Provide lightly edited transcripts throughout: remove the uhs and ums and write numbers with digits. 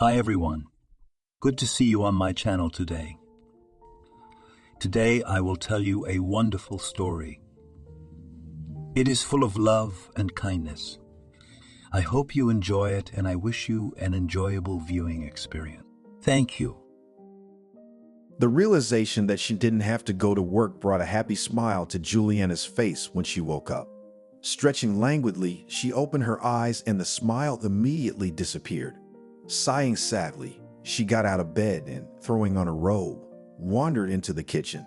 Hi everyone. Good to see you on my channel today. Today I will tell you a wonderful story. It is full of love and kindness. I hope you enjoy it and I wish you an enjoyable viewing experience. Thank you. The realization that she didn't have to go to work brought a happy smile to Julianne's face when she woke up. Stretching languidly, she opened her eyes and the smile immediately disappeared. Sighing sadly, she got out of bed and, throwing on a robe, wandered into the kitchen.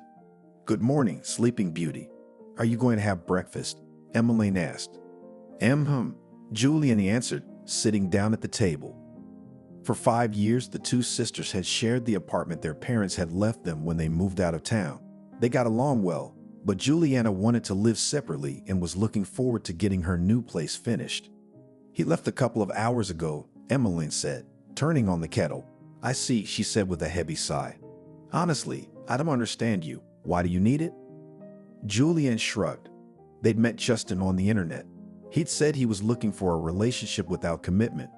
"Good morning, Sleeping Beauty. Are you going to have breakfast?" Emmeline asked. Julianne answered, sitting down at the table. For 5 years, the two sisters had shared the apartment their parents had left them when they moved out of town. They got along well, but Julianne wanted to live separately and was looking forward to getting her new place finished. "He left a couple of hours ago," Emmeline said, turning on the kettle. "I see," she said with a heavy sigh. "Honestly, I don't understand you. Why do you need it?" Julianne shrugged. They'd met Justin on the internet. He'd said he was looking for a relationship without commitment,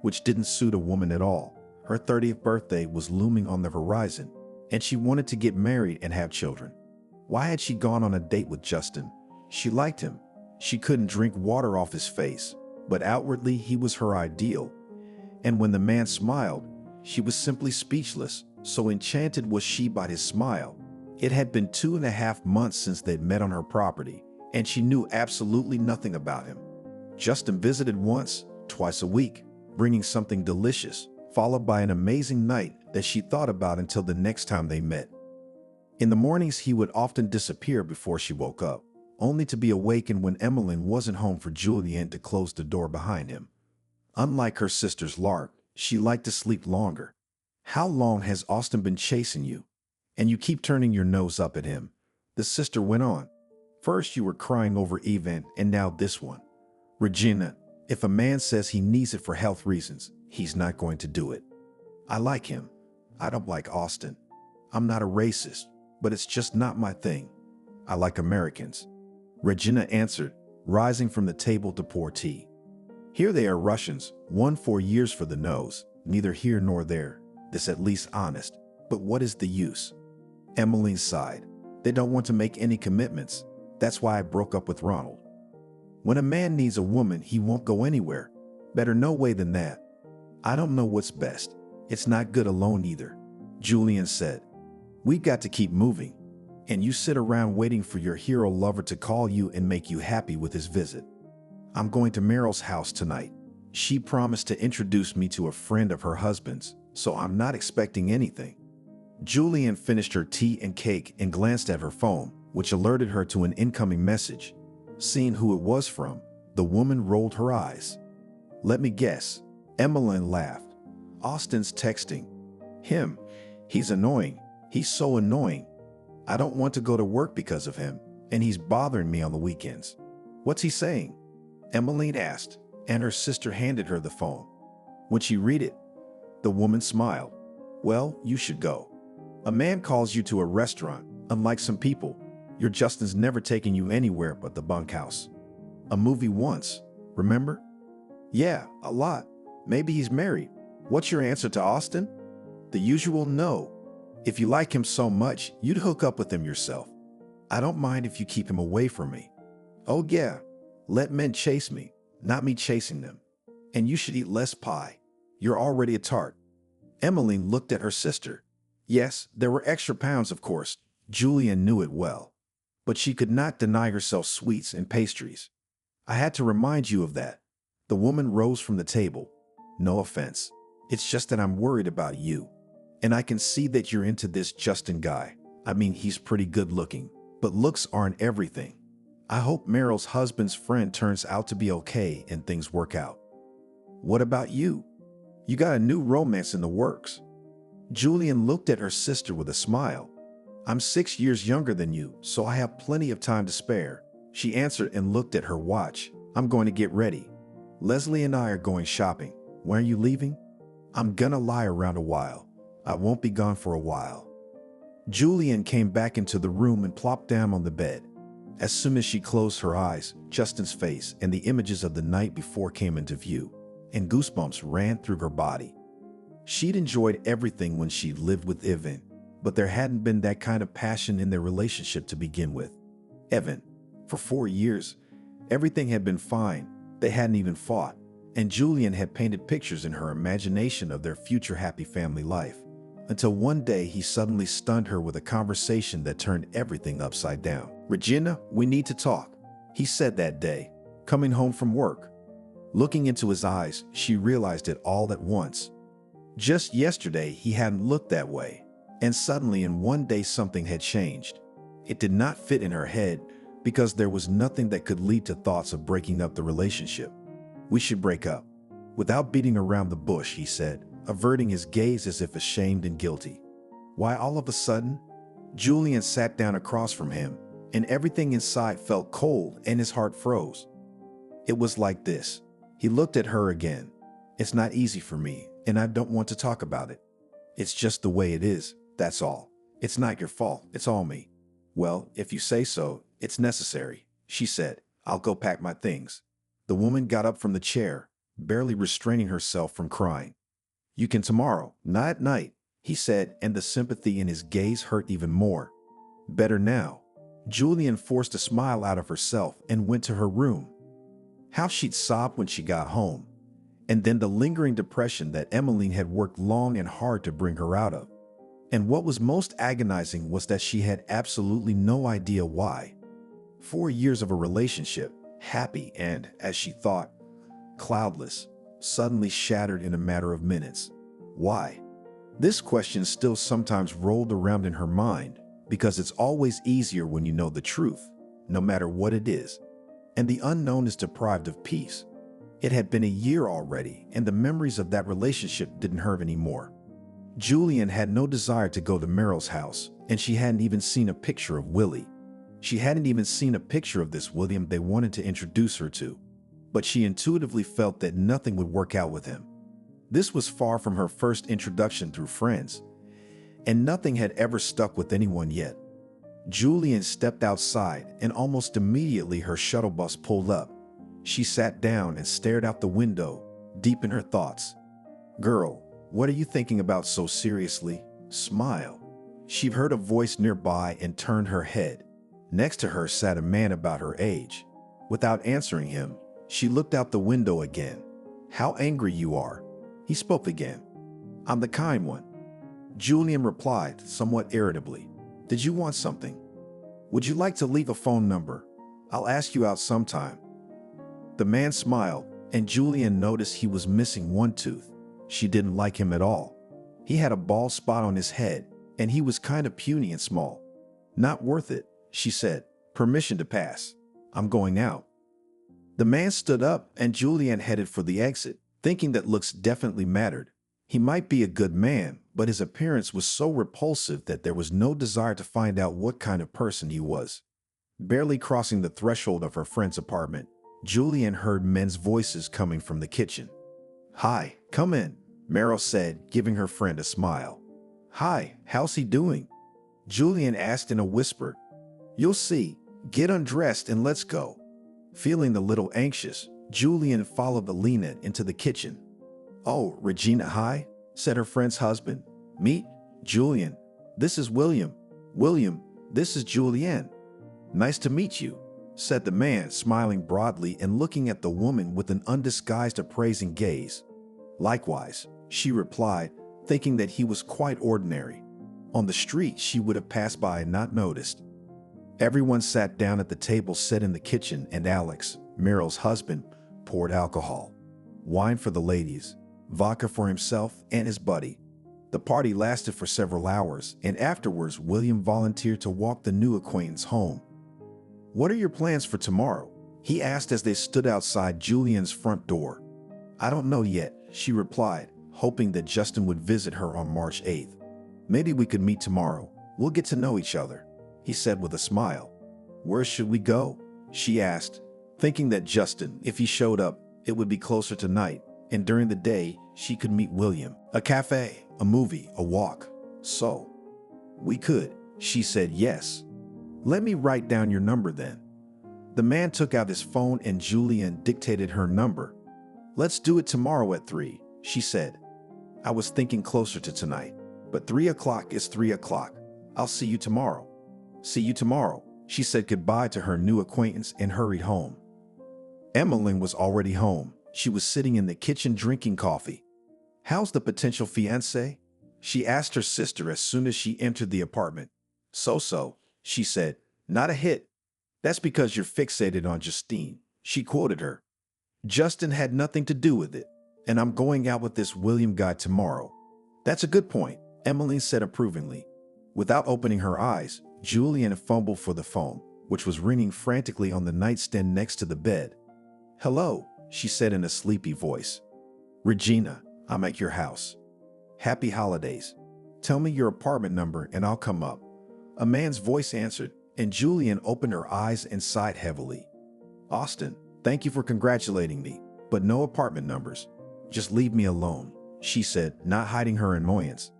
which didn't suit a woman at all. Her 30th birthday was looming on the horizon, and she wanted to get married and have children. Why had she gone on a date with Justin? She liked him. She couldn't drink water off his face, but outwardly he was her ideal. And when the man smiled, she was simply speechless, so enchanted was she by his smile. It had been 2.5 months since they'd met on her property, and she knew absolutely nothing about him. Justin visited once, twice a week, bringing something delicious, followed by an amazing night that she thought about until the next time they met. In the mornings, he would often disappear before she woke up, only to be awakened when Emmeline wasn't home for Julianne to close the door behind him. Unlike her sisters Lark, she liked to sleep longer. "How long has Austin been chasing you? And you keep turning your nose up at him," the sister went on. "First you were crying over Evan, and now this one. Regina, if a man says he needs it for health reasons, he's not going to do it. I like him. I don't like Austin. I'm not a racist, but it's just not my thing. I like Americans," Regina answered, rising from the table to pour tea. "Here they are Russians, 4 years for the nose, neither here nor there. This at least honest, but what is the use?" Emmeline sighed. "They don't want to make any commitments. That's why I broke up with Ronald. When a man needs a woman, he won't go anywhere. Better no way than that. I don't know what's best. It's not good alone either," Julianne said. "We've got to keep moving. And you sit around waiting for your hero lover to call you and make you happy with his visit. I'm going to Meryl's house tonight. She promised to introduce me to a friend of her husband's, so I'm not expecting anything." Julianne finished her tea and cake and glanced at her phone, which alerted her to an incoming message. Seeing who it was from, the woman rolled her eyes. "Let me guess," Emmeline laughed. "Austin's texting. Him. He's annoying. He's so annoying. I don't want to go to work because of him, and he's bothering me on the weekends." "What's he saying?" Emmeline asked, and her sister handed her the phone. When she read it, the woman smiled. "Well, you should go. A man calls you to a restaurant. Unlike some people, your Justin's never taken you anywhere but the bunkhouse. A movie once, remember?" "Yeah, a lot. Maybe he's married." "What's your answer to Austin?" "The usual no. If you like him so much, you'd hook up with him yourself. I don't mind if you keep him away from me." "Oh yeah, let men chase me, not me chasing them. And you should eat less pie. You're already a tart." Emmeline looked at her sister. Yes, there were extra pounds, of course. Julianne knew it well. But she could not deny herself sweets and pastries. "I had to remind you of that." The woman rose from the table. "No offense. It's just that I'm worried about you. And I can see that you're into this Justin guy. I mean, he's pretty good looking, but looks aren't everything. I hope Meryl's husband's friend turns out to be okay and things work out." "What about you? You got a new romance in the works." Julianne looked at her sister with a smile. "I'm 6 years younger than you, so I have plenty of time to spare," she answered and looked at her watch. "I'm going to get ready. Leslie and I are going shopping. When are you leaving?" "I'm gonna lie around a while. I won't be gone for a while." Julianne came back into the room and plopped down on the bed. As soon as she closed her eyes, Justin's face and the images of the night before came into view, and goosebumps ran through her body. She'd enjoyed everything when she lived with Evan, but there hadn't been that kind of passion in their relationship to begin with. Evan, for 4 years, everything had been fine. They hadn't even fought, and Julianne had painted pictures in her imagination of their future happy family life. Until one day he suddenly stunned her with a conversation that turned everything upside down. "Regina, we need to talk," he said that day, coming home from work. Looking into his eyes, she realized it all at once. Just yesterday, he hadn't looked that way, and suddenly in one day something had changed. It did not fit in her head because there was nothing that could lead to thoughts of breaking up the relationship. "We should break up." Without beating around the bush, he said, averting his gaze as if ashamed and guilty. Why all of a sudden? Julianne sat down across from him, and everything inside felt cold and his heart froze. It was like this. He looked at her again. "It's not easy for me, and I don't want to talk about it. It's just the way it is, that's all. It's not your fault, it's all me." "Well, if you say so, it's necessary," she said. "I'll go pack my things." The woman got up from the chair, barely restraining herself from crying. "You can tomorrow, not at night," he said, and the sympathy in his gaze hurt even more. "Better now." Julianne forced a smile out of herself and went to her room. How she'd sobbed when she got home, and then the lingering depression that Emmeline had worked long and hard to bring her out of. And what was most agonizing was that she had absolutely no idea why. 4 years of a relationship, happy and, as she thought, cloudless, suddenly shattered in a matter of minutes. Why? This question still sometimes rolled around in her mind, because it's always easier when you know the truth, no matter what it is. And the unknown is deprived of peace. It had been a year already, and the memories of that relationship didn't hurt anymore. Julianne had no desire to go to Meryl's house, and she hadn't even seen a picture of Willie. She hadn't even seen a picture of this William they wanted to introduce her to. But she intuitively felt that nothing would work out with him. This was far from her first introduction through friends, and nothing had ever stuck with anyone yet. Julianne stepped outside, and almost immediately her shuttle bus pulled up. She sat down and stared out the window, deep in her thoughts. "Girl, what are you thinking about so seriously? Smile." She heard a voice nearby and turned her head. Next to her sat a man about her age. Without answering him, she looked out the window again. "How angry you are." He spoke again. "I'm the kind one." Julianne replied, somewhat irritably. "Did you want something? Would you like to leave a phone number? I'll ask you out sometime." The man smiled, and Julianne noticed he was missing one tooth. She didn't like him at all. He had a bald spot on his head, and he was kind of puny and small. "Not worth it," she said. "Permission to pass. I'm going out." The man stood up, and Julianne headed for the exit, thinking that looks definitely mattered. He might be a good man, but his appearance was so repulsive that there was no desire to find out what kind of person he was. Barely crossing the threshold of her friend's apartment, Julianne heard men's voices coming from the kitchen. "Hi, come in," Meryl said, giving her friend a smile. "Hi, how's he doing?" Julianne asked in a whisper. "You'll see. Get undressed and let's go." Feeling a little anxious, Julianne followed the Lena into the kitchen. "Oh, Regina, hi," said her friend's husband. "Meet Julianne. This is William. William, this is Julianne." "Nice to meet you," said the man, smiling broadly and looking at the woman with an undisguised appraising gaze. "Likewise," she replied, thinking that he was quite ordinary. On the street, she would have passed by and not noticed. Everyone sat down at the table set in the kitchen, and Alex, Meryl's husband, poured alcohol. Wine for the ladies, vodka for himself and his buddy. The party lasted for several hours, and afterwards William volunteered to walk the new acquaintance home. "What are your plans for tomorrow?" he asked as they stood outside Julianne's front door. "I don't know yet," she replied, hoping that Justin would visit her on March 8th. "Maybe we could meet tomorrow. We'll get to know each other," he said with a smile. "Where should we go?" she asked, thinking that Justin, if he showed up, it would be closer to night, and during the day, she could meet William. "A cafe, a movie, a walk." "So, we could," she said. "Yes. Let me write down your number then." The man took out his phone and Julianne dictated her number. "Let's do it tomorrow at 3, she said. I was thinking closer to tonight, but 3 o'clock is 3 o'clock. I'll see you tomorrow. See you tomorrow. She said goodbye to her new acquaintance and hurried home. Emmeline was already home. She was sitting in the kitchen drinking coffee. How's the potential fiancé? She asked her sister as soon as she entered the apartment. So, she said. Not a hit. That's because you're fixated on Justine, she quoted her. Justin had nothing to do with it, and I'm going out with this William guy tomorrow. That's a good point, Emmeline said approvingly. Without opening her eyes, Julianne fumbled for the phone, which was ringing frantically on the nightstand next to the bed. Hello, she said in a sleepy voice. Regina, I'm at your house. Happy holidays. Tell me your apartment number and I'll come up. A man's voice answered, and Julianne opened her eyes and sighed heavily. Austin, thank you for congratulating me, but no apartment numbers. Just leave me alone, she said, not hiding her annoyance.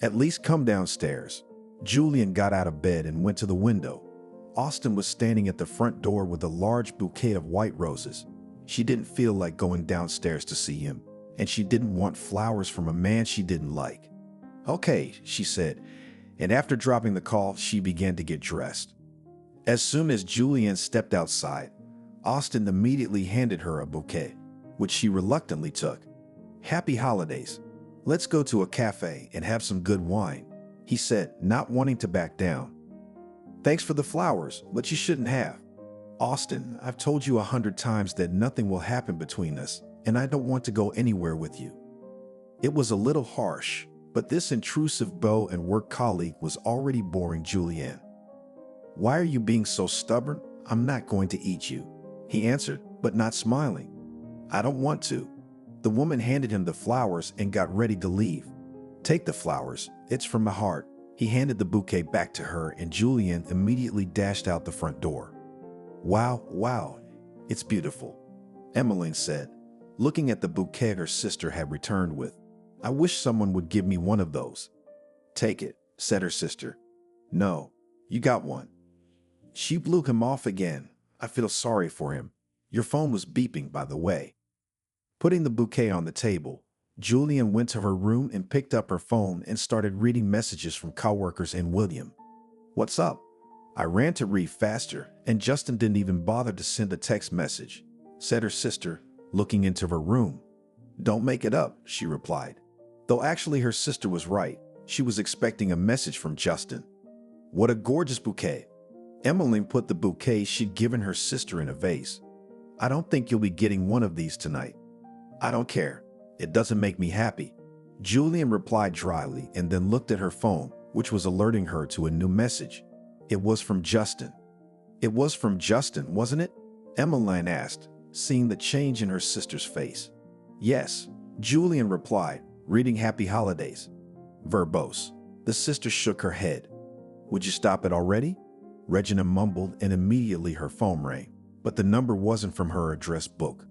At least come downstairs. Julianne got out of bed and went to the window. Austin was standing at the front door with a large bouquet of white roses. She didn't feel like going downstairs to see him, and she didn't want flowers from a man she didn't like. Okay, she said, and after dropping the call, she began to get dressed. As soon as Julianne stepped outside, Austin immediately handed her a bouquet, which she reluctantly took. Happy holidays. Let's go to a cafe and have some good wine, he said, not wanting to back down. Thanks for the flowers, but you shouldn't have. Austin, I've told you 100 times that nothing will happen between us, and I don't want to go anywhere with you. It was a little harsh, but this intrusive beau and work colleague was already boring Julianne. Why are you being so stubborn? I'm not going to eat you, he answered, but not smiling. I don't want to. The woman handed him the flowers and got ready to leave. Take the flowers. It's from my heart. He handed the bouquet back to her, and Julianne immediately dashed out the front door. Wow, it's beautiful, Emmeline said, looking at the bouquet her sister had returned with. I wish someone would give me one of those. Take it, said her sister. No, you got one. She blew him off again. I feel sorry for him. Your phone was beeping, by the way. Putting the bouquet on the table, Julianne went to her room and picked up her phone and started reading messages from coworkers and William. What's up? I ran to read faster, and Justin didn't even bother to send a text message, said her sister, looking into her room. Don't make it up, she replied. Though actually her sister was right. She was expecting a message from Justin. What a gorgeous bouquet. Emmeline put the bouquet she'd given her sister in a vase. I don't think you'll be getting one of these tonight. I don't care. It doesn't make me happy. Julianne replied dryly and then looked at her phone, which was alerting her to a new message. It was from Justin. It was from Justin, wasn't it? Emmeline asked, seeing the change in her sister's face. Yes, Julianne replied, reading happy holidays. Verbose. The sister shook her head. Would you stop it already? Regina mumbled, and immediately her phone rang, but the number wasn't from her address book.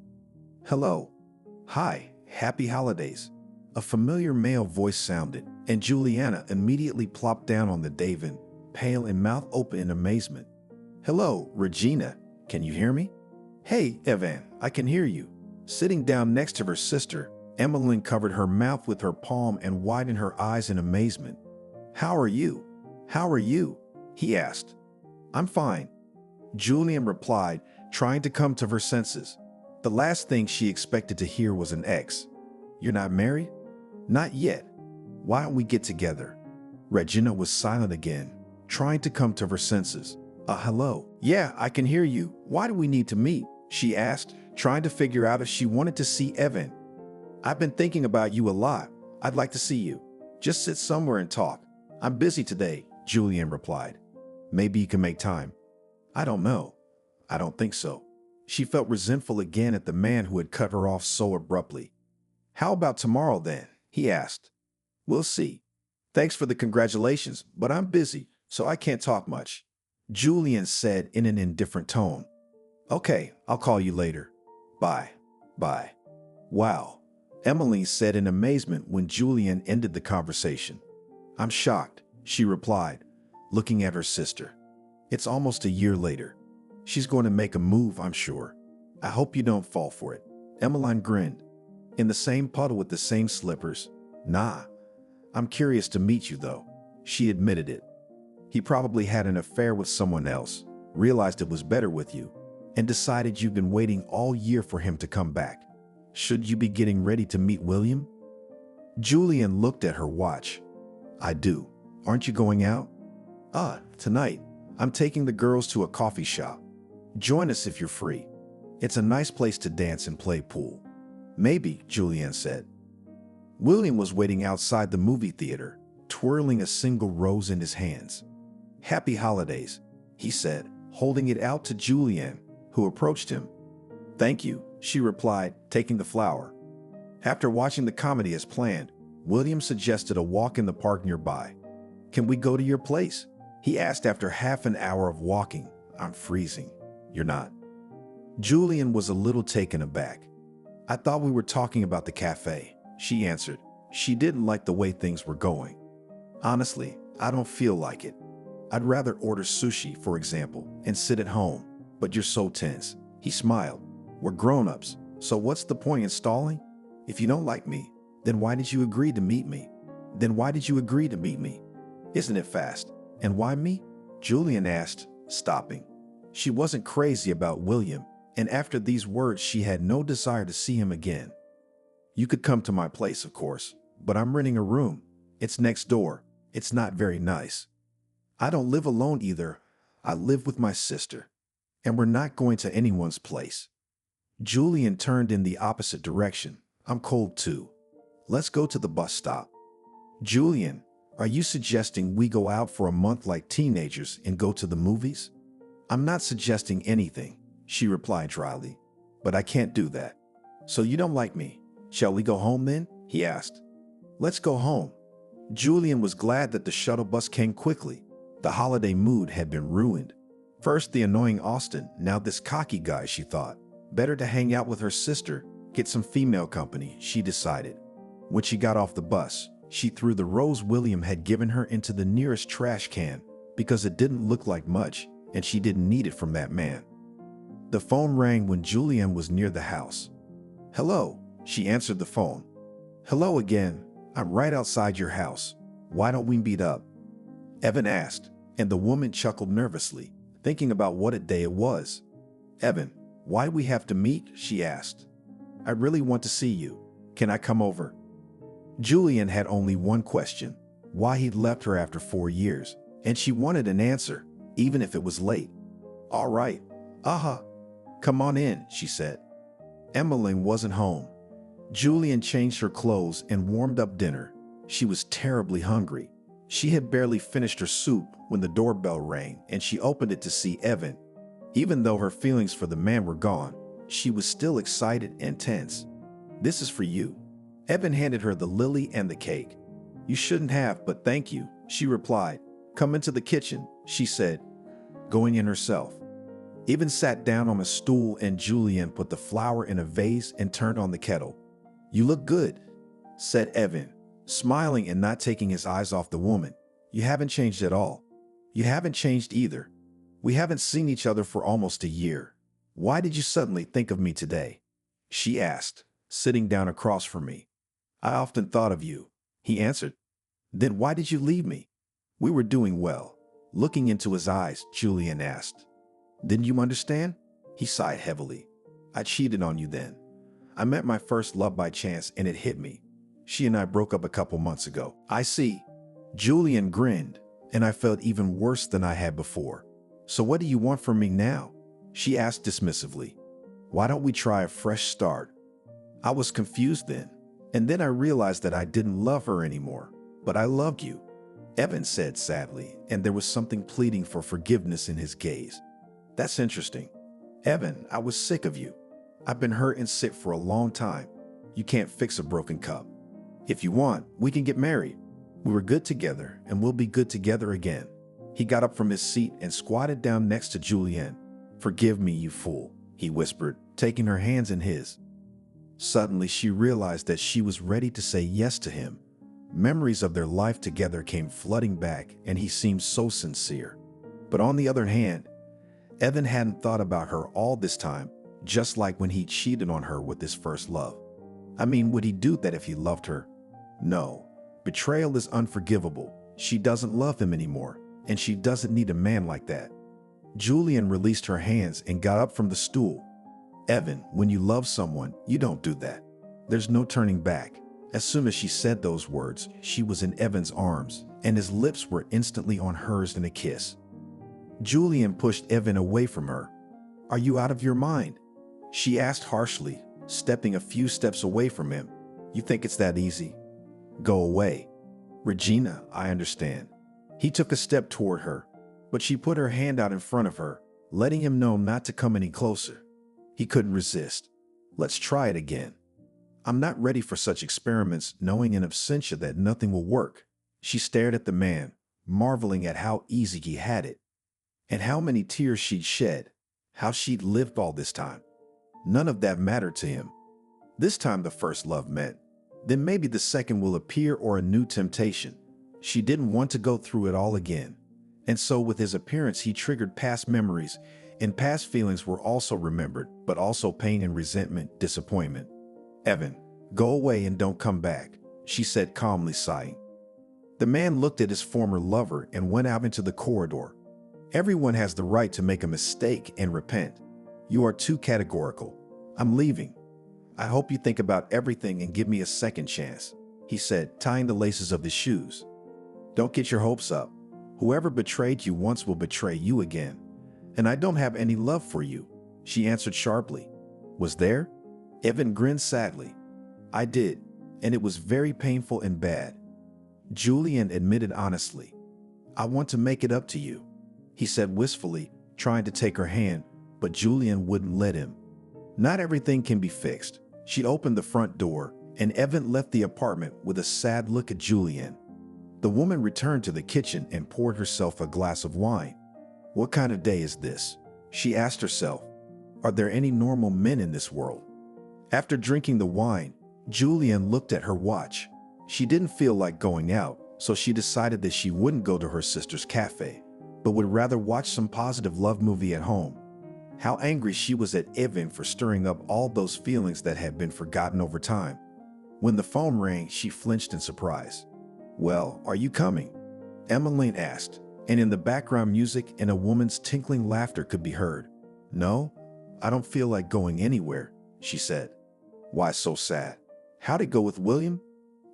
Hello. Hi, happy holidays. A familiar male voice sounded, and Juliana immediately plopped down on the divan, pale and mouth open in amazement. Hello, Regina. Can you hear me? Hey, Evan, I can hear you. Sitting down next to her sister, Emmeline covered her mouth with her palm and widened her eyes in amazement. How are you? How are you? He asked. I'm fine, Julianne replied, trying to come to her senses. The last thing she expected to hear was an ex. You're not married? Not yet. Why don't we get together? Regina was silent again, trying to come to her senses. Hello. Yeah, I can hear you. Why do we need to meet? She asked, trying to figure out if she wanted to see Evan. I've been thinking about you a lot. I'd like to see you. Just sit somewhere and talk. I'm busy today, Julianne replied. Maybe you can make time. I don't know. I don't think so. She felt resentful again at the man who had cut her off so abruptly. How about tomorrow then? He asked. We'll see. Thanks for the congratulations, but I'm busy, so I can't talk much, Julianne said in an indifferent tone. Okay, I'll call you later. Bye. Bye. Wow, Emmeline said in amazement when Julianne ended the conversation. I'm shocked, she replied, looking at her sister. It's almost a year later. She's going to make a move, I'm sure. I hope you don't fall for it. Emmeline grinned. In the same puddle with the same slippers, Nah, I'm curious to meet you though. She admitted it. He probably had an affair with someone else, realized it was better with you, and decided you've been waiting all year for him to come back. Should you be getting ready to meet William? Julianne looked at her watch. I do. Aren't you going out? Tonight. I'm taking the girls to a coffee shop. Join us if you're free. It's a nice place to dance and play pool. Maybe, Julianne said. William was waiting outside the movie theater, twirling a single rose in his hands. Happy holidays, he said, holding it out to Julianne, who approached him. Thank you, she replied, taking the flower. After watching the comedy as planned, William suggested a walk in the park nearby. Can we go to your place? He asked after half an hour of walking. I'm freezing. You're not. Julianne was a little taken aback. I thought we were talking about the cafe, she answered. She didn't like the way things were going. Honestly, I don't feel like it. I'd rather order sushi, for example, and sit at home. But you're so tense. He smiled. We're grown-ups, so what's the point in stalling? If you don't like me, then why did you agree to meet me? Isn't it fast? And why me? Julianne asked, stopping. She wasn't crazy about William, and after these words she had no desire to see him again. You could come to my place, of course, but I'm renting a room. It's next door. It's not very nice. I don't live alone either. I live with my sister. And we're not going to anyone's place. Julianne turned in the opposite direction. I'm cold too. Let's go to the bus stop. Julianne, are you suggesting we go out for a month like teenagers and go to the movies? I'm not suggesting anything, she replied dryly, but I can't do that. So you don't like me. Shall we go home then? He asked. Let's go home. Julianne was glad that the shuttle bus came quickly. The holiday mood had been ruined. First the annoying Austin, now this cocky guy, she thought. Better to hang out with her sister, get some female company, she decided. When she got off the bus, she threw the rose William had given her into the nearest trash can because it didn't look like much and she didn't need it from that man. The phone rang when Julianne was near the house. Hello, she answered the phone. Hello again, I'm right outside your house. Why don't we meet up? Evan asked, and the woman chuckled nervously, thinking about what a day it was. Evan, why do we have to meet? She asked. I really want to see you. Can I come over? Julianne had only one question, why he'd left her after 4 years, and she wanted an answer, even if it was late. All right, come on in, she said. Emmeline wasn't home. Julianne changed her clothes and warmed up dinner. She was terribly hungry. She had barely finished her soup when the doorbell rang and she opened it to see Evan. Even though her feelings for the man were gone, she was still excited and tense. This is for you. Evan handed her the lily and the cake. You shouldn't have, but thank you, she replied. Come into the kitchen, she said, going in herself. Evan sat down on a stool and Julianne put the flower in a vase and turned on the kettle. You look good, said Evan, smiling and not taking his eyes off the woman. You haven't changed at all. You haven't changed either. We haven't seen each other for almost a year. Why did you suddenly think of me today? She asked, sitting down across from me. I often thought of you, he answered. Then why did you leave me? We were doing well. Looking into his eyes, Julianne asked. Didn't you understand? He sighed heavily. I cheated on you then. I met my first love by chance and it hit me. She and I broke up a couple months ago. I see. Julianne grinned, and I felt even worse than I had before. So what do you want from me now? She asked dismissively. Why don't we try a fresh start? I was confused then, and then I realized that I didn't love her anymore, but I loved you, Evan said sadly, and there was something pleading for forgiveness in his gaze. That's interesting. Evan, I was sick of you. I've been hurt and sick for a long time. You can't fix a broken cup. If you want, we can get married. We were good together, and we'll be good together again. He got up from his seat and squatted down next to Julianne. Forgive me, you fool, he whispered, taking her hands in his. Suddenly, she realized that she was ready to say yes to him. Memories of their life together came flooding back, and he seemed so sincere. But on the other hand, Evan hadn't thought about her all this time, just like when he cheated on her with his first love. I mean, would he do that if he loved her? No, Betrayal is unforgivable. She doesn't love him anymore, and she doesn't need a man like that. Julianne released her hands and got up from the stool. Evan, when you love someone, you don't do that. There's no turning back. As soon as she said those words, she was in Evan's arms, and his lips were instantly on hers in a kiss. Julianne pushed Evan away from her. "Are you out of your mind?" she asked harshly, stepping a few steps away from him. "You think it's that easy? Go away." "Regina, I understand." He took a step toward her, but she put her hand out in front of her, letting him know not to come any closer. He couldn't resist. "Let's try it again." "I'm not ready for such experiments," knowing in absentia that nothing will work. She stared at the man, marveling at how easy he had it, and how many tears she'd shed, how she'd lived all this time. None of that mattered to him. This time the first love meant, then maybe the second will appear or a new temptation. She didn't want to go through it all again. And so with his appearance he triggered past memories, and past feelings were also remembered, but also pain and resentment, disappointment. "Evan, go away and don't come back," she said calmly, sighing. The man looked at his former lover and went out into the corridor. "Everyone has the right to make a mistake and repent. You are too categorical. I'm leaving. I hope you think about everything and give me a second chance," he said, tying the laces of his shoes. "Don't get your hopes up. Whoever betrayed you once will betray you again. And I don't have any love for you," she answered sharply. "Was there?" Evan grinned sadly. "I did, and it was very painful and bad." Julianne admitted honestly. "I want to make it up to you," he said wistfully, trying to take her hand, but Julianne wouldn't let him. Not everything can be fixed. She opened the front door, and Evan left the apartment with a sad look at Julianne. The woman returned to the kitchen and poured herself a glass of wine. What kind of day is this? She asked herself. Are there any normal men in this world? After drinking the wine, Julianne looked at her watch. She didn't feel like going out, so she decided that she wouldn't go to her sister's cafe, but would rather watch some positive love movie at home. How angry she was at Evan for stirring up all those feelings that had been forgotten over time. When the phone rang, she flinched in surprise. "Well, are you coming?" Emmeline asked, and in the background music and a woman's tinkling laughter could be heard. "No, I don't feel like going anywhere," she said. "Why so sad? How'd it go with William?"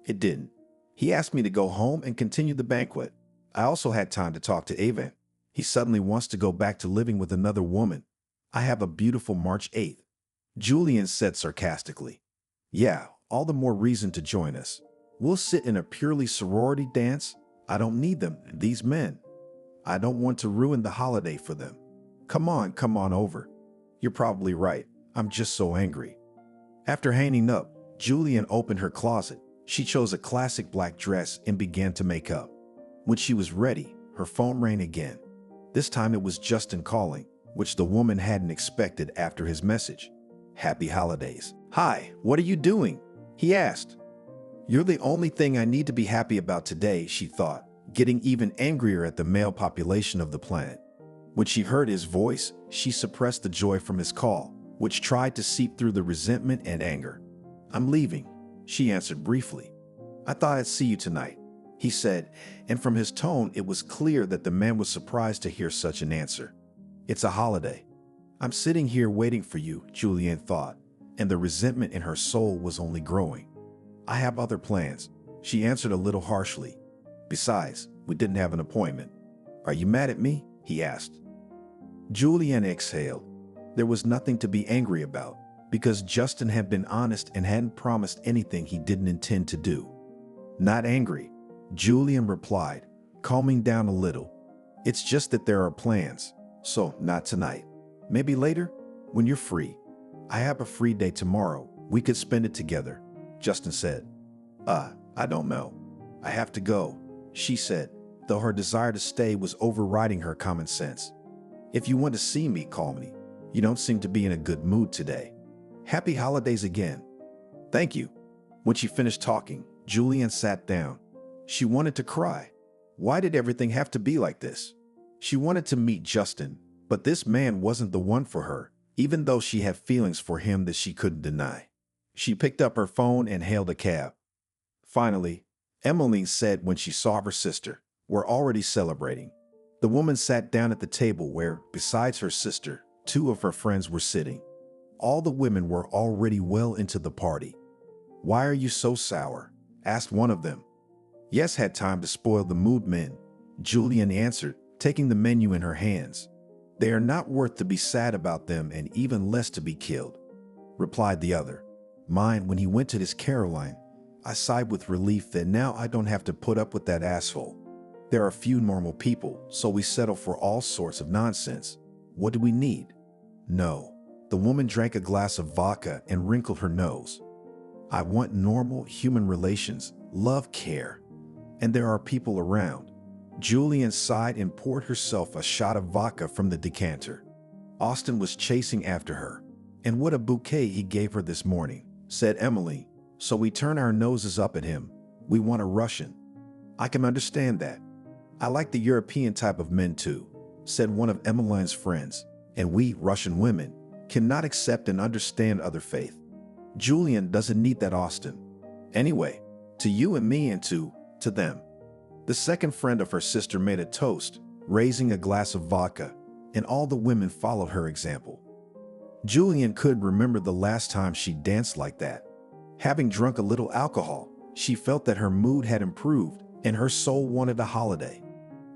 "It didn't. He asked me to go home and continue the banquet. I also had time to talk to Evan. He suddenly wants to go back to living with another woman. I have a beautiful March 8th. Julianne said sarcastically. "Yeah, all the more reason to join us. We'll sit in a purely sorority dance. I don't need them, these men. I don't want to ruin the holiday for them. Come on over." "You're probably right. I'm just so angry." After hanging up, Julianne opened her closet. She chose a classic black dress and began to make up. When she was ready, her phone rang again. This time it was Justin calling, which the woman hadn't expected after his message. "Happy holidays." "Hi, what are you doing?" he asked. "You're the only thing I need to be happy about today," she thought, getting even angrier at the male population of the planet. When she heard his voice, she suppressed the joy from his call, which tried to seep through the resentment and anger. "I'm leaving," she answered briefly. "I thought I'd see you tonight," he said, and from his tone it was clear that the man was surprised to hear such an answer. "It's a holiday." "I'm sitting here waiting for you," Julianne thought, and the resentment in her soul was only growing. "I have other plans," she answered a little harshly. "Besides, we didn't have an appointment." "Are you mad at me?" he asked. Julianne exhaled. There was nothing to be angry about, because Justin had been honest and hadn't promised anything he didn't intend to do. "Not angry," Julianne replied, calming down a little. "It's just that there are plans, so not tonight. Maybe later, when you're free." "I have a free day tomorrow. We could spend it together," Justin said. I don't know. I have to go," she said, though her desire to stay was overriding her common sense. "If you want to see me, call me. You don't seem to be in a good mood today. Happy holidays again." "Thank you." When she finished talking, Julianne sat down. She wanted to cry. Why did everything have to be like this? She wanted to meet Justin, but this man wasn't the one for her, even though she had feelings for him that she couldn't deny. She picked up her phone and hailed a cab. Finally, Emmeline said when she saw her sister. We're already celebrating. The woman sat down at the table where, besides her sister, two of her friends were sitting. All the women were already well into the party. Why are you so sour? Asked one of them. Yes, had time to spoil the mood, men, Julianne answered, taking the menu in her hands. They are not worth to be sad about them and even less to be killed, replied the other. Mine, when he went to his Caroline, I sighed with relief that now I don't have to put up with that asshole. There are few normal people, so we settle for all sorts of nonsense. What do we need? No. The woman drank a glass of vodka and wrinkled her nose. I want normal human relations, love, care. And there are people around. Julianne sighed and poured herself a shot of vodka from the decanter. Austin was chasing after her. And what a bouquet he gave her this morning, said Emily. So we turn our noses up at him. We want a Russian. I can understand that. I like the European type of men too, said one of Emmeline's friends. And we, Russian women, cannot accept and understand other faith. Julianne doesn't need that, Austin. Anyway, to you and me and to them. The second friend of her sister made a toast, raising a glass of vodka, and all the women followed her example. Julianne couldn't remember the last time she danced like that. Having drunk a little alcohol, she felt that her mood had improved and her soul wanted a holiday.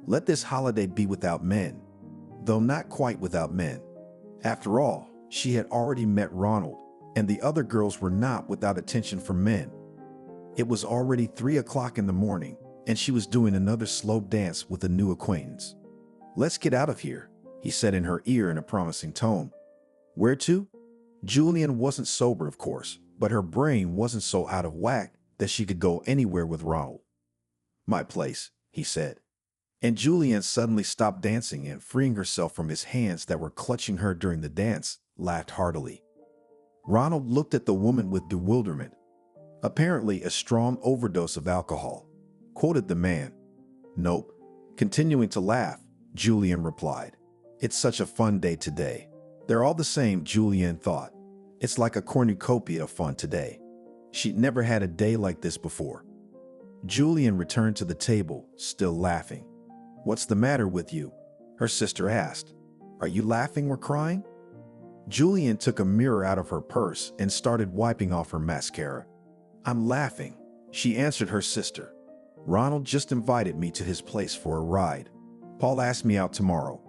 Let this holiday be without men, though not quite without men. After all, she had already met Ronald, and the other girls were not without attention from men. It was already 3 o'clock in the morning, and she was doing another slow dance with a new acquaintance. Let's get out of here, he said in her ear in a promising tone. Where to? Julianne wasn't sober, of course, but her brain wasn't so out of whack that she could go anywhere with Ronald. My place, he said. And Julianne suddenly stopped dancing and, freeing herself from his hands that were clutching her during the dance, laughed heartily. Ronald looked at the woman with bewilderment. Apparently a strong overdose of alcohol, quoted the man. Nope. Continuing to laugh, Julianne replied. It's such a fun day today. They're all the same, Julianne thought. It's like a cornucopia of fun today. She'd never had a day like this before. Julianne returned to the table, still laughing. What's the matter with you? Her sister asked. Are you laughing or crying? Julianne took a mirror out of her purse and started wiping off her mascara. I'm laughing, she answered her sister. Ronald just invited me to his place for a ride. Paul asked me out tomorrow.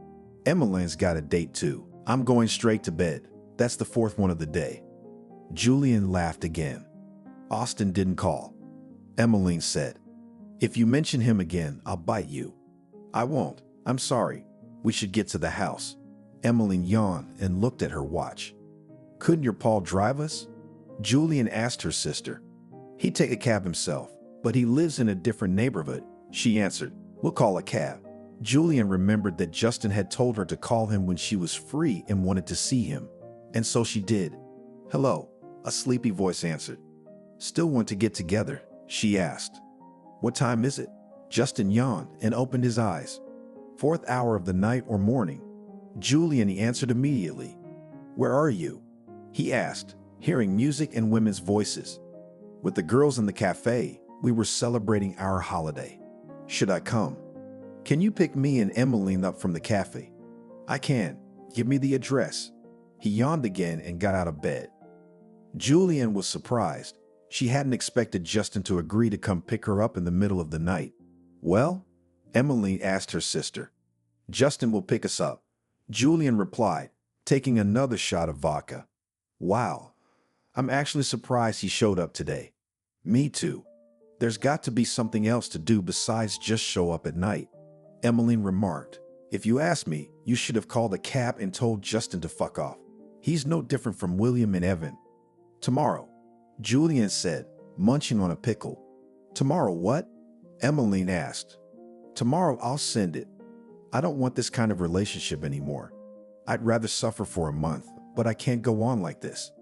Emmeline's got a date too. I'm going straight to bed. That's the fourth one of the day. Julianne laughed again. Austin didn't call. Emmeline said, If you mention him again, I'll bite you. I won't. I'm sorry. We should get to the house. Emmeline yawned and looked at her watch. Couldn't your Paul drive us? Julianne asked her sister. He'd take a cab himself, but he lives in a different neighborhood, she answered. We'll call a cab. Julianne remembered that Justin had told her to call him when she was free and wanted to see him, and so she did. Hello, a sleepy voice answered. Still want to get together, she asked. What time is it? Justin yawned and opened his eyes. 4th hour of the night or morning. Julianne, he answered immediately. Where are you? He asked, hearing music and women's voices. With the girls in the cafe, we were celebrating our holiday. Should I come? Can you pick me and Emmeline up from the cafe? I can. Give me the address. He yawned again and got out of bed. Julianne was surprised. She hadn't expected Justin to agree to come pick her up in the middle of the night. Well? Emmeline asked her sister. Justin will pick us up, Julianne replied, taking another shot of vodka. Wow. I'm actually surprised he showed up today. Me too. There's got to be something else to do besides just show up at night, Emmeline remarked. If you ask me, you should have called a cab and told Justin to fuck off. He's no different from William and Evan. Tomorrow, Julianne said, munching on a pickle. Tomorrow what? Emmeline asked. Tomorrow I'll send it. I don't want this kind of relationship anymore. I'd rather suffer for a month, but I can't go on like this.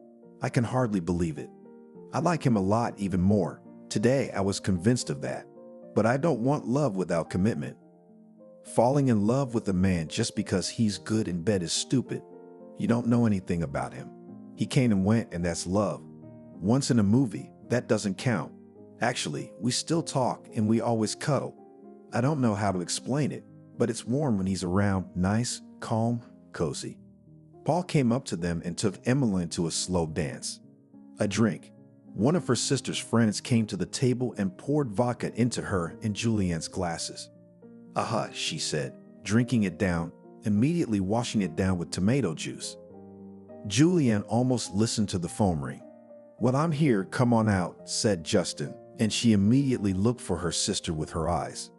I can hardly believe it. I like him a lot, even more. Today I was convinced of that. But I don't want love without commitment. Falling in love with a man just because he's good in bed is stupid. You don't know anything about him. He came and went, and that's love. Once in a movie, that doesn't count. Actually, we still talk and we always cuddle. I don't know how to explain it, but it's warm when he's around, nice, calm, cozy. Paul came up to them and took Emmeline to a slow dance. A drink. One of her sister's friends came to the table and poured vodka into her and Julianne's glasses. Aha, she said, drinking it down, immediately washing it down with tomato juice. Julianne almost listened to the phone ring. "Well, I'm here, come on out," said Justin, and she immediately looked for her sister with her eyes.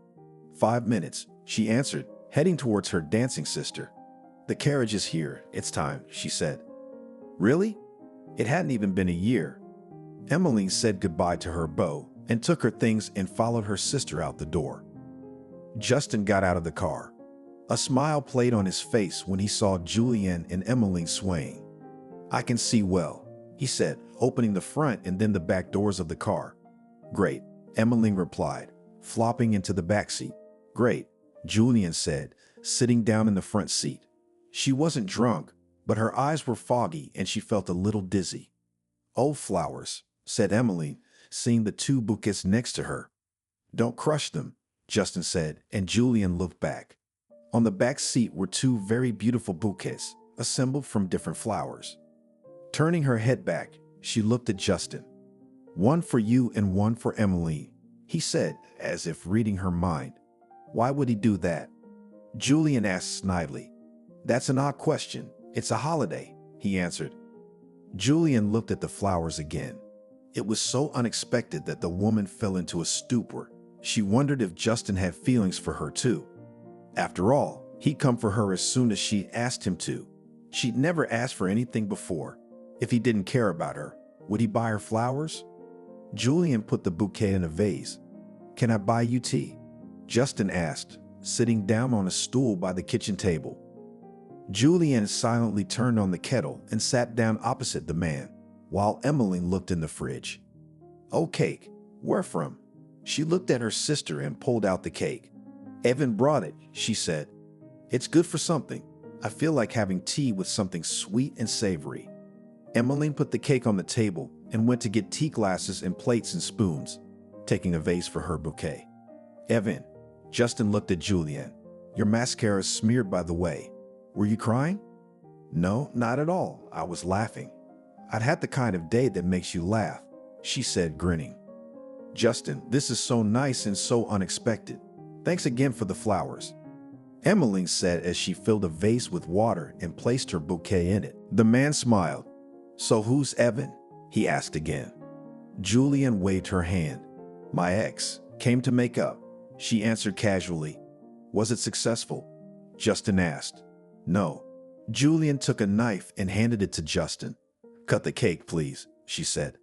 5 minutes, she answered, heading towards her dancing sister. "The carriage is here, it's time," she said. "Really?" It hadn't even been a year. Emmeline said goodbye to her beau and took her things and followed her sister out the door. Justin got out of the car. A smile played on his face when he saw Julianne and Emmeline swaying. "I can see well," he said, opening the front and then the back doors of the car. "Great," Emmeline replied, flopping into the back seat. "Great," Julianne said, sitting down in the front seat. She wasn't drunk, but her eyes were foggy and she felt a little dizzy. "Oh, flowers," said Emmeline, seeing the 2 bouquets next to her. "Don't crush them," Justin said, and Julianne looked back. On the back seat were 2 very beautiful bouquets, assembled from different flowers. Turning her head back, she looked at Justin. "One for you and one for Emmeline," he said, as if reading her mind. "Why would he do that?" Julianne asked snidely. "That's an odd question. It's a holiday," he answered. Julianne looked at the flowers again. It was so unexpected that the woman fell into a stupor. She wondered if Justin had feelings for her too. After all, he'd come for her as soon as she asked him to. She'd never asked for anything before. If he didn't care about her, would he buy her flowers? Julianne put the bouquet in a vase. "Can I buy you tea?" Justin asked, sitting down on a stool by the kitchen table. Julianne silently turned on the kettle and sat down opposite the man, while Emmeline looked in the fridge. "Oh, cake. Where from?" She looked at her sister and pulled out the cake. "Evan brought it," she said. "It's good for something. I feel like having tea with something sweet and savory." Emmeline put the cake on the table and went to get tea glasses and plates and spoons, taking a vase for her bouquet. "Evan," Justin looked at Julianne. "Your mascara is smeared, by the way. Were you crying?" "No, not at all. I was laughing. I'd had the kind of day that makes you laugh," she said, grinning. "Justin, this is so nice and so unexpected. Thanks again for the flowers," Emmeline said as she filled a vase with water and placed her bouquet in it. The man smiled. "So who's Evan?" he asked again. Julianne waved her hand. "My ex. Came to make up," she answered casually. "Was it successful?" Justin asked. "No." Julianne took a knife and handed it to Justin. "Cut the cake, please," she said.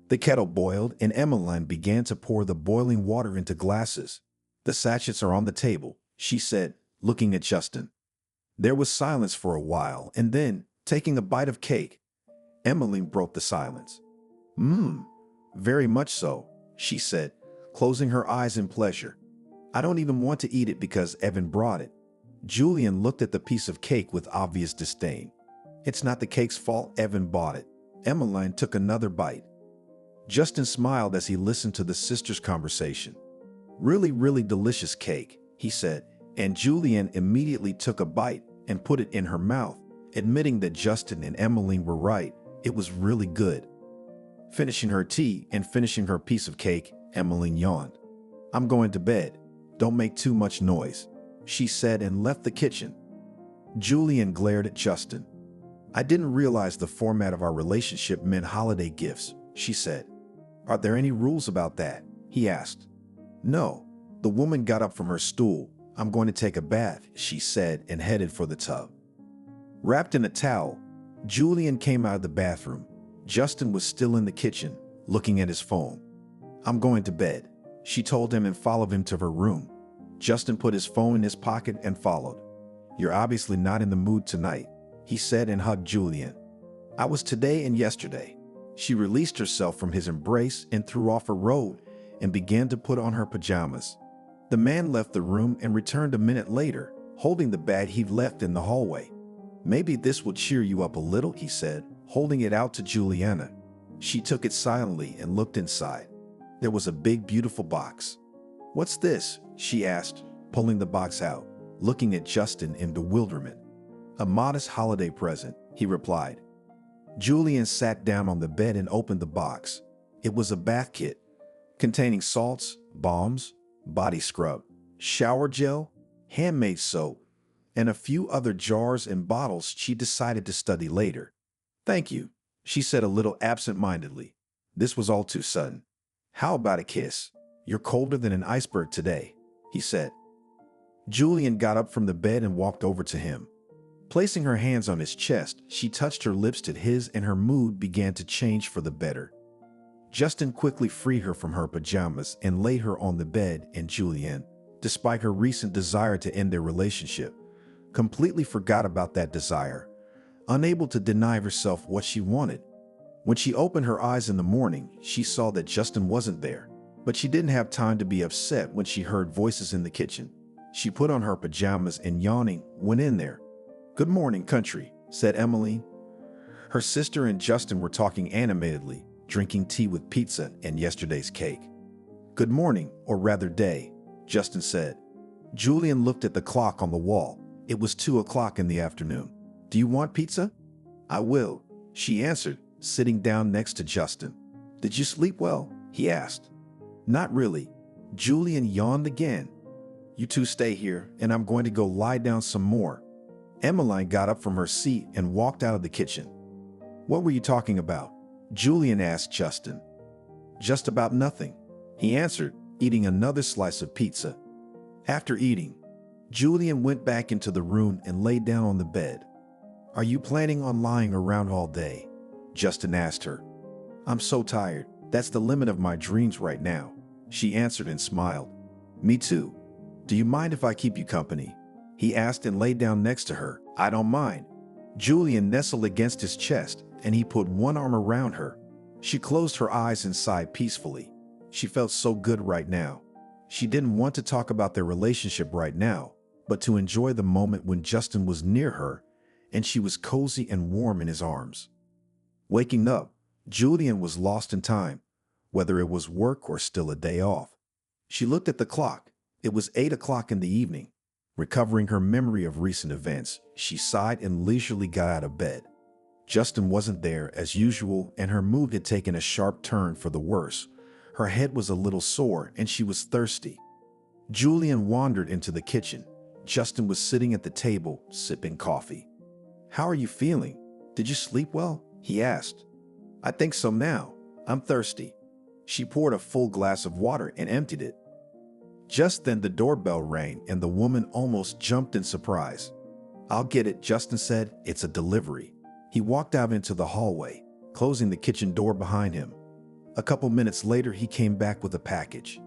The kettle boiled and Emmeline began to pour the boiling water into glasses. "The sachets are on the table," she said, looking at Justin. There was silence for a while, and then, taking a bite of cake, Emmeline broke the silence. Very much so," she said, closing her eyes in pleasure. "I don't even want to eat it because Evan brought it." Julianne looked at the piece of cake with obvious disdain. "It's not the cake's fault, Evan bought it." Emmeline took another bite. Justin smiled as he listened to the sisters' conversation. "Really, really delicious cake," he said, and Julianne immediately took a bite and put it in her mouth, admitting that Justin and Emmeline were right. It was really good. Finishing her tea and finishing her piece of cake, Emmeline yawned. "I'm going to bed. Don't make too much noise," she said and left the kitchen. Julianne glared at Justin. "I didn't realize the format of our relationship meant holiday gifts," she said. "Are there any rules about that?" he asked. "No." The woman got up from her stool. "I'm going to take a bath," she said, and headed for the tub. Wrapped in a towel, Julianne came out of the bathroom. Justin was still in the kitchen, looking at his phone. "I'm going to bed," she told him and followed him to her room. Justin put his phone in his pocket and followed. "You're obviously not in the mood tonight," he said and hugged Julianne. "I was today and yesterday." She released herself from his embrace and threw off her robe and began to put on her pajamas. The man left the room and returned a minute later, holding the bag he'd left in the hallway. "Maybe this will cheer you up a little," he said, holding it out to Julianne. She took it silently and looked inside. There was a big, beautiful box. "What's this?" she asked, pulling the box out, looking at Justin in bewilderment. "A modest holiday present," he replied. Julianne sat down on the bed and opened the box. It was a bath kit containing salts, balms, body scrub, shower gel, handmade soap, and a few other jars and bottles she decided to study later. "Thank you," she said a little absent-mindedly. This was all too sudden. "How about a kiss? You're colder than an iceberg today," he said. Julianne got up from the bed and walked over to him. Placing her hands on his chest, she touched her lips to his and her mood began to change for the better. Justin quickly freed her from her pajamas and laid her on the bed, and Julianne, despite her recent desire to end their relationship, completely forgot about that desire, unable to deny herself what she wanted. When she opened her eyes in the morning, she saw that Justin wasn't there, but she didn't have time to be upset when she heard voices in the kitchen. She put on her pajamas and, yawning, went in there. "Good morning, country," said Emmeline. Her sister and Justin were talking animatedly, drinking tea with pizza and yesterday's cake. "Good morning, or rather day," Justin said. Julianne looked at the clock on the wall. It was 2 o'clock in the afternoon. "Do you want pizza?" "I will," she answered, sitting down next to Justin. "Did you sleep well?" he asked. "Not really." Julianne yawned again. "You two stay here, and I'm going to go lie down some more." Emmeline got up from her seat and walked out of the kitchen. "What were you talking about?" Julianne asked Justin. "Just about nothing," he answered, eating another slice of pizza. After eating, Julianne went back into the room and lay down on the bed. "Are you planning on lying around all day?" Justin asked her. "I'm so tired. That's the limit of my dreams right now," she answered and smiled. "Me too. Do you mind if I keep you company?" he asked and lay down next to her. "I don't mind." Julianne nestled against his chest, and he put one arm around her. She closed her eyes and sighed peacefully. She felt so good right now. She didn't want to talk about their relationship right now, but to enjoy the moment when Justin was near her and she was cozy and warm in his arms. Waking up, Julianne was lost in time, whether it was work or still a day off. She looked at the clock. It was 8 o'clock in the evening. Recovering her memory of recent events, she sighed and leisurely got out of bed. Justin wasn't there as usual, and her mood had taken a sharp turn for the worse. Her head was a little sore and she was thirsty. Julianne wandered into the kitchen. Justin was sitting at the table, sipping coffee. "How are you feeling? Did you sleep well?" he asked. "I think so now. I'm thirsty." She poured a full glass of water and emptied it. Just then the doorbell rang and the woman almost jumped in surprise. "I'll get it," Justin said. "It's a delivery." He walked out into the hallway, closing the kitchen door behind him. A couple minutes later, he came back with a package.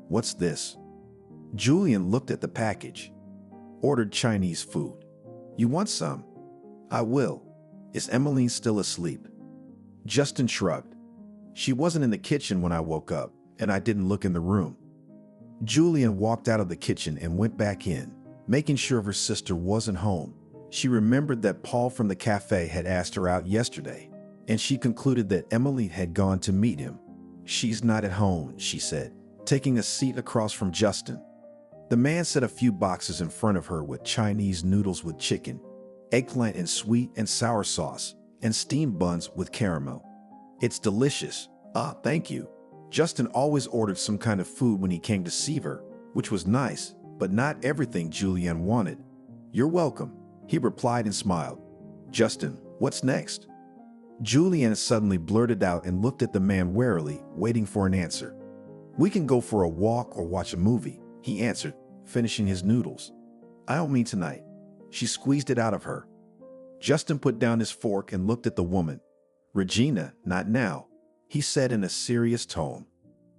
"What's this?" Julianne looked at the package. "Ordered Chinese food. You want some?" "I will." "Is Emmeline still asleep?" Justin shrugged. "She wasn't in the kitchen when I woke up, and I didn't look in the room." Julianne walked out of the kitchen and went back in, making sure her sister wasn't home. She remembered that Paul from the cafe had asked her out yesterday, and she concluded that Emmeline had gone to meet him. "She's not at home," she said, taking a seat across from Justin. The man set a few boxes in front of her with Chinese noodles with chicken, eggplant and sweet and sour sauce, and steamed buns with caramel. "It's delicious." "Ah, thank you." Justin always ordered some kind of food when he came to see her, which was nice, but not everything Julianne wanted. "You're welcome," he replied and smiled. "Justin, what's next?" Julianne suddenly blurted out and looked at the man warily, waiting for an answer. "We can go for a walk or watch a movie," he answered, finishing his noodles. "I don't mean tonight." She squeezed it out of her. Justin put down his fork and looked at the woman. "Regina, not now," he said in a serious tone.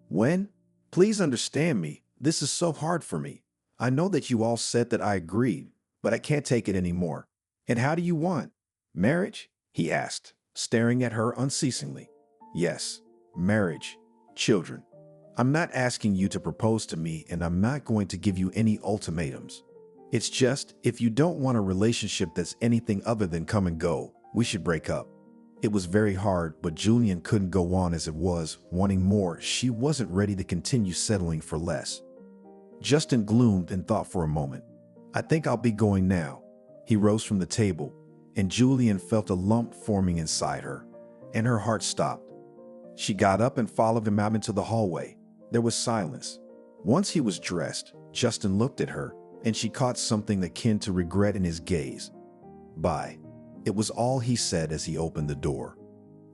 "When? Please understand me. This is so hard for me. I know that you all said that I agreed, but I can't take it anymore." "And how do you want? Marriage?" he asked, staring at her unceasingly. "Yes, marriage, children. I'm not asking you to propose to me, and I'm not going to give you any ultimatums. It's just, if you don't want a relationship that's anything other than come and go, we should break up. It was very hard, but Julianne couldn't go on as it was, wanting more. She wasn't ready to continue settling for less. Justin gloomed and thought for a moment. I think I'll be going now. He rose from the table, and Julianne felt a lump forming inside her, and her heart stopped. She got up and followed him out into the hallway. There was silence. Once he was dressed, Justin looked at her, and she caught something akin to regret in his gaze. Bye. It was all he said as he opened the door.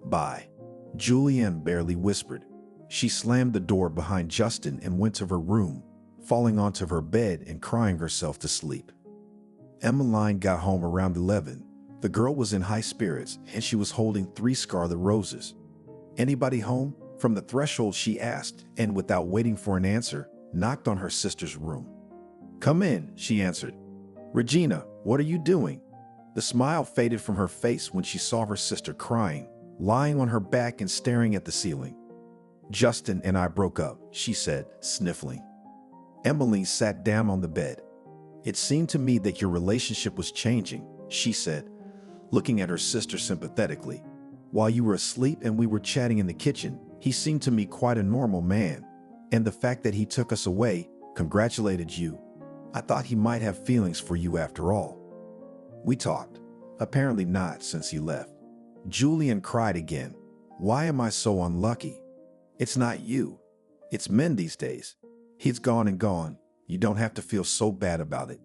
Bye. Julianne barely whispered. She slammed the door behind Justin and went to her room, falling onto her bed and crying herself to sleep. Emmeline got home around 11. The girl was in high spirits, and she was holding 3 scarlet roses. Anybody home? From the threshold she asked, and without waiting for an answer, knocked on her sister's room. Come in, she answered. Regina, what are you doing? The smile faded from her face when she saw her sister crying, lying on her back and staring at the ceiling. Justin and I broke up, she said, sniffling. Emmeline sat down on the bed. It seemed to me that your relationship was changing, she said, looking at her sister sympathetically. While you were asleep and we were chatting in the kitchen, he seemed to me quite a normal man. And the fact that he took us away, congratulated you. I thought he might have feelings for you after all. We talked. Apparently not since he left. Julianne cried again. Why am I so unlucky? It's not you. It's men these days. He's gone and gone. You don't have to feel so bad about it.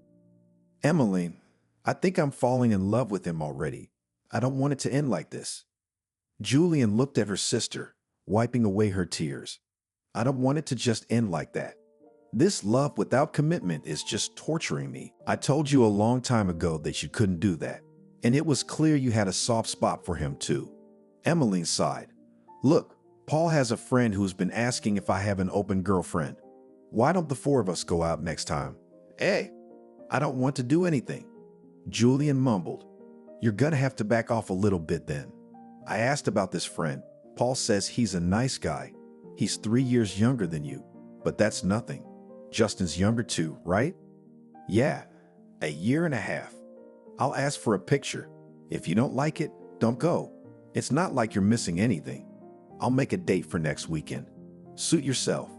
Emmeline, I think I'm falling in love with him already. I don't want it to end like this. Julianne looked at her sister, wiping away her tears. I don't want it to just end like that. This love without commitment is just torturing me. I told you a long time ago that you couldn't do that. And it was clear you had a soft spot for him too. Emmeline sighed. Look, Paul has a friend who's been asking if I have an open girlfriend. Why don't the 4 of us go out next time? Hey, I don't want to do anything. Julianne mumbled. You're gonna have to back off a little bit then. I asked about this friend. Paul says he's a nice guy. He's 3 years younger than you, but that's nothing. Justin's younger too, right? Yeah, a year and a half. I'll ask for a picture. If you don't like it, don't go. It's not like you're missing anything. I'll make a date for next weekend. Suit yourself.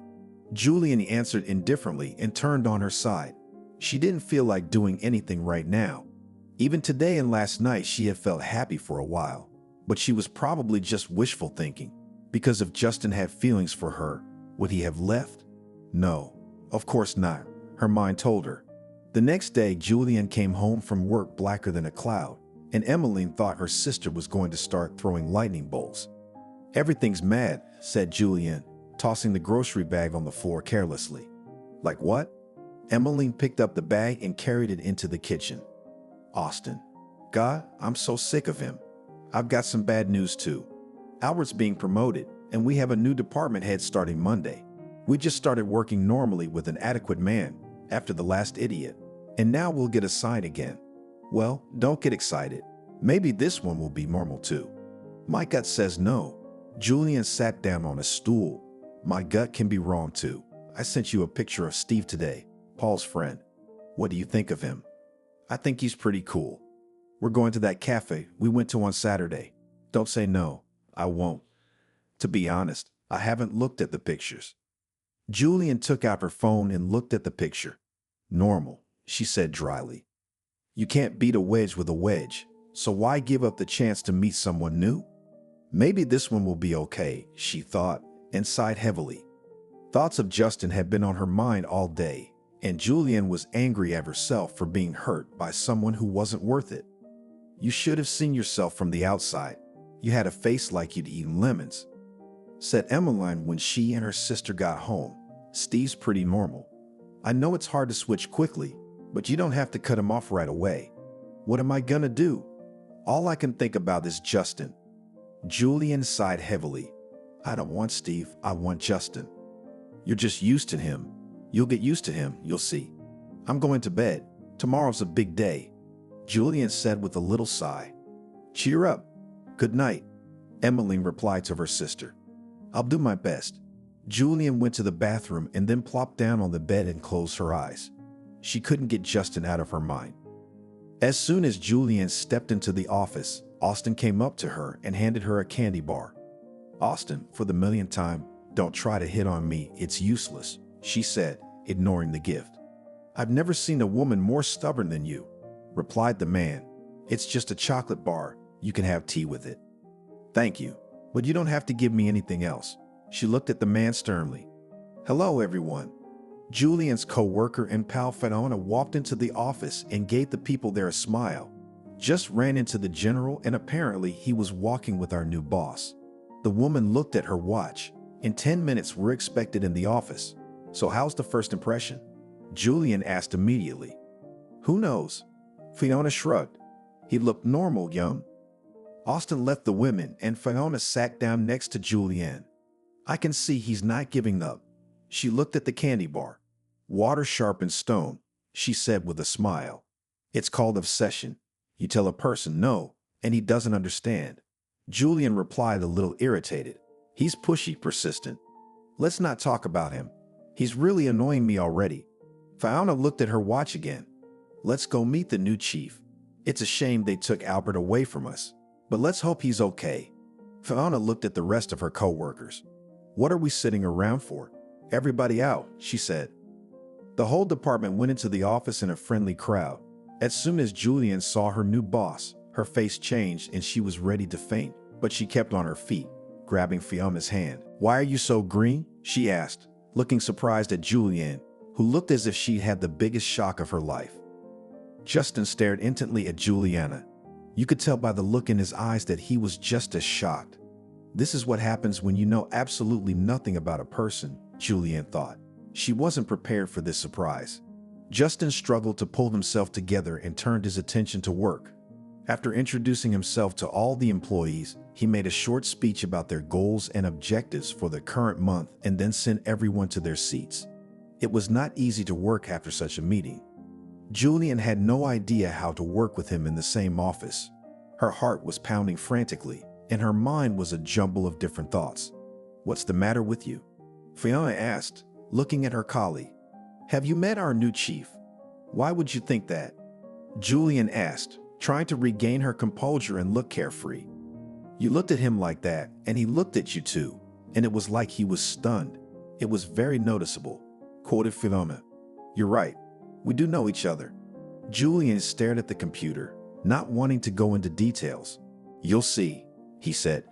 Julianne answered indifferently and turned on her side. She didn't feel like doing anything right now. Even today and last night she had felt happy for a while, but she was probably just wishful thinking, because if Justin had feelings for her, would he have left? No. Of course not, her mind told her. The next day, Julianne came home from work blacker than a cloud, and Emmeline thought her sister was going to start throwing lightning bolts. Everything's mad, said Julianne, tossing the grocery bag on the floor carelessly. Like what? Emmeline picked up the bag and carried it into the kitchen. Austin. God, I'm so sick of him. I've got some bad news too. Albert's being promoted, and we have a new department head starting Monday. We just started working normally with an adequate man after the last idiot, and now we'll get assigned again. Well, don't get excited. Maybe this one will be normal too. My gut says no. Julianne sat down on a stool. My gut can be wrong too. I sent you a picture of Steve today, Paul's friend. What do you think of him? I think he's pretty cool. We're going to that cafe we went to on Saturday. Don't say no. I won't. To be honest, I haven't looked at the pictures. Julianne took out her phone and looked at the picture. Normal, she said dryly. You can't beat a wedge with a wedge, so why give up the chance to meet someone new? Maybe this one will be okay, she thought, and sighed heavily. Thoughts of Justin had been on her mind all day, and Julianne was angry at herself for being hurt by someone who wasn't worth it. You should have seen yourself from the outside. You had a face like you'd eaten lemons, said Emmeline when she and her sister got home. Steve's pretty normal. I know it's hard to switch quickly, but you don't have to cut him off right away. What am I gonna do? All I can think about is Justin. Julianne sighed heavily. I don't want Steve, I want Justin. You're just used to him. You'll get used to him, you'll see. I'm going to bed. Tomorrow's a big day, Julianne said with a little sigh. Cheer up. Good night, Emmeline replied to her sister. I'll do my best. Julianne went to the bathroom and then plopped down on the bed and closed her eyes. She couldn't get Justin out of her mind. As soon as Julianne stepped into the office, Austin came up to her and handed her a candy bar. "Austin, for the millionth time, don't try to hit on me, it's useless," she said, ignoring the gift. "I've never seen a woman more stubborn than you," replied the man. "It's just a chocolate bar, you can have tea with it." "Thank you, but you don't have to give me anything else." She looked at the man sternly. "Hello, everyone." Julian's co-worker and pal Fiona walked into the office and gave the people there a smile. "Just ran into the general and apparently he was walking with our new boss." The woman looked at her watch. "In 10 minutes we're expected in the office. So how's the first impression?" Julian asked immediately. "Who knows?" Fiona shrugged. "He looked normal, young." Austin left the women and Fiona sat down next to Julianne. "I can see he's not giving up." She looked at the candy bar. "Water sharpens stone," she said with a smile. "It's called obsession. You tell a person no, and he doesn't understand." Julian replied a little irritated. "He's pushy, persistent. Let's not talk about him. He's really annoying me already." Fiona looked at her watch again. "Let's go meet the new chief. It's a shame they took Albert away from us, but let's hope he's okay." Fiona looked at the rest of her co-workers. "What are we sitting around for? Everybody out," she said. The whole department went into the office in a friendly crowd. As soon as Julianne saw her new boss, her face changed and she was ready to faint, but she kept on her feet, grabbing Fiona's hand. "Why are you so green?" she asked, looking surprised at Julianne, who looked as if she'd had the biggest shock of her life. Justin stared intently at Juliana. You could tell by the look in his eyes that he was just as shocked. This is what happens when you know absolutely nothing about a person, Julianne thought. She wasn't prepared for this surprise. Justin struggled to pull himself together and turned his attention to work. After introducing himself to all the employees, he made a short speech about their goals and objectives for the current month and then sent everyone to their seats. It was not easy to work after such a meeting. Julianne had no idea how to work with him in the same office. Her heart was pounding frantically, and her mind was a jumble of different thoughts. "What's the matter with you?" Fiona asked, looking at her colleague. "Have you met our new chief?" "Why would you think that?" Julianne asked, trying to regain her composure and look carefree. "You looked at him like that, and he looked at you too, and it was like he was stunned. It was very noticeable," quoted Fiona. "You're right. We do know each other." Julianne stared at the computer, not wanting to go into details. "You'll see," he said,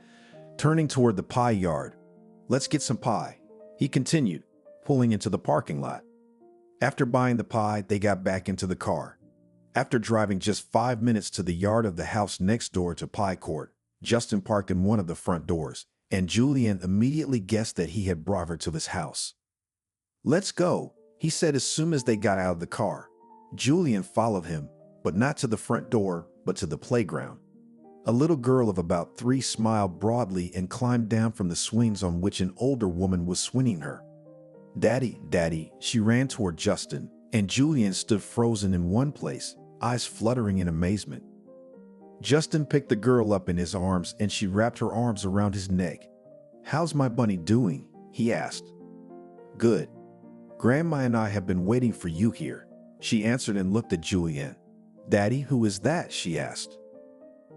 turning toward the pie yard. "Let's get some pie," he continued, pulling into the parking lot. After buying the pie, they got back into the car. After driving just 5 minutes to the yard of the house next door to Pie Court, Justin parked in one of the front doors, and Julianne immediately guessed that he had brought her to his house. "Let's go," he said as soon as they got out of the car. Julianne followed him, but not to the front door, but to the playground. A little girl of about 3 smiled broadly and climbed down from the swings on which an older woman was swinging her. "Daddy, Daddy," she ran toward Justin, and Julianne stood frozen in one place, eyes fluttering in amazement. Justin picked the girl up in his arms and she wrapped her arms around his neck. "How's my bunny doing?" he asked. "Good. Grandma and I have been waiting for you here," she answered and looked at Julianne. "Daddy, who is that?" she asked.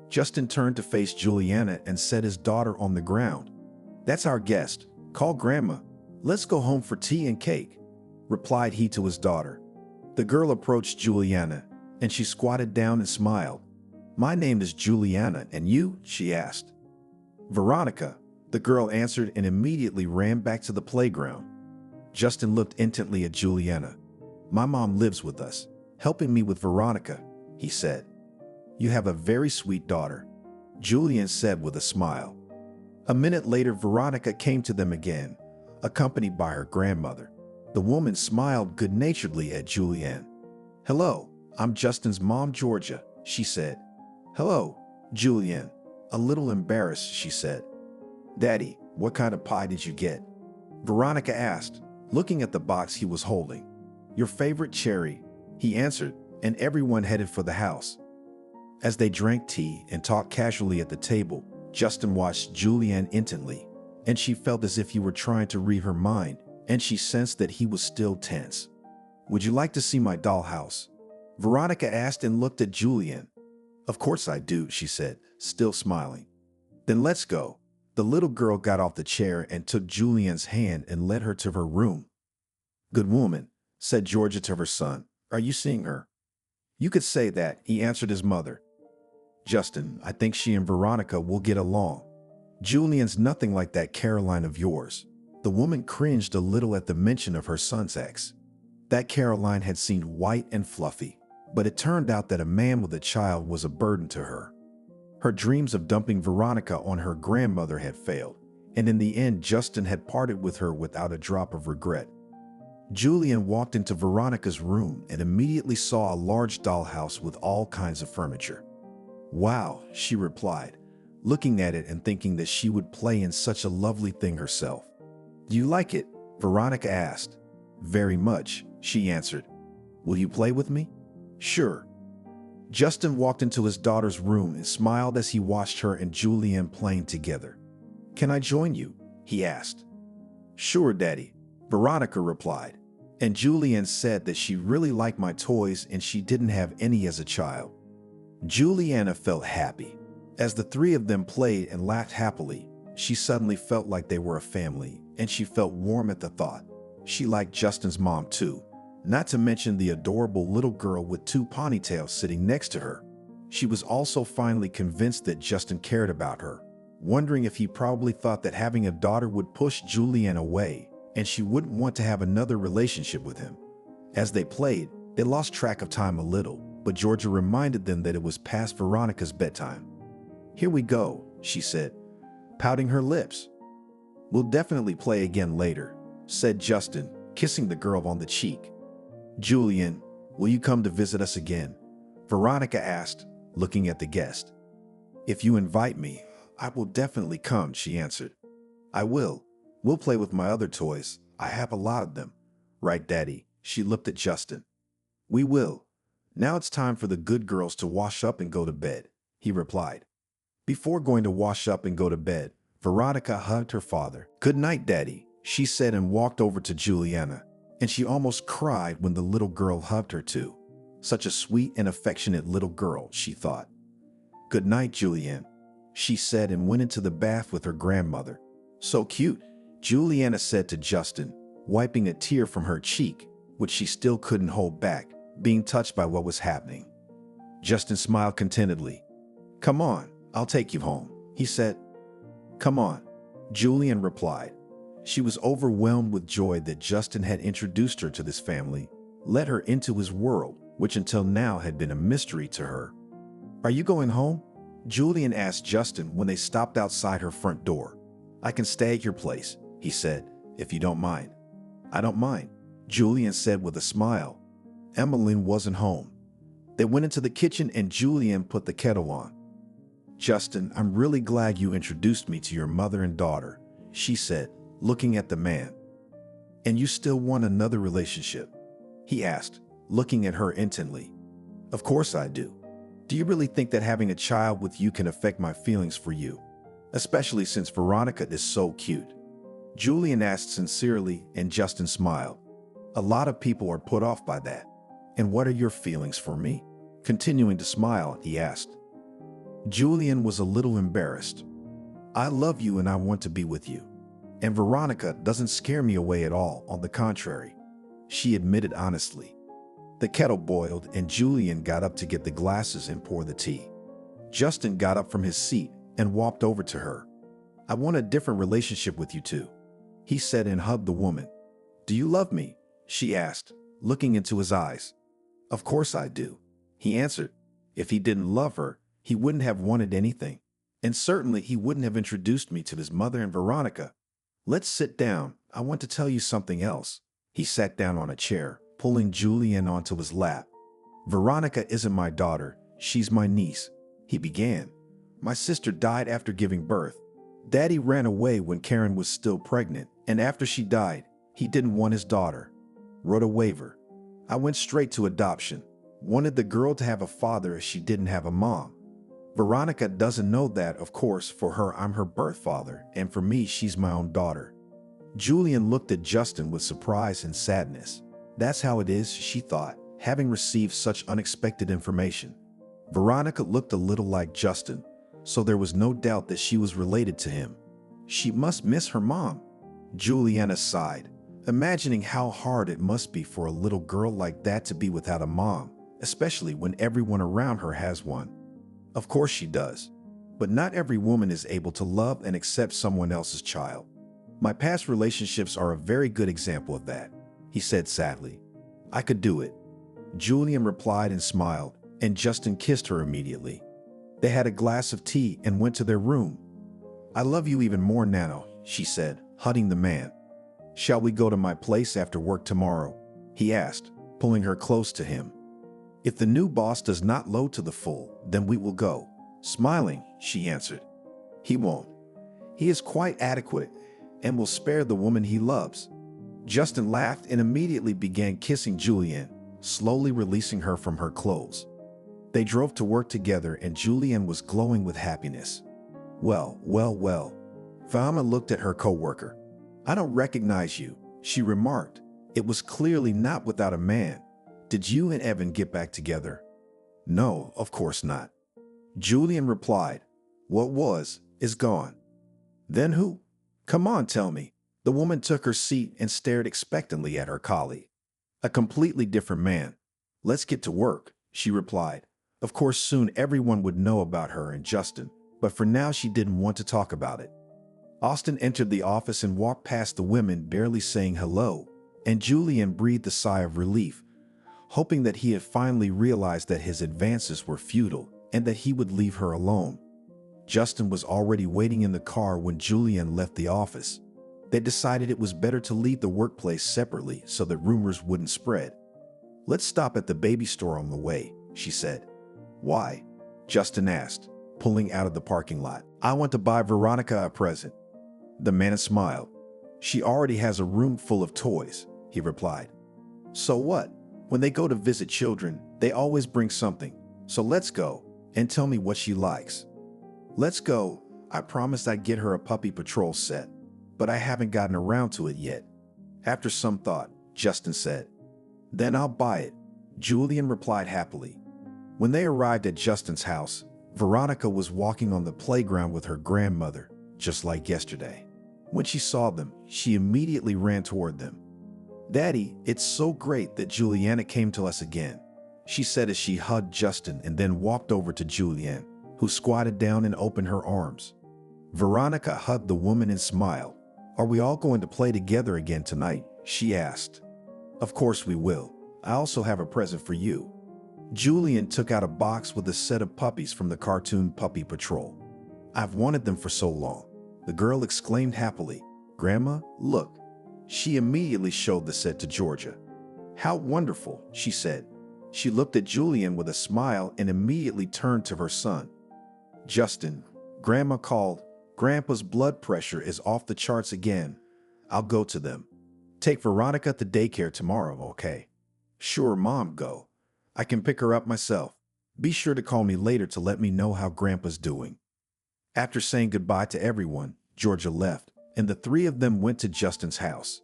Justin turned to face Juliana and set his daughter on the ground. "That's our guest. Call Grandma. Let's go home for tea and cake," replied he to his daughter. The girl approached Juliana, and she squatted down and smiled. "My name is Juliana, and you?" she asked. "Veronica," the girl answered and immediately ran back to the playground. Justin looked intently at Juliana. "My mom lives with us, helping me with Veronica," he said. "You have a very sweet daughter," Julianne said with a smile. A minute later, Veronica came to them again, accompanied by her grandmother. The woman smiled good-naturedly at Julianne. "Hello, I'm Justin's mom, Georgia," she said. "Hello, Julianne." A little embarrassed, she said. "Daddy, what kind of pie did you get?" Veronica asked, looking at the box he was holding. "Your favorite cherry," he answered, and everyone headed for the house. As they drank tea and talked casually at the table, Justin watched Julianne intently, and she felt as if he were trying to read her mind, and she sensed that he was still tense. "Would you like to see my dollhouse?" Veronica asked and looked at Julianne. Of course I do, she said, still smiling. Then let's go. The little girl got off the chair and took Julianne's hand and led her to her room. Good woman, said Georgia to her son. Are you seeing her? You could say that, he answered his mother. Justin, I think she and Veronica will get along. Julianne's nothing like that Caroline of yours. The woman cringed a little at the mention of her son's ex. That Caroline had seemed white and fluffy, but it turned out that a man with a child was a burden to her. Her dreams of dumping Veronica on her grandmother had failed, and in the end Justin had parted with her without a drop of regret. Julianne walked into Veronica's room and immediately saw a large dollhouse with all kinds of furniture. Wow, she replied, looking at it and thinking that she would play in such a lovely thing herself. Do you like it? Veronica asked. Very much, she answered. Will you play with me? Sure. Justin walked into his daughter's room and smiled as he watched her and Julianne playing together. Can I join you? He asked. Sure, Daddy, Veronica replied, and Julianne said that she really liked my toys and she didn't have any as a child. Julianne felt happy. As the three of them played and laughed happily, she suddenly felt like they were a family, and she felt warm at the thought. She liked Justin's mom too, not to mention the adorable little girl with two ponytails sitting next to her. She was also finally convinced that Justin cared about her, wondering if he probably thought that having a daughter would push Julianne away, and she wouldn't want to have another relationship with him. As they played, they lost track of time a little, but Georgia reminded them that it was past Veronica's bedtime. Here we go, she said, pouting her lips. We'll definitely play again later, said Justin, kissing the girl on the cheek. Julianne, will you come to visit us again? Veronica asked, looking at the guest. If you invite me, I will definitely come, she answered. I will. We'll play with my other toys. I have a lot of them. Right, Daddy? She looked at Justin. We will. Now it's time for the good girls to wash up and go to bed, he replied. Before going to wash up and go to bed, Veronica hugged her father. Good night, Daddy, she said and walked over to Juliana, and she almost cried when the little girl hugged her too. Such a sweet and affectionate little girl, she thought. Good night, Julianne, she said and went into the bath with her grandmother. So cute, Juliana said to Justin, wiping a tear from her cheek, which she still couldn't hold back, being touched by what was happening. Justin smiled contentedly. Come on, I'll take you home, he said. Come on, Julianne replied. She was overwhelmed with joy that Justin had introduced her to this family, let her into his world, which until now had been a mystery to her. Are you going home? Julianne asked Justin when they stopped outside her front door. I can stay at your place, he said, if you don't mind. I don't mind, Julianne said with a smile. Emmeline wasn't home. They went into the kitchen and Julianne put the kettle on. Justin, I'm really glad you introduced me to your mother and daughter, she said, looking at the man. And you still want another relationship? He asked, looking at her intently. Of course I do. Do you really think that having a child with you can affect my feelings for you? Especially since Veronica is so cute. Julianne asked sincerely, and Justin smiled. A lot of people are put off by that. And what are your feelings for me? Continuing to smile, he asked. Julianne was a little embarrassed. I love you and I want to be with you. And Veronica doesn't scare me away at all, on the contrary, she admitted honestly. The kettle boiled and Julianne got up to get the glasses and pour the tea. Justin got up from his seat and walked over to her. I want a different relationship with you two, he said and hugged the woman. Do you love me? She asked, looking into his eyes. Of course I do, he answered. If he didn't love her, he wouldn't have wanted anything. And certainly he wouldn't have introduced me to his mother and Veronica. Let's sit down. I want to tell you something else. He sat down on a chair, pulling Julianne onto his lap. Veronica isn't my daughter. She's my niece, he began. My sister died after giving birth. Daddy ran away when Karen was still pregnant, and after she died, he didn't want his daughter. Wrote a waiver. I went straight to adoption. Wanted the girl to have a father as she didn't have a mom. Veronica doesn't know that, of course. For her, I'm her birth father, and for me, she's my own daughter. Julianne looked at Justin with surprise and sadness. That's how it is, she thought, having received such unexpected information. Veronica looked a little like Justin, so there was no doubt that she was related to him. She must miss her mom. Juliana sighed, imagining how hard it must be for a little girl like that to be without a mom, especially when everyone around her has one. Of course she does, but not every woman is able to love and accept someone else's child. My past relationships are a very good example of that, he said sadly. I could do it. Julian replied and smiled, and Justin kissed her immediately. They had a glass of tea and went to their room. I love you even more now, she said, hugging the man. Shall we go to my place after work tomorrow? He asked, pulling her close to him. If the new boss does not load to the full, then we will go. Smiling, she answered. He won't. He is quite adequate and will spare the woman he loves. Justin laughed and immediately began kissing Julianne, slowly releasing her from her clothes. They drove to work together and Julianne was glowing with happiness. Well. Fahima looked at her co-worker. I don't recognize you, she remarked. It was clearly not without a man. Did you and Evan get back together? No, of course not. Julianne replied. What was, is gone. Then who? Come on, tell me. The woman took her seat and stared expectantly at her colleague. A completely different man. Let's get to work, she replied. Of course, soon everyone would know about her and Justin, but for now she didn't want to talk about it. Austin entered the office and walked past the women, barely saying hello, and Julianne breathed a sigh of relief, hoping that he had finally realized that his advances were futile and that he would leave her alone. Justin was already waiting in the car when Julianne left the office. They decided it was better to leave the workplace separately so that rumors wouldn't spread. Let's stop at the baby store on the way, she said. Why? Justin asked, pulling out of the parking lot. I want to buy Veronica a present. The man smiled. She already has a room full of toys, he replied. So what? When they go to visit children, they always bring something. So let's go and tell me what she likes. Let's go. I promised I'd get her a Puppy Patrol set, but I haven't gotten around to it yet. After some thought, Justin said. Then I'll buy it, Julianne replied happily. When they arrived at Justin's house, Veronica was walking on the playground with her grandmother, just like yesterday. When she saw them, she immediately ran toward them. Daddy, it's so great that Juliana came to us again, she said as she hugged Justin and then walked over to Julianne, who squatted down and opened her arms. Veronica hugged the woman and smiled. Are we all going to play together again tonight? She asked. Of course we will. I also have a present for you. Julianne took out a box with a set of puppies from the cartoon Puppy Patrol. I've wanted them for so long, the girl exclaimed happily. Grandma, look. She immediately showed the set to Georgia. How wonderful, she said. She looked at Julianne with a smile and immediately turned to her son. Justin, Grandma called. Grandpa's blood pressure is off the charts again. I'll go to them. Take Veronica to daycare tomorrow, okay? Sure, Mom, go. I can pick her up myself. Be sure to call me later to let me know how Grandpa's doing. After saying goodbye to everyone, Georgia left, and the three of them went to Justin's house.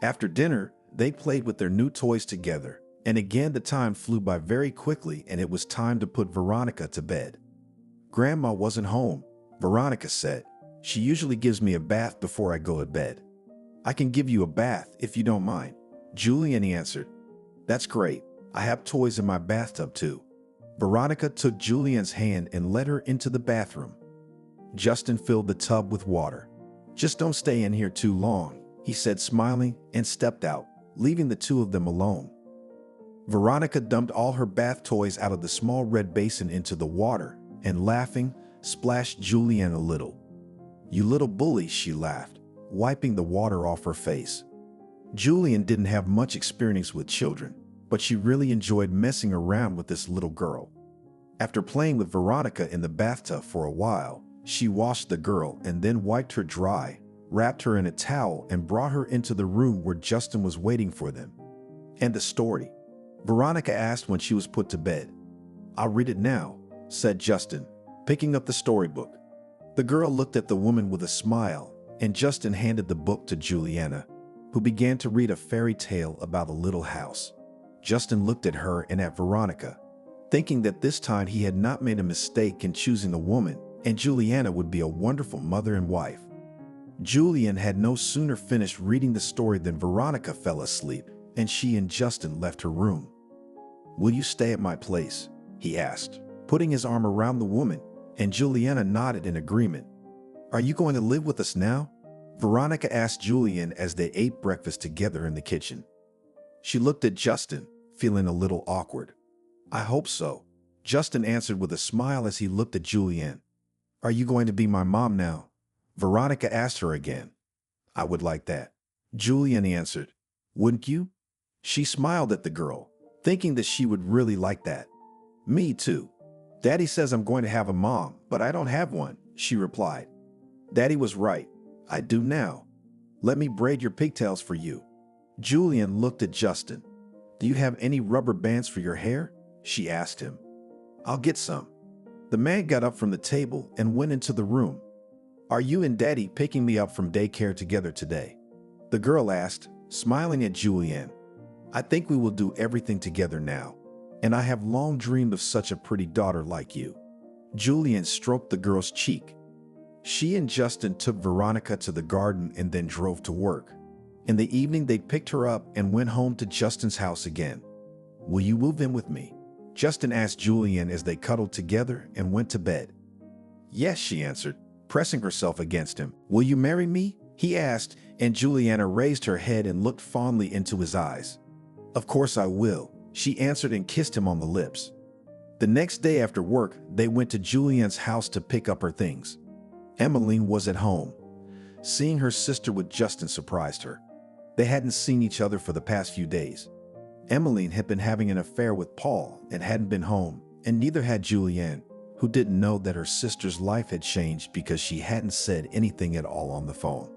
After dinner, they played with their new toys together, and again the time flew by very quickly and it was time to put Veronica to bed. Grandma wasn't home, Veronica said. She usually gives me a bath before I go to bed. I can give you a bath if you don't mind, Julianne answered. That's great. I have toys in my bathtub too. Veronica took Julianne's hand and led her into the bathroom. Justin filled the tub with water. Just don't stay in here too long, he said smiling, and stepped out, leaving the two of them alone. Veronica dumped all her bath toys out of the small red basin into the water and, laughing, splashed Julianne a little. You little bully, she laughed, wiping the water off her face. Julianne didn't have much experience with children, but she really enjoyed messing around with this little girl. After playing with Veronica in the bathtub for a while, she washed the girl and then wiped her dry, wrapped her in a towel, and brought her into the room where Justin was waiting for them. And the story? Veronica asked when she was put to bed. I'll read it now, said Justin, picking up the storybook. The girl looked at the woman with a smile, and Justin handed the book to Juliana, who began to read a fairy tale about a little house. Justin looked at her and at Veronica. thinking that this time he had not made a mistake in choosing a woman, and Juliana would be a wonderful mother and wife. Julian had no sooner finished reading the story than Veronica fell asleep, and she and Justin left her room. "Will you stay at my place?" he asked, putting his arm around the woman, and Juliana nodded in agreement. "Are you going to live with us now?" Veronica asked Julian as they ate breakfast together in the kitchen. She looked at Justin, feeling a little awkward. "I hope so," Justin answered with a smile as he looked at Julianne. "Are you going to be my mom now?" Veronica asked her again. "I would like that," Julianne answered. "Wouldn't you?" She smiled at the girl, thinking that she would really like that. "Me too. Daddy says I'm going to have a mom, but I don't have one," she replied. "Daddy was right. I do now. Let me braid your pigtails for you." Julianne looked at Justin. "Do you have any rubber bands for your hair?" she asked him. "I'll get some." The man got up from the table and went into the room. "Are you and Daddy picking me up from daycare together today?" the girl asked, smiling at Julianne. "I think we will do everything together now, and I have long dreamed of such a pretty daughter like you." Julianne stroked the girl's cheek. She and Justin took Veronica to the garden and then drove to work. In the evening, they picked her up and went home to Justin's house again. "Will you move in with me?" Justin asked Julianne as they cuddled together and went to bed. "Yes," she answered, pressing herself against him. "Will you marry me?" he asked, and Juliana raised her head and looked fondly into his eyes. "Of course I will," she answered and kissed him on the lips. The next day after work, they went to Julianne's house to pick up her things. Emmeline was at home. Seeing her sister with Justin surprised her. They hadn't seen each other for the past few days. Emmeline had been having an affair with Paul and hadn't been home, and neither had Julianne, who didn't know that her sister's life had changed because she hadn't said anything at all on the phone.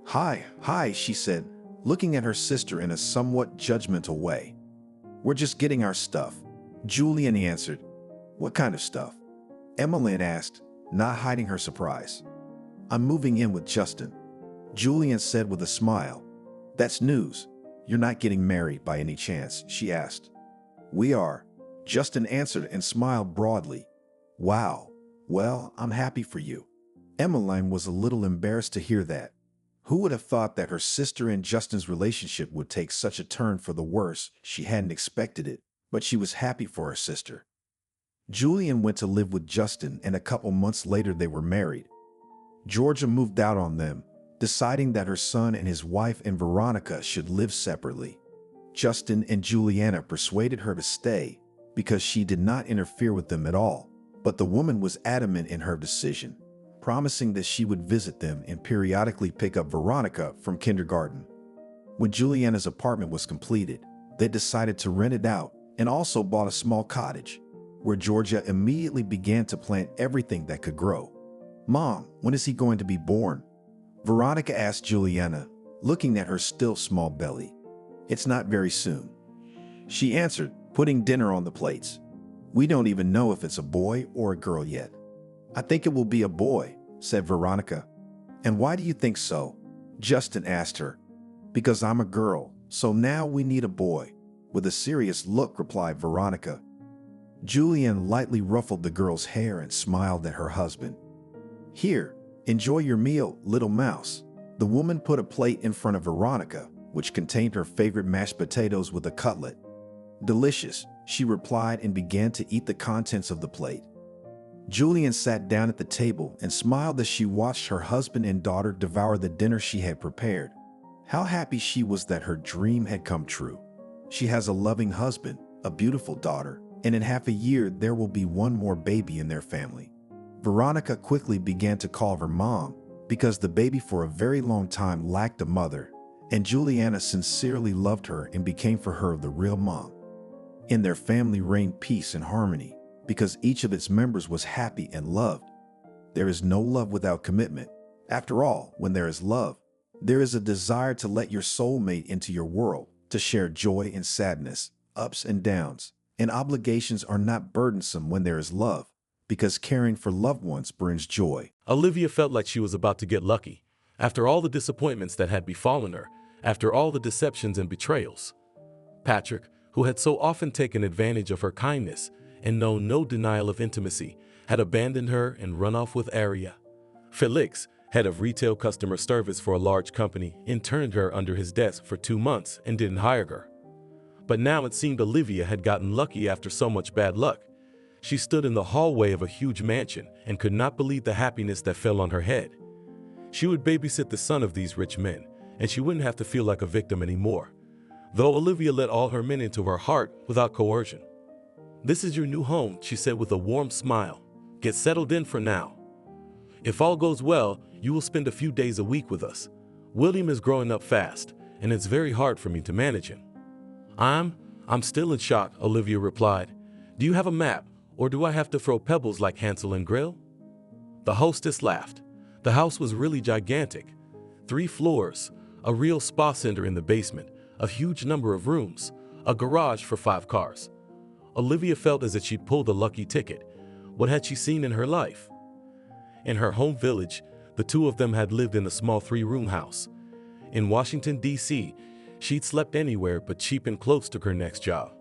Hi, she said, looking at her sister in a somewhat judgmental way. "We're just getting our stuff," Julianne answered. "What kind of stuff?" Emmeline asked, not hiding her surprise. "I'm moving in with Justin," Julianne said with a smile. "That's news. You're not getting married by any chance?" she asked. "We are," Justin answered and smiled broadly. "Wow. Well, I'm happy for you." Emmeline was a little embarrassed to hear that. Who would have thought that her sister and Justin's relationship would take such a turn for the worse? She hadn't expected it, but she was happy for her sister. Julianne went to live with Justin, and a couple months later they were married. Georgia moved out on them, deciding that her son and his wife and Veronica should live separately. Justin and Juliana persuaded her to stay because she did not interfere with them at all, but the woman was adamant in her decision, promising that she would visit them and periodically pick up Veronica from kindergarten. When Juliana's apartment was completed, they decided to rent it out and also bought a small cottage, where Georgia immediately began to plant everything that could grow. "Mom, when is he going to be born?" Veronica asked Juliana, looking at her still small belly. "It's not very soon," she answered, putting dinner on the plates. "We don't even know if it's a boy or a girl yet." "I think it will be a boy," said Veronica. "And why do you think so?" Justin asked her. "Because I'm a girl, so now we need a boy," with a serious look replied Veronica. Julianne lightly ruffled the girl's hair and smiled at her husband. "Here, enjoy your meal, little mouse." The woman put a plate in front of Veronica, which contained her favorite mashed potatoes with a cutlet. "Delicious," she replied and began to eat the contents of the plate. Julianne sat down at the table and smiled as she watched her husband and daughter devour the dinner she had prepared. How happy she was that her dream had come true. She has a loving husband, a beautiful daughter, and in half a year there will be one more baby in their family. Veronica quickly began to call her mom because the baby for a very long time lacked a mother, and Juliana sincerely loved her and became for her the real mom. In their family reigned peace and harmony because each of its members was happy and loved. There is no love without commitment. After all, when there is love, there is a desire to let your soulmate into your world, to share joy and sadness, ups and downs. And obligations are not burdensome when there is love, because caring for loved ones brings joy. Olivia felt like she was about to get lucky, after all the disappointments that had befallen her, after all the deceptions and betrayals. Patrick, who had so often taken advantage of her kindness and known no denial of intimacy, had abandoned her and run off with Aria. Felix, head of retail customer service for a large company, interned her under his desk for 2 months and didn't hire her. But now it seemed Olivia had gotten lucky after so much bad luck. She stood in the hallway of a huge mansion and could not believe the happiness that fell on her head. She would babysit the son of these rich men, and she wouldn't have to feel like a victim anymore, though Olivia let all her men into her heart without coercion. "This is your new home," she said with a warm smile. "Get settled in for now. If all goes well, you will spend a few days a week with us. William is growing up fast, and it's very hard for me to manage him." I'm still in shock," Olivia replied. "Do you have a map, or do I have to throw pebbles like Hansel and Gretel?" The hostess laughed. The house was really gigantic. 3 floors, a real spa center in the basement, a huge number of rooms, a garage for 5 cars. Olivia felt as if she'd pulled a lucky ticket. What had she seen in her life? In her home village, the two of them had lived in a small 3-room house. In Washington, D.C., she'd slept anywhere but cheap and clothes took her next job.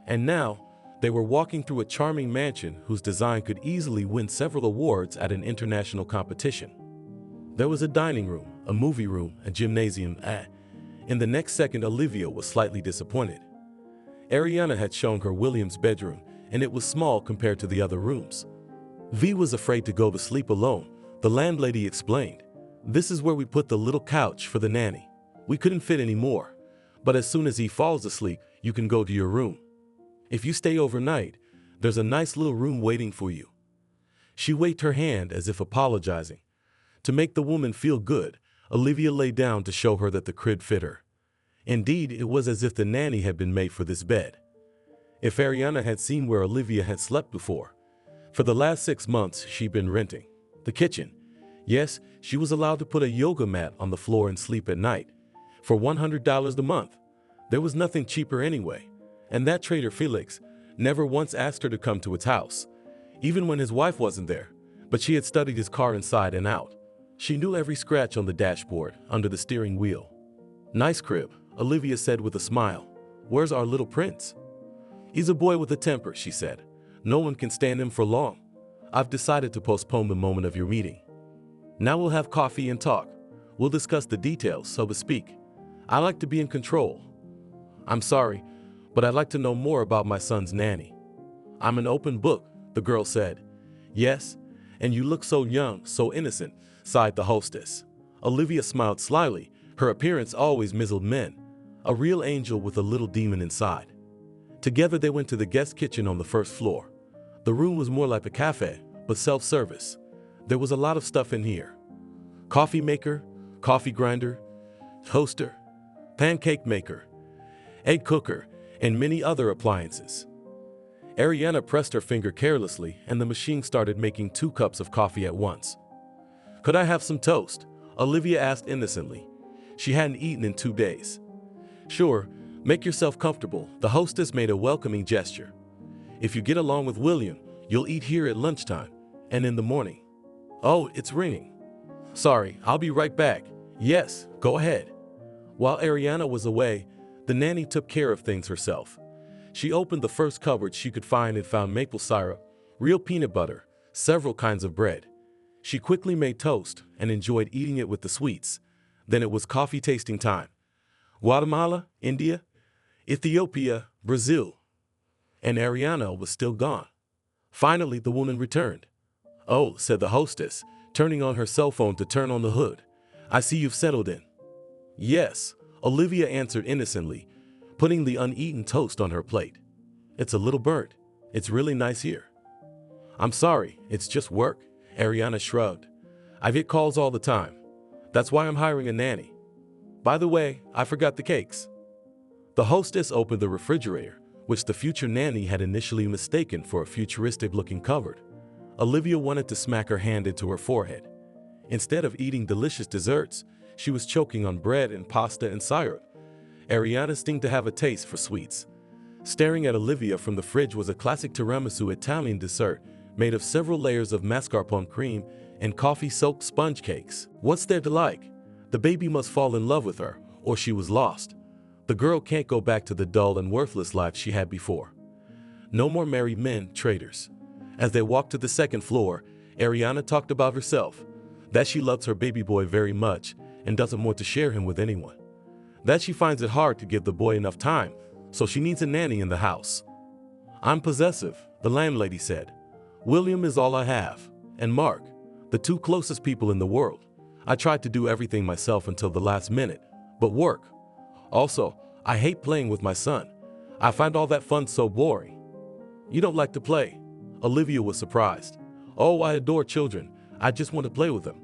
And now, they were walking through a charming mansion whose design could easily win several awards at an international competition. There was a dining room, a movie room, a gymnasium. In the next second, Olivia was slightly disappointed. Ariana had shown her William's bedroom, and it was small compared to the other rooms. V was afraid to go to sleep alone, the landlady explained. "This is where we put the little couch for the nanny. We couldn't fit any more, but as soon as he falls asleep, you can go to your room. If you stay overnight, there's a nice little room waiting for you." She waved her hand as if apologizing. To make the woman feel good, Olivia lay down to show her that the crib fit her. Indeed, it was as if the nanny had been made for this bed. If Ariana had seen where Olivia had slept before, for the last 6 months she'd been renting the kitchen. Yes, she was allowed to put a yoga mat on the floor and sleep at night. For $100 a month. There was nothing cheaper anyway. And that trader Felix never once asked her to come to its house, even when his wife wasn't there, but she had studied his car inside and out. She knew every scratch on the dashboard, under the steering wheel. "Nice crib," Olivia said with a smile. "Where's our little prince?" "He's a boy with a temper," she said. "No one can stand him for long. I've decided to postpone the moment of your meeting. Now we'll have coffee and talk. We'll discuss the details, so to speak. I like to be in control. I'm sorry, but I'd like to know more about my son's nanny." "I'm an open book," the girl said. "Yes, and you look so young, so innocent," sighed the hostess. Olivia smiled slyly. Her appearance always misled men. A real angel with a little demon inside. Together they went to the guest kitchen on the 1st floor. The room was more like a cafe, but self-service. There was a lot of stuff in here. Coffee maker, coffee grinder, toaster, pancake maker, egg cooker, and many other appliances. Ariana pressed her finger carelessly, and the machine started making 2 cups of coffee at once. "Could I have some toast?" Olivia asked innocently. She hadn't eaten in 2 days. "Sure, make yourself comfortable," the hostess made a welcoming gesture. "If you get along with William, you'll eat here at lunchtime, and in the morning." "Oh, it's ringing. Sorry, I'll be right back." "Yes, go ahead." While Ariana was away, the nanny took care of things herself. She opened the first cupboard she could find and found maple syrup, real peanut butter, several kinds of bread. She quickly made toast and enjoyed eating it with the sweets. Then it was coffee tasting time. Guatemala, India, Ethiopia, Brazil. And Ariana was still gone. Finally, the woman returned. "Oh," said the hostess, turning on her cell phone to turn on the hood. "I see you've settled in." "Yes," Olivia answered innocently, putting the uneaten toast on her plate. "It's a little burnt. It's really nice here." "I'm sorry, it's just work," Ariana shrugged. "I get calls all the time. That's why I'm hiring a nanny. By the way, I forgot the cakes." The hostess opened the refrigerator, which the future nanny had initially mistaken for a futuristic-looking cupboard. Olivia wanted to smack her hand into her forehead. Instead of eating delicious desserts, she was choking on bread and pasta and syrup. Ariana seemed to have a taste for sweets. Staring at Olivia from the fridge was a classic tiramisu Italian dessert made of several layers of mascarpone cream and coffee-soaked sponge cakes. What's there to like? The baby must fall in love with her, or she was lost. The girl can't go back to the dull and worthless life she had before. No more married men, traitors. As they walked to the second floor, Ariana talked about herself, that she loves her baby boy very much and doesn't want to share him with anyone. That she finds it hard to give the boy enough time, so she needs a nanny in the house. I'm possessive, the landlady said. William is all I have, and Mark, the two closest people in the world. I tried to do everything myself until the last minute, but work. Also, I hate playing with my son. I find all that fun so boring. You don't like to play? Olivia was surprised. Oh, I adore children. I just want to play with them.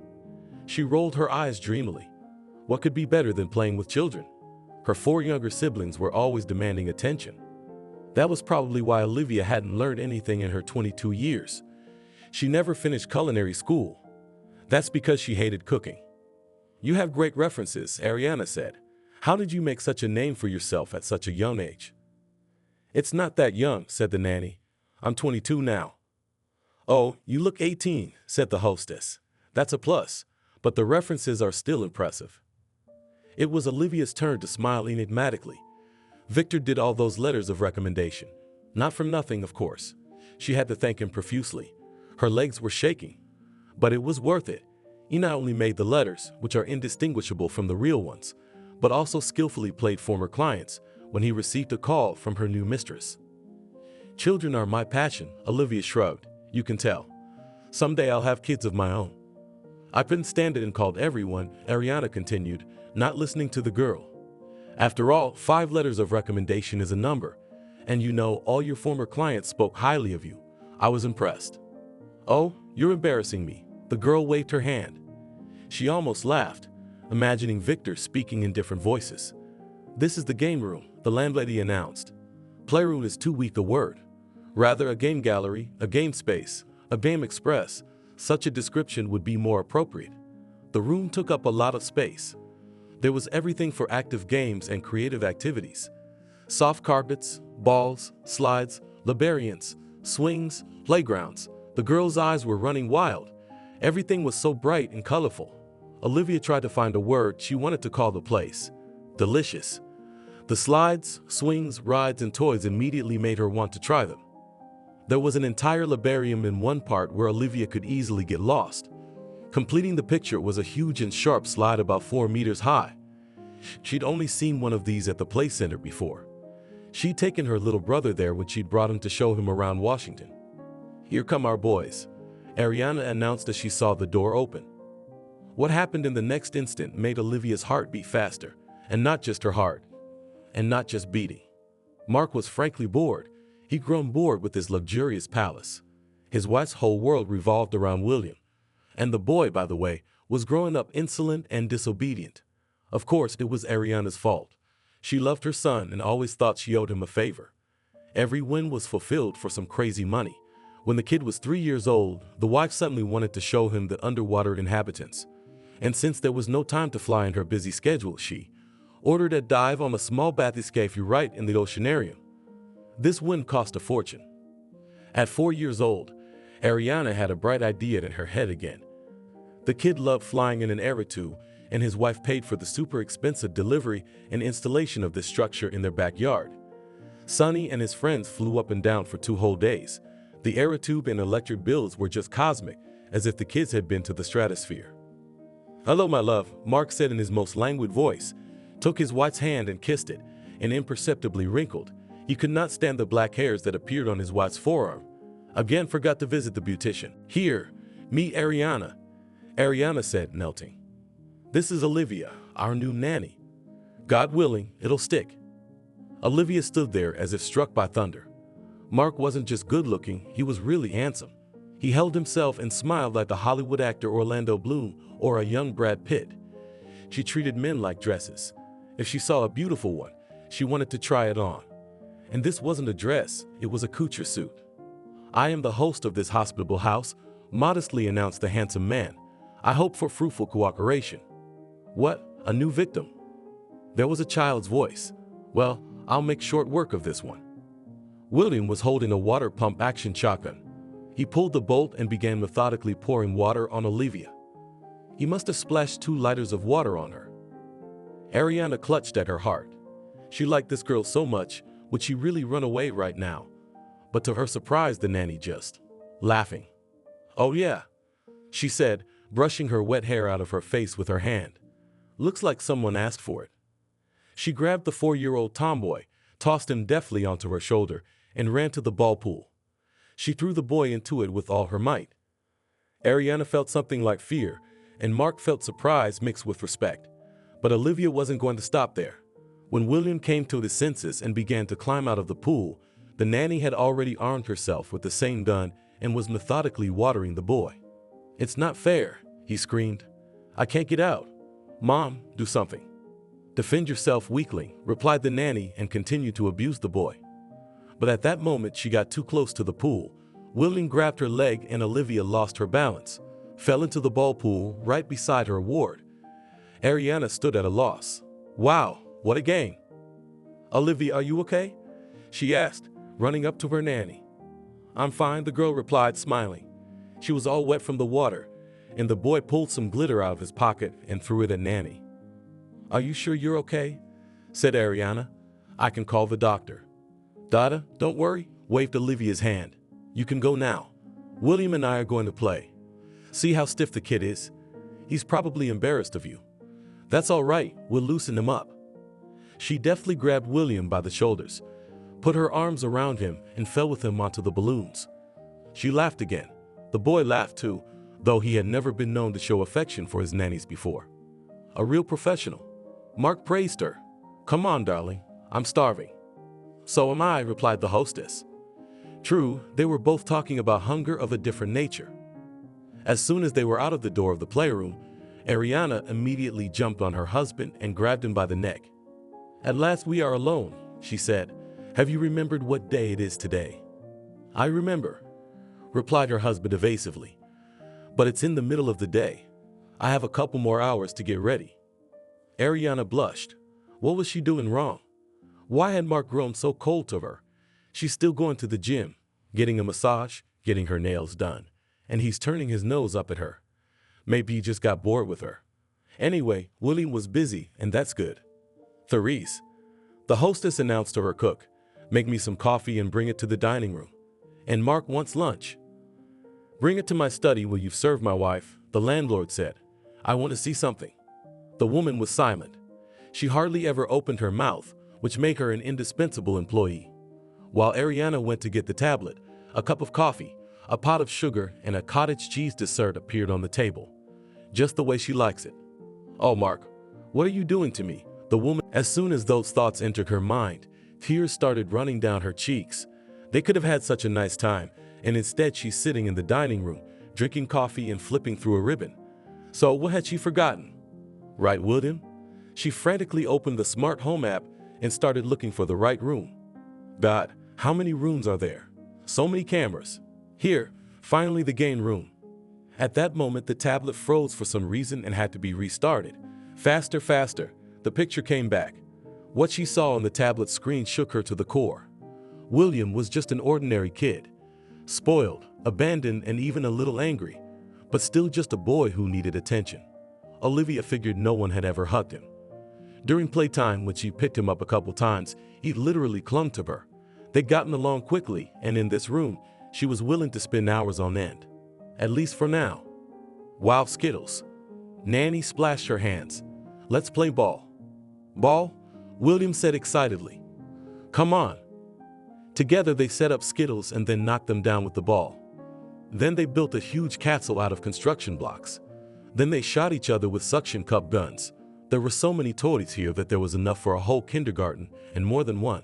She rolled her eyes dreamily. What could be better than playing with children? Her 4 younger siblings were always demanding attention. That was probably why Olivia hadn't learned anything in her 22 years. She never finished culinary school. That's because she hated cooking. You have great references, Ariana said. How did you make such a name for yourself at such a young age? It's not that young, said the nanny. I'm 22 now. Oh, you look 18, said the hostess. That's a plus, but the references are still impressive. It was Olivia's turn to smile enigmatically. Victor did all those letters of recommendation. Not from nothing, of course. She had to thank him profusely. Her legs were shaking. But it was worth it. He not only made the letters, which are indistinguishable from the real ones, but also skillfully played former clients when he received a call from her new mistress. Children are my passion, Olivia shrugged. You can tell. Someday I'll have kids of my own. I couldn't stand it and called everyone, Ariana continued, not listening to the girl. After all, 5 letters of recommendation is a number, and you know all your former clients spoke highly of you. I was impressed. Oh, you're embarrassing me. The girl waved her hand. She almost laughed, imagining Victor speaking in different voices. This is the game room, the landlady announced. Playroom is too weak a word. Rather a game gallery, a game space, a game express. Such a description would be more appropriate. The room took up a lot of space. There was everything for active games and creative activities. Soft carpets, balls, slides, labyrinths, swings, playgrounds. The girl's eyes were running wild. Everything was so bright and colorful. Olivia tried to find a word she wanted to call the place. Delicious. The slides, swings, rides, and toys immediately made her want to try them. There was an entire labyrinth in one part where Olivia could easily get lost. Completing the picture was a huge and sharp slide about 4 meters high. She'd only seen one of these at the play center before. She'd taken her little brother there when she'd brought him to show him around Washington. Here come our boys, Ariana announced as she saw the door open. What happened in the next instant made Olivia's heart beat faster, and not just her heart, and not just beating. Mark was frankly bored. He'd grown bored with his luxurious palace. His wife's whole world revolved around William. And the boy, by the way, was growing up insolent and disobedient. Of course, it was Ariana's fault. She loved her son and always thought she owed him a favor. Every whim was fulfilled for some crazy money. When the kid was 3 years old, the wife suddenly wanted to show him the underwater inhabitants. And since there was no time to fly in her busy schedule, she ordered a dive on a small bathyscaphe right in the oceanarium. This whim cost a fortune. At 4 years old, Ariana had a bright idea in her head again. The kid loved flying in an air-tube, and his wife paid for the super expensive delivery and installation of this structure in their backyard. Sonny and his friends flew up and down for 2 whole days. The air-tube and electric bills were just cosmic, as if the kids had been to the stratosphere. Hello, my love, Mark said in his most languid voice, took his wife's hand and kissed it, and imperceptibly wrinkled. He could not stand the black hairs that appeared on his wife's forearm. Again forgot to visit the beautician. Here, meet Ariana, Ariana said, melting. This is Olivia, our new nanny. God willing, it'll stick. Olivia stood there as if struck by thunder. Mark wasn't just good-looking, he was really handsome. He held himself and smiled like the Hollywood actor Orlando Bloom or a young Brad Pitt. She treated men like dresses. If she saw a beautiful one, she wanted to try it on. And this wasn't a dress, it was a couture suit. I am the host of this hospitable house, modestly announced the handsome man. I hope for fruitful cooperation. What? A new victim? There was a child's voice. Well, I'll make short work of this one. William was holding a water pump action shotgun. He pulled the bolt and began methodically pouring water on Olivia. He must have splashed 2 liters of water on her. Ariana clutched at her heart. She liked this girl so much, would she really run away right now? but to her surprise, the nanny just laughing. "Oh yeah," she said, brushing her wet hair out of her face with her hand. "Looks like someone asked for it." She grabbed the 4-year-old tomboy, tossed him deftly onto her shoulder, and ran to the ball pool. She threw the boy into it with all her might. Ariana felt something like fear, and Mark felt surprise mixed with respect. But Olivia wasn't going to stop there. When William came to his senses and began to climb out of the pool, the nanny had already armed herself with the same gun and was methodically watering the boy. "It's not fair," he screamed. "I can't get out. Mom, do something." "Defend yourself, weakling," replied the nanny and continued to abuse the boy. But at that moment she got too close to the pool. William grabbed her leg and Olivia lost her balance, fell into the ball pool right beside her ward. Ariana stood at a loss. "Wow, what a game." "Olivia, are you okay?" she asked, running up to her nanny. "I'm fine," the girl replied, smiling. She was all wet from the water, and the boy pulled some glitter out of his pocket and threw it at Nanny. "Are you sure you're okay?" said Ariana. "I can call the doctor." "Dada, don't worry," waved Olivia's hand. "You can go now. William and I are going to play. See how stiff the kid is? He's probably embarrassed of you." "That's all right, we'll loosen him up." She deftly grabbed William by the shoulders, put her arms around him, and fell with him onto the balloons. She laughed again. The boy laughed too, though he had never been known to show affection for his nannies before. A real professional. Mark praised her. "Come on, darling, I'm starving." "So am I," replied the hostess. True, they were both talking about hunger of a different nature. As soon as they were out of the door of the playroom, Ariana immediately jumped on her husband and grabbed him by the neck. "At last we are alone," she said. "Have you remembered what day it is today?" "I remember," replied her husband evasively. "But it's in the middle of the day. I have a couple more hours to get ready." Ariana blushed. What was she doing wrong? Why had Mark grown so cold to her? She's still going to the gym, getting a massage, getting her nails done, and he's turning his nose up at her. Maybe he just got bored with her. Anyway, William was busy, and that's good. "Therese," the hostess announced to her cook, "make me some coffee and bring it to the dining room. And Mark wants lunch." "Bring it to my study where you've served my wife," the landlord said. "I want to see something." The woman was silent. She hardly ever opened her mouth, which made her an indispensable employee. While Ariana went to get the tablet, a cup of coffee, a pot of sugar, and a cottage cheese dessert appeared on the table, just the way she likes it. "Oh, Mark, what are you doing to me?" The woman, as soon as those thoughts entered her mind, tears started running down her cheeks. They could have had such a nice time, and instead she's sitting in the dining room, drinking coffee and flipping through a ribbon. So what had she forgotten? Right, William? She frantically opened the smart home app and started looking for the right room. God, how many rooms are there? So many cameras. Here, finally the game room. At that moment, the tablet froze for some reason and had to be restarted. Faster, faster. The picture came back. What she saw on the tablet screen shook her to the core. William was just an ordinary kid. Spoiled, abandoned, and even a little angry, but still just a boy who needed attention. Olivia figured no one had ever hugged him. During playtime, when she picked him up a couple times, he literally clung to her. They'd gotten along quickly, and in this room, she was willing to spend hours on end. At least for now. Wow, Skittles. Nanny splashed her hands. "Let's play ball." "Ball?" William said excitedly. "Come on." Together they set up Skittles and then knocked them down with the ball. Then they built a huge castle out of construction blocks. Then they shot each other with suction cup guns. There were so many toys here that there was enough for a whole kindergarten and more than one.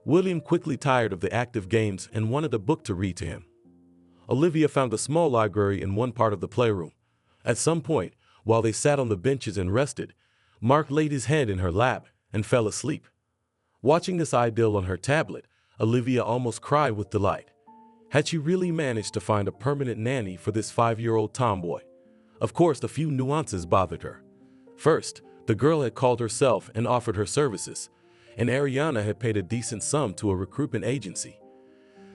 William quickly tired of the active games and wanted a book to read to him. Olivia found a small library in one part of the playroom. At some point, while they sat on the benches and rested, Mark laid his head in her lap and fell asleep. Watching this idyll on her tablet, Olivia almost cried with delight. Had she really managed to find a permanent nanny for this 5-year-old tomboy? Of course, a few nuances bothered her. First, the girl had called herself and offered her services, and Ariana had paid a decent sum to a recruitment agency.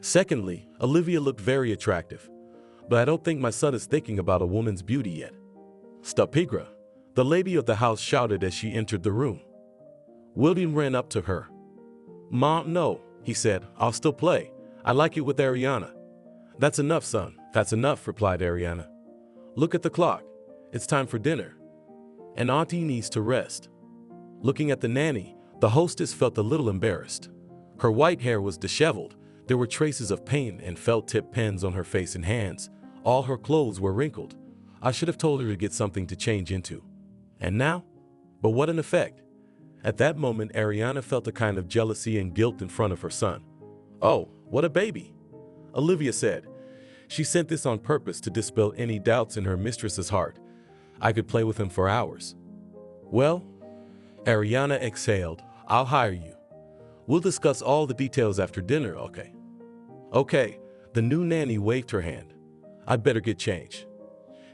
Secondly, Olivia looked very attractive, but I don't think my son is thinking about a woman's beauty yet. "Stapigra," the lady of the house shouted as she entered the room. William ran up to her. "Mom, no," he said, "I'll still play. I like it with Ariana. That's enough, son. That's enough, replied Ariana. Look at the clock. It's time for dinner. And Auntie needs to rest. Looking at the nanny, the hostess felt a little embarrassed. Her white hair was disheveled. There were traces of paint and felt-tip pens on her face and hands. All her clothes were wrinkled. I should have told her to get something to change into. And now? But what an effect. At that moment, Ariana felt a kind of jealousy and guilt in front of her son. Oh, what a baby, Olivia said. She sent this on purpose to dispel any doubts in her mistress's heart. I could play with him for hours. Well, Ariana exhaled. I'll hire you. We'll discuss all the details after dinner, okay? Okay, the new nanny waved her hand. I'd better get changed.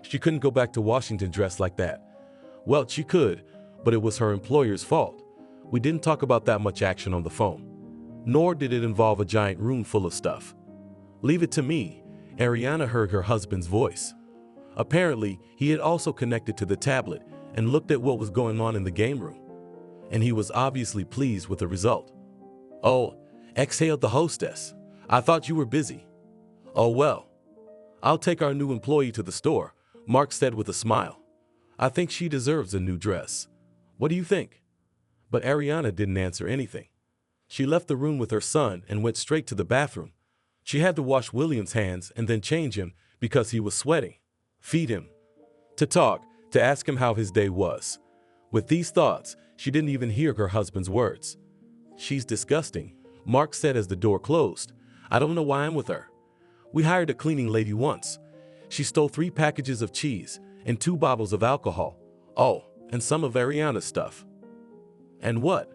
She couldn't go back to Washington dressed like that. Well, she could, but it was her employer's fault. We didn't talk about that much action on the phone. Nor did it involve a giant room full of stuff. Leave it to me, Ariana heard her husband's voice. Apparently, he had also connected to the tablet and looked at what was going on in the game room. And he was obviously pleased with the result. Oh, exhaled the hostess. I thought you were busy. Oh well. I'll take our new employee to the store, Mark said with a smile. I think she deserves a new dress. What do you think? But Ariana didn't answer anything. She left the room with her son and went straight to the bathroom. She had to wash William's hands and then change him because he was sweating, feed him, to talk, to ask him how his day was. With these thoughts, she didn't even hear her husband's words. She's disgusting, Mark said as the door closed. I don't know why I'm with her. We hired a cleaning lady once. She stole 3 packages of cheese and 2 bottles of alcohol. Oh, and some of Ariana's stuff. And what?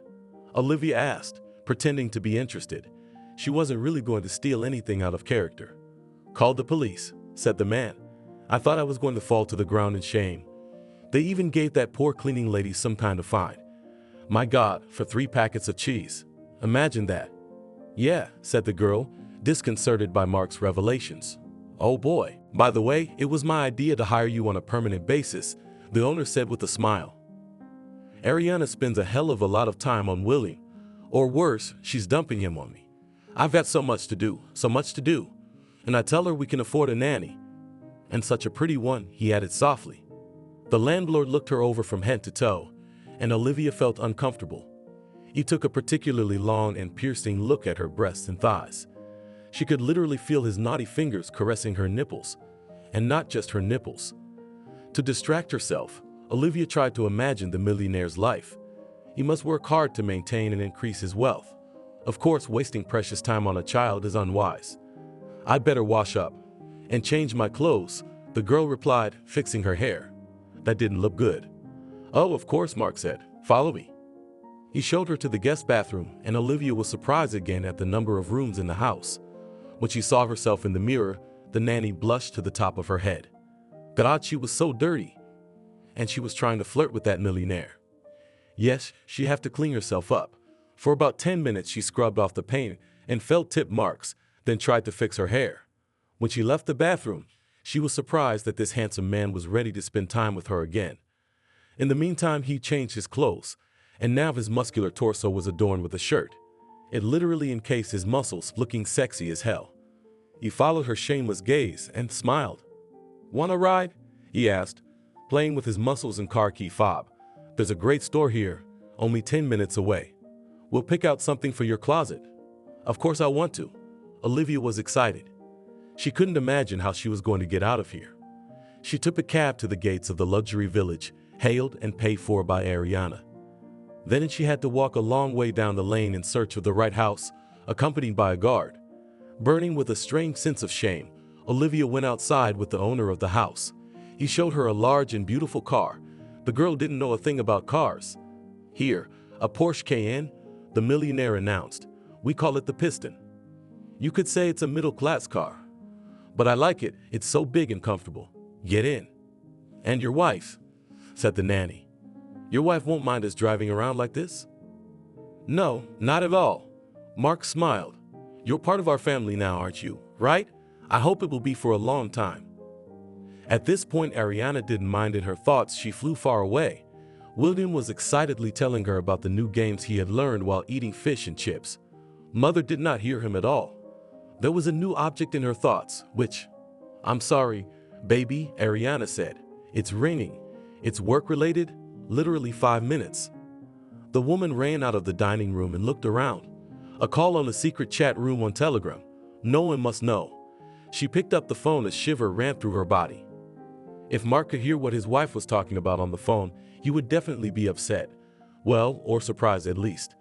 Olivia asked, pretending to be interested. She wasn't really going to steal anything out of character. Call the police, said the man. I thought I was going to fall to the ground in shame. They even gave that poor cleaning lady some kind of fine. My God, for 3 packets of cheese. Imagine that. Yeah, said the girl, disconcerted by Mark's revelations. Oh boy, by the way, it was my idea to hire you on a permanent basis, the owner said with a smile. Ariana spends a hell of a lot of time on William. Or worse, she's dumping him on me. I've got so much to do. And I tell her we can afford a nanny. And such a pretty one, he added softly. The landlord looked her over from head to toe, and Olivia felt uncomfortable. He took a particularly long and piercing look at her breasts and thighs. She could literally feel his naughty fingers caressing her nipples, and not just her nipples. To distract herself, Olivia tried to imagine the millionaire's life. He must work hard to maintain and increase his wealth. Of course, wasting precious time on a child is unwise. I'd better wash up and change my clothes, the girl replied, fixing her hair. That didn't look good. Oh, of course, Mark said. Follow me. He showed her to the guest bathroom, and Olivia was surprised again at the number of rooms in the house. When she saw herself in the mirror, the nanny blushed to the top of her head. God, she was so dirty. And she was trying to flirt with that millionaire. Yes, she'd have to clean herself up. For about 10 minutes, she scrubbed off the paint and felt tip marks, then tried to fix her hair. When she left the bathroom, she was surprised that this handsome man was ready to spend time with her again. In the meantime, he changed his clothes, and now his muscular torso was adorned with a shirt. It literally encased his muscles, looking sexy as hell. He followed her shameless gaze and smiled. Want a ride? He asked, playing with his muscles and car key fob. There's a great store here, only 10 minutes away. We'll pick out something for your closet. Of course I want to. Olivia was excited. She couldn't imagine how she was going to get out of here. She took a cab to the gates of the luxury village, hailed and paid for by Ariana. Then she had to walk a long way down the lane in search of the right house, accompanied by a guard. Burning with a strange sense of shame, Olivia went outside with the owner of the house. He showed her a large and beautiful car. The girl didn't know a thing about cars. Here, a Porsche Cayenne, the millionaire announced. We call it the Piston. You could say it's a middle-class car. But I like it, it's so big and comfortable. Get in. And your wife, said the nanny. Your wife won't mind us driving around like this? No, not at all. Mark smiled. You're part of our family now, aren't you, right? I hope it will be for a long time. At this point, Ariana didn't mind in her thoughts. She flew far away. William was excitedly telling her about the new games he had learned while eating fish and chips. Mother did not hear him at all. There was a new object in her thoughts, which, "I'm sorry, baby," Ariana said. "It's ringing. It's work-related, literally 5 minutes." The woman ran out of the dining room and looked around. A call on a secret chat room on Telegram. No one must know. She picked up the phone. A shiver ran through her body. If Mark could hear what his wife was talking about on the phone, he would definitely be upset. Well, or surprised at least.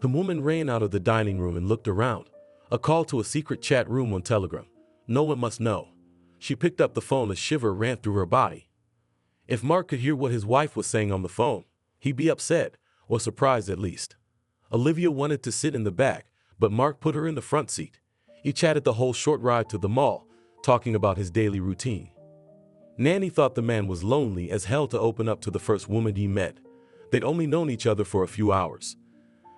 The woman ran out of the dining room and looked around. A call to a secret chat room on Telegram. No one must know. She picked up the phone. A shiver ran through her body. If Mark could hear what his wife was saying on the phone, he'd be upset, or surprised at least. Olivia wanted to sit in the back, but Mark put her in the front seat. He chatted the whole short ride to the mall, talking about his daily routine. Nanny thought the man was lonely as hell to open up to the first woman he met. They'd only known each other for a few hours.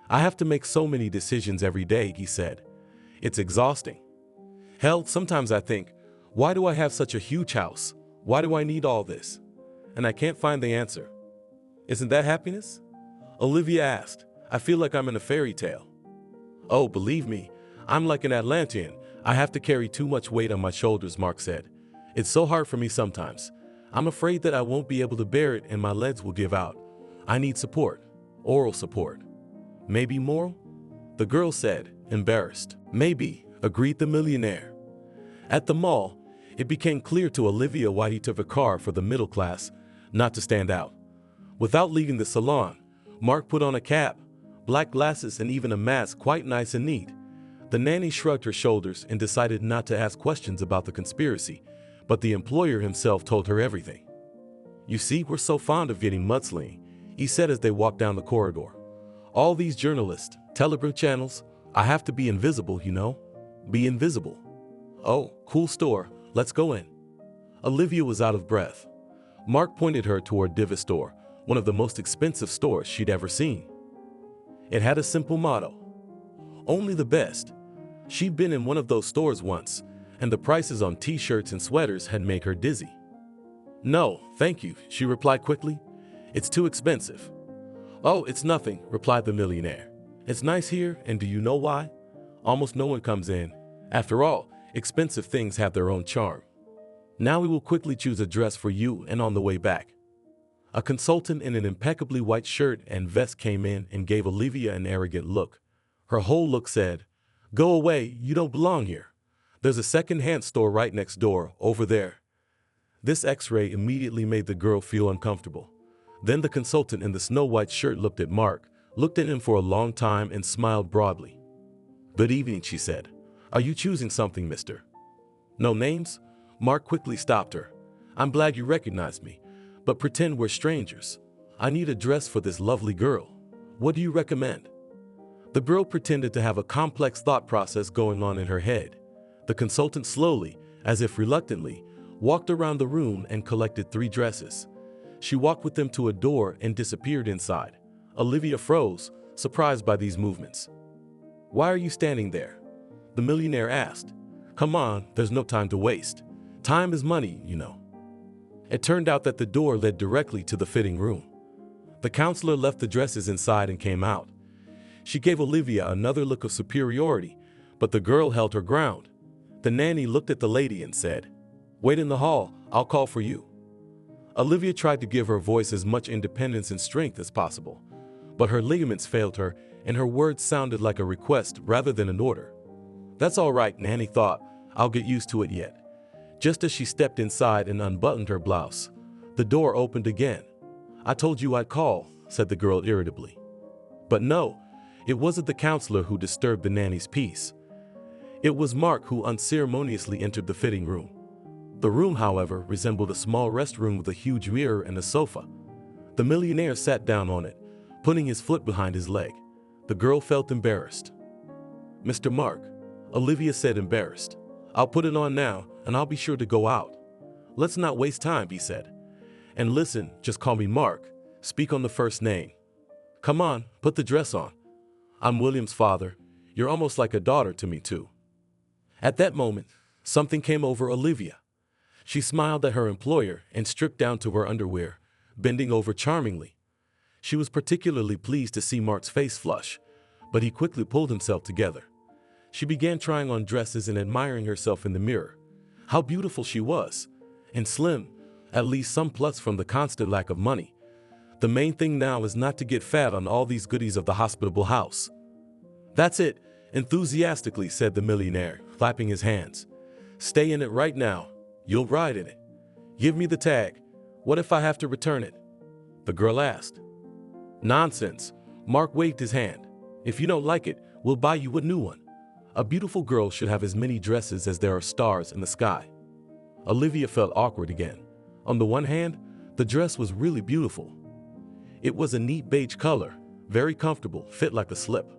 "I have to make so many decisions every day," he said. "It's exhausting. Hell, sometimes I think, why do I have such a huge house? Why do I need all this? And I can't find the answer." "Isn't that happiness?" Olivia asked. "I feel like I'm in a fairy tale." "Oh, believe me, I'm like an Atlantean. I have to carry too much weight on my shoulders," Mark said. "It's so hard for me sometimes. I'm afraid that I won't be able to bear it and my legs will give out. I need support, oral support." "Maybe moral?" the girl said, embarrassed. "Maybe," agreed the millionaire. At the mall, it became clear to Olivia why he took a car for the middle class, not to stand out. Without leaving the salon, Mark put on a cap, black glasses, and even a mask, quite nice and neat. The nanny shrugged her shoulders and decided not to ask questions about the conspiracy, but the employer himself told her everything. "You see, we're so fond of getting mudslinging," he said as they walked down the corridor. "All these journalists, Telegram channels, I have to be invisible, you know? Be invisible." "Oh, cool store, let's go in." Olivia was out of breath. Mark pointed her toward Diva's store, one of the most expensive stores she'd ever seen. It had a simple motto: "Only the best." She'd been in one of those stores once, and the prices on t-shirts and sweaters had made her dizzy. "No, thank you," she replied quickly. "It's too expensive." "Oh, it's nothing," replied the millionaire. "It's nice here, and do you know why? Almost no one comes in. After all, expensive things have their own charm. Now we will quickly choose a dress for you and on the way back." A consultant in an impeccably white shirt and vest came in and gave Olivia an arrogant look. Her whole look said, "Go away, you don't belong here. There's a second-hand store right next door, over there." This X-ray immediately made the girl feel uncomfortable. Then the consultant in the snow-white shirt looked at Mark, looked at him for a long time and smiled broadly. "Good evening," she said. "Are you choosing something, mister?" "No names?" Mark quickly stopped her. "I'm glad you recognized me, but pretend we're strangers. I need a dress for this lovely girl. What do you recommend?" The girl pretended to have a complex thought process going on in her head. The consultant slowly, as if reluctantly, walked around the room and collected 3 dresses. She walked with them to a door and disappeared inside. Olivia froze, surprised by these movements. "Why are you standing there?" the millionaire asked. "Come on, there's no time to waste. Time is money, you know." It turned out that the door led directly to the fitting room. The counselor left the dresses inside and came out. She gave Olivia another look of superiority, but the girl held her ground. The nanny looked at the lady and said, "Wait in the hall, I'll call for you." Olivia tried to give her voice as much independence and strength as possible, but her ligaments failed her and her words sounded like a request rather than an order. "That's all right," Nanny thought. "I'll get used to it yet." Just as she stepped inside and unbuttoned her blouse, the door opened again. "I told you I'd call," said the girl irritably. But no, it wasn't the counselor who disturbed the nanny's peace. It was Mark who unceremoniously entered the fitting room. The room, however, resembled a small restroom with a huge mirror and a sofa. The millionaire sat down on it, putting his foot behind his leg. The girl felt embarrassed. "Mr. Mark," Olivia said, embarrassed. "I'll put it on now, and I'll be sure to go out." "Let's not waste time," he said. "And listen, just call me Mark. Speak on the first name. Come on, put the dress on. I'm William's father. You're almost like a daughter to me, too." At that moment, something came over Olivia. She smiled at her employer and stripped down to her underwear, bending over charmingly. She was particularly pleased to see Mark's face flush, but he quickly pulled himself together. She began trying on dresses and admiring herself in the mirror. How beautiful she was. And slim, at least some plus from the constant lack of money. The main thing now is not to get fat on all these goodies of the hospitable house. That's it, enthusiastically said the millionaire, clapping his hands. Stay in it right now. You'll ride in it. Give me the tag. What if I have to return it? The girl asked. Nonsense. Mark waved his hand. If you don't like it, we'll buy you a new one. A beautiful girl should have as many dresses as there are stars in the sky. Olivia felt awkward again. On the one hand, the dress was really beautiful. It was a neat beige color, very comfortable, fit like a slip.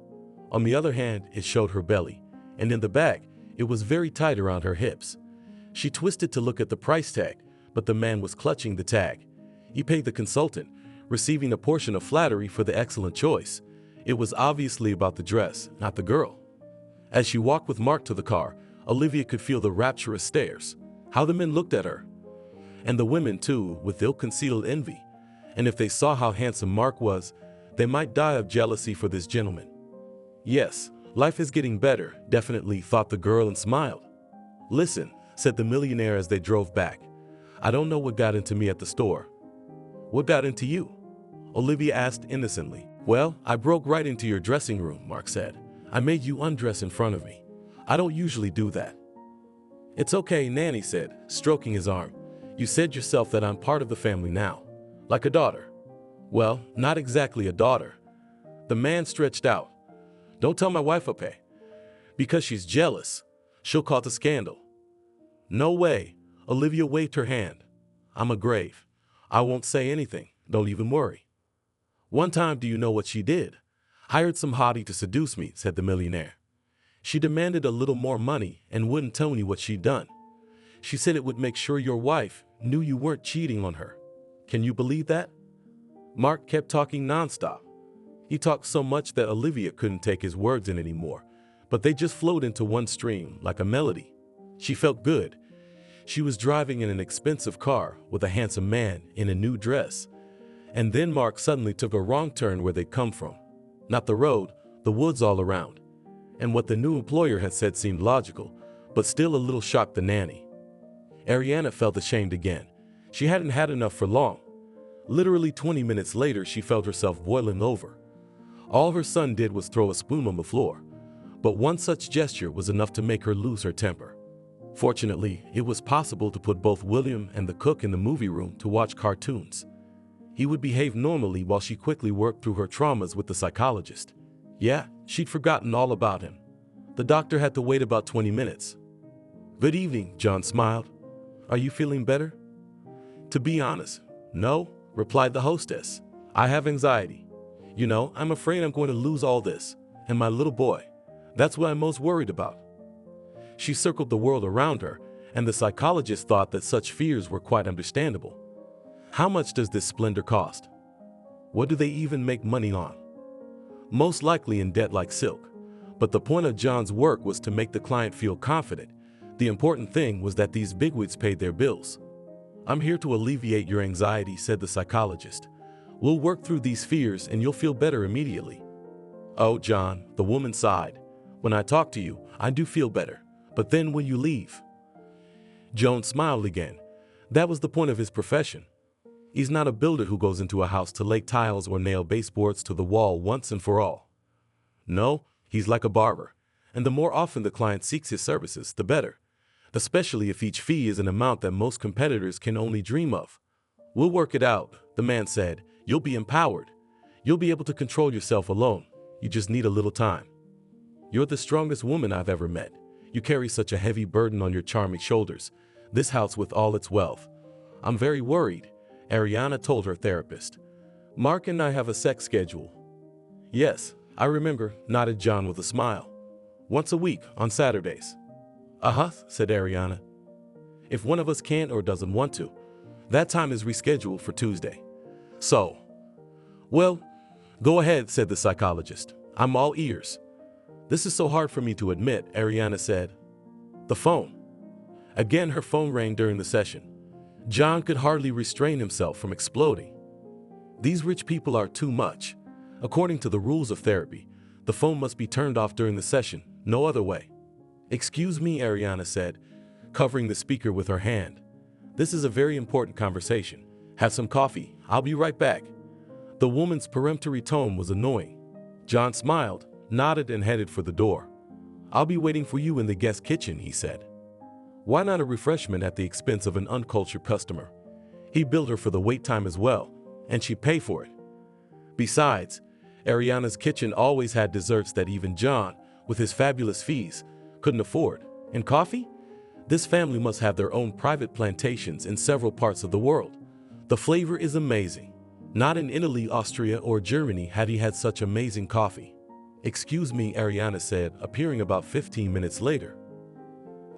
On the other hand, it showed her belly, and in the back, it was very tight around her hips. She twisted to look at the price tag, but the man was clutching the tag. He paid the consultant, receiving a portion of flattery for the excellent choice. It was obviously about the dress, not the girl. As she walked with Mark to the car, Olivia could feel the rapturous stares, how the men looked at her. And the women, too, with ill-concealed envy. And if they saw how handsome Mark was, they might die of jealousy for this gentleman. Yes, life is getting better, definitely, thought the girl and smiled. Listen, said the millionaire as they drove back. I don't know what got into me at the store. What got into you? Olivia asked innocently. Well, I broke right into your dressing room, Mark said. I made you undress in front of me. I don't usually do that. It's okay, Nanny said, stroking his arm. You said yourself that I'm part of the family now. Like a daughter. Well, not exactly a daughter. The man stretched out. Don't tell my wife, okay? Because she's jealous. She'll cause a scandal. No way. Olivia waved her hand. I'm a grave. I won't say anything. Don't even worry. One time, do you know what she did? Hired some hottie to seduce me, said the millionaire. She demanded a little more money and wouldn't tell me what she'd done. She said it would make sure your wife knew you weren't cheating on her. Can you believe that? Mark kept talking nonstop. He talked so much that Olivia couldn't take his words in anymore, but they just flowed into one stream like a melody. She felt good. She was driving in an expensive car with a handsome man in a new dress. And then Mark suddenly took a wrong turn where they'd come from. Not the road, the woods all around. And what the new employer had said seemed logical, but still a little shocked the nanny. Ariana felt ashamed again. She hadn't had enough for long. Literally 20 minutes later, she felt herself boiling over. All her son did was throw a spoon on the floor, but one such gesture was enough to make her lose her temper. Fortunately, it was possible to put both William and the cook in the movie room to watch cartoons. He would behave normally while she quickly worked through her traumas with the psychologist. Yeah, she'd forgotten all about him. The doctor had to wait about 20 minutes. Good evening, John smiled. Are you feeling better? To be honest, no, replied the hostess. I have anxiety. You know, I'm afraid I'm going to lose all this, and my little boy. That's what I'm most worried about. She circled the world around her, and the psychologist thought that such fears were quite understandable. How much does this splendor cost? What do they even make money on? Most likely in debt like silk. But the point of John's work was to make the client feel confident. The important thing was that these bigwigs paid their bills. I'm here to alleviate your anxiety, said the psychologist. We'll work through these fears and you'll feel better immediately. Oh, John, the woman sighed. When I talk to you, I do feel better. But then when you leave. Joan smiled again. That was the point of his profession. He's not a builder who goes into a house to lay tiles or nail baseboards to the wall once and for all. No, he's like a barber. And the more often the client seeks his services, the better. Especially if each fee is an amount that most competitors can only dream of. We'll work it out, the man said. You'll be empowered. You'll be able to control yourself alone. You just need a little time. You're the strongest woman I've ever met. You carry such a heavy burden on your charming shoulders. This house with all its wealth. I'm very worried, Ariana told her therapist. Mark and I have a sex schedule. Yes, I remember, nodded John with a smile. Once a week, on Saturdays. Uh-huh, said Ariana. If one of us can't or doesn't want to, that time is rescheduled for Tuesday. So, well, go ahead, said the psychologist. I'm all ears. This is so hard for me to admit, Ariana said. The phone. Again, her phone rang during the session. John could hardly restrain himself from exploding. These rich people are too much. According to the rules of therapy, the phone must be turned off during the session, No other way. Excuse me, Ariana said, covering the speaker with her hand. This is a very important conversation. Have some coffee. I'll be right back. The woman's peremptory tone was annoying. John smiled, nodded, and headed for the door. I'll be waiting for you in the guest kitchen, he said. Why not a refreshment at the expense of an uncultured customer? He billed her for the wait time as well, and she'd pay for it. Besides, Ariana's kitchen always had desserts that even John, with his fabulous fees, couldn't afford. And coffee? This family must have their own private plantations in several parts of the world. The flavor is amazing. Not in Italy, Austria, or Germany had he had such amazing coffee. Excuse me, Ariana said, appearing about 15 minutes later.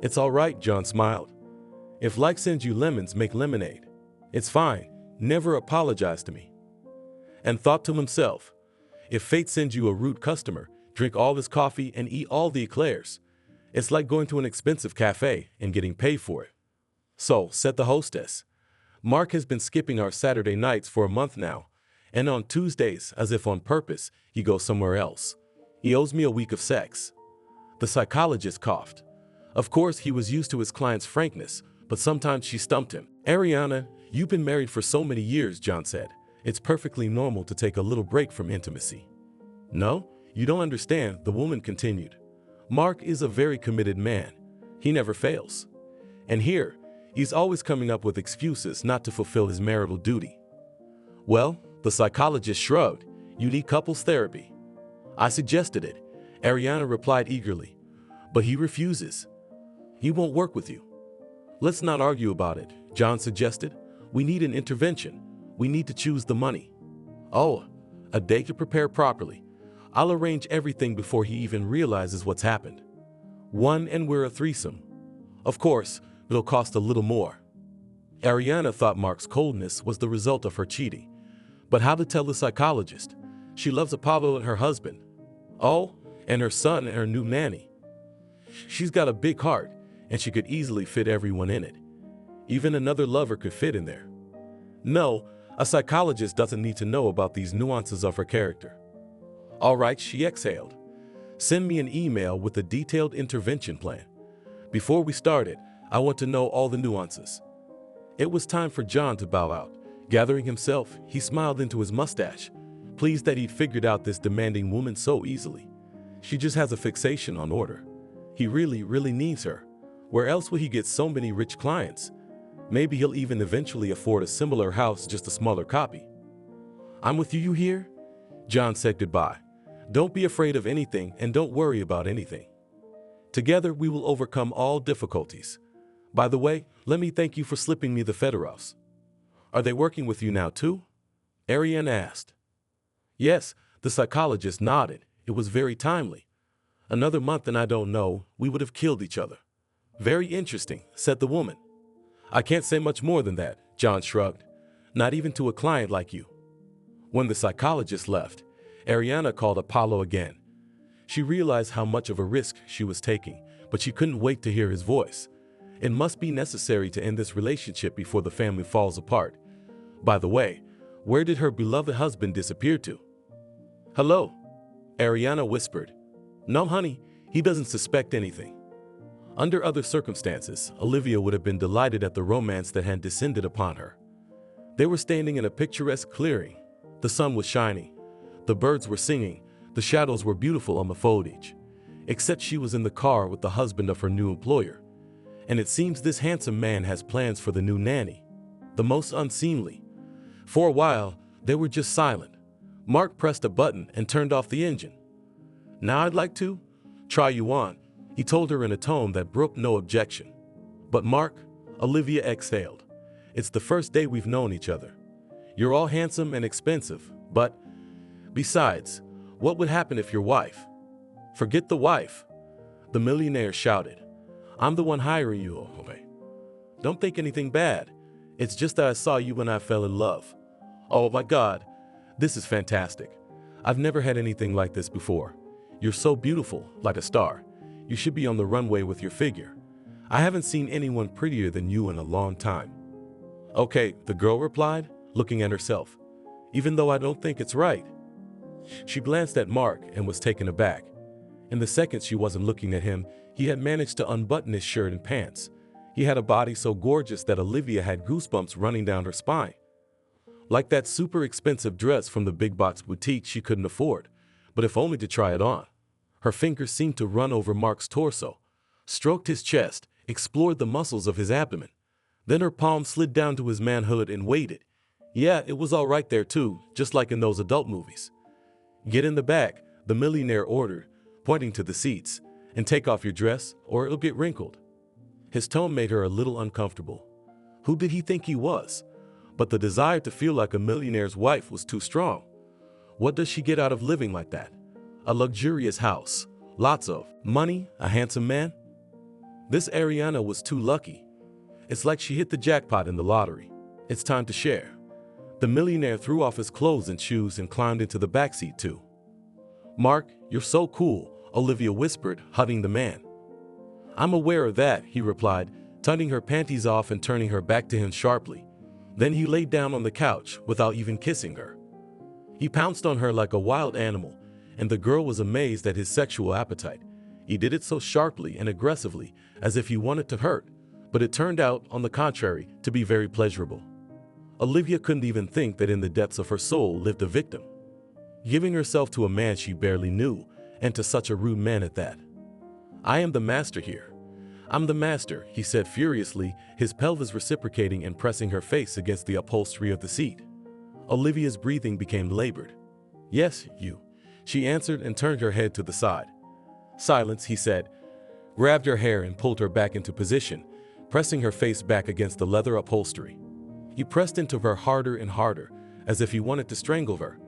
It's all right, John smiled. If life sends you lemons, make lemonade. It's fine. Never apologize to me. And thought to himself, if fate sends you a rude customer, drink all this coffee and eat all the eclairs. It's like going to an expensive cafe and getting paid for it. So, said the hostess, Mark has been skipping our Saturday nights for a month now, and on Tuesdays, as if on purpose, he goes somewhere else. He owes me a week of sex. The psychologist coughed. Of course, he was used to his client's frankness, but sometimes she stumped him. Ariana, you've been married for so many years, John said. It's perfectly normal to take a little break from intimacy. No, you don't understand, the woman continued. Mark is a very committed man. He never fails. And here, he's always coming up with excuses not to fulfill his marital duty. Well, the psychologist shrugged. You need couples therapy. I suggested it, Ariana replied eagerly. But he refuses. He won't work with you. Let's not argue about it, John suggested. We need an intervention. We need to choose the money. Oh, a day to prepare properly. I'll arrange everything before he even realizes what's happened. One, and we're a threesome. Of course, it'll cost a little more. Ariana thought Mark's coldness was the result of her cheating. But how to tell the psychologist? She loves Apollo and her husband. Oh, and her son and her new nanny. She's got a big heart, and she could easily fit everyone in it. Even another lover could fit in there. No, a psychologist doesn't need to know about these nuances of her character. All right, she exhaled. Send me an email with a detailed intervention plan. Before we start it, I want to know all the nuances. It was time for John to bow out. Gathering himself, he smiled into his mustache, pleased that he'd figured out this demanding woman so easily. She just has a fixation on order. He really, really needs her. Where else will he get so many rich clients? Maybe he'll even eventually afford a similar house, just a smaller copy. I'm with you, you hear? John said goodbye. Don't be afraid of anything and don't worry about anything. Together we will overcome all difficulties. By the way, let me thank you for slipping me the Fedorovs. Are they working with you now too? Ariane asked. Yes, the psychologist nodded. It was very timely. Another month and I don't know, we would have killed each other. Very interesting, said the woman. I can't say much more than that, John shrugged. Not even to a client like you. When the psychologist left, Ariana called Apollo again. She realized how much of a risk she was taking, but she couldn't wait to hear his voice. It must be necessary to end this relationship before the family falls apart. By the way, where did her beloved husband disappear to? Hello, Ariana whispered. No, honey, he doesn't suspect anything. Under other circumstances, Olivia would have been delighted at the romance that had descended upon her. They were standing in a picturesque clearing. The sun was shining. The birds were singing. The shadows were beautiful on the foliage. Except she was in the car with the husband of her new employer. And it seems this handsome man has plans for the new nanny. The most unseemly. For a while, they were just silent. Mark pressed a button and turned off the engine. Now I'd like to try you on, he told her in a tone that brooked no objection. But Mark, Olivia exhaled. It's the first day we've known each other. You're all handsome and expensive, but besides, what would happen if your wife? Forget the wife, the millionaire shouted. I'm the one hiring you, okay? Don't think anything bad. It's just that I saw you when I fell in love. Oh my God, this is fantastic. I've never had anything like this before. You're so beautiful, like a star. You should be on the runway with your figure. I haven't seen anyone prettier than you in a long time. Okay, the girl replied, looking at herself. Even though I don't think it's right. She glanced at Mark and was taken aback. In the second she wasn't looking at him, he had managed to unbutton his shirt and pants. He had a body so gorgeous that Olivia had goosebumps running down her spine. Like that super expensive dress from the big box boutique she couldn't afford, but if only to try it on. Her fingers seemed to run over Mark's torso, stroked his chest, explored the muscles of his abdomen. Then her palm slid down to his manhood and waited. Yeah, it was all right there too, just like in those adult movies. Get in the back, the millionaire ordered, pointing to the seats, and take off your dress or it'll get wrinkled. His tone made her a little uncomfortable. Who did he think he was? But the desire to feel like a millionaire's wife was too strong. What does she get out of living like that? A luxurious house, lots of money, a handsome man? This Ariana was too lucky. It's like she hit the jackpot in the lottery. It's time to share. The millionaire threw off his clothes and shoes and climbed into the backseat too. Mark, you're so cool, Olivia whispered, hugging the man. I'm aware of that, he replied, tugging her panties off and turning her back to him sharply. Then he laid down on the couch without even kissing her. He pounced on her like a wild animal, and the girl was amazed at his sexual appetite. He did it so sharply and aggressively, as if he wanted to hurt, but it turned out, on the contrary, to be very pleasurable. Olivia couldn't even think that in the depths of her soul lived a victim, giving herself to a man she barely knew, and to such a rude man at that. I am the master here. I'm the master, he said furiously, his pelvis reciprocating and pressing her face against the upholstery of the seat. Olivia's breathing became labored. Yes, you, she answered and turned her head to the side. Silence, he said, grabbed her hair and pulled her back into position, pressing her face back against the leather upholstery. He pressed into her harder and harder, as if he wanted to strangle her,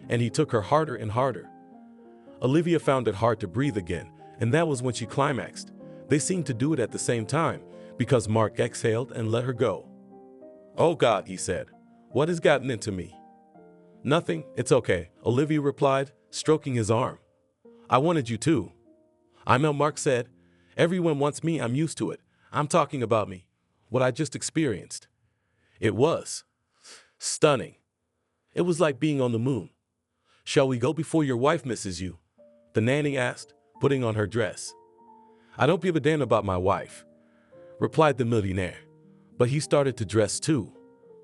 and he took her harder and harder. Olivia found it hard to breathe again, and that was when she climaxed. They seemed to do it at the same time, because Mark exhaled and let her go. Oh God, he said, what has gotten into me? Nothing, it's okay, Olivia replied, stroking his arm. I wanted you too. I know, Mark said. Everyone wants me, I'm used to it. I'm talking about me, what I just experienced. It was stunning. It was like being on the moon. Shall we go before your wife misses you? The nanny asked, putting on her dress. I don't give a damn about my wife, replied the millionaire, but he started to dress too.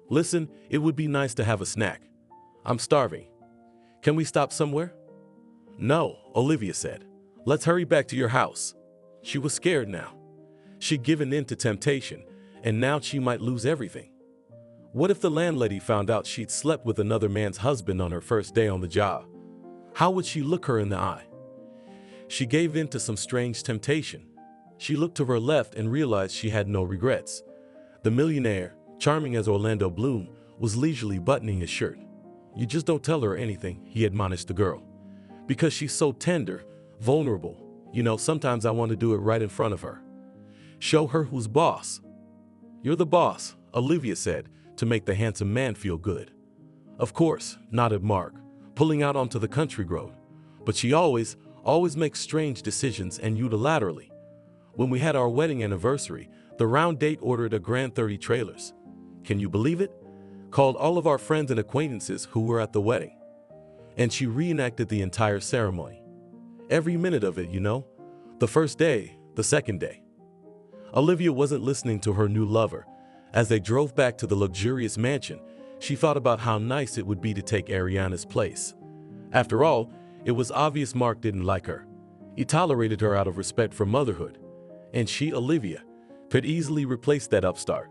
Listen, it would be nice to have a snack. I'm starving. Can we stop somewhere? No, Olivia said. Let's hurry back to your house. She was scared now. She'd given in to temptation, and now she might lose everything. What if the landlady found out she'd slept with another man's husband on her first day on the job? How would she look her in the eye? She gave in to some strange temptation. She looked to her left and realized she had no regrets. The millionaire, charming as Orlando Bloom, was leisurely buttoning his shirt. You just don't tell her anything, he admonished the girl. Because she's so tender, vulnerable. You know, sometimes I want to do it right in front of her. Show her who's boss. You're the boss, Olivia said, to make the handsome man feel good. Of course, nodded Mark, pulling out onto the country road. But she always makes strange decisions and unilaterally. When we had our wedding anniversary, the round date ordered a grand 30 trailers. Can you believe it? Called all of our friends and acquaintances who were at the wedding. And she reenacted the entire ceremony. Every minute of it, you know. The first day, the second day. Olivia wasn't listening to her new lover. As they drove back to the luxurious mansion, she thought about how nice it would be to take Ariana's place. After all, it was obvious Mark didn't like her. He tolerated her out of respect for motherhood. And she, Olivia, could easily replace that upstart.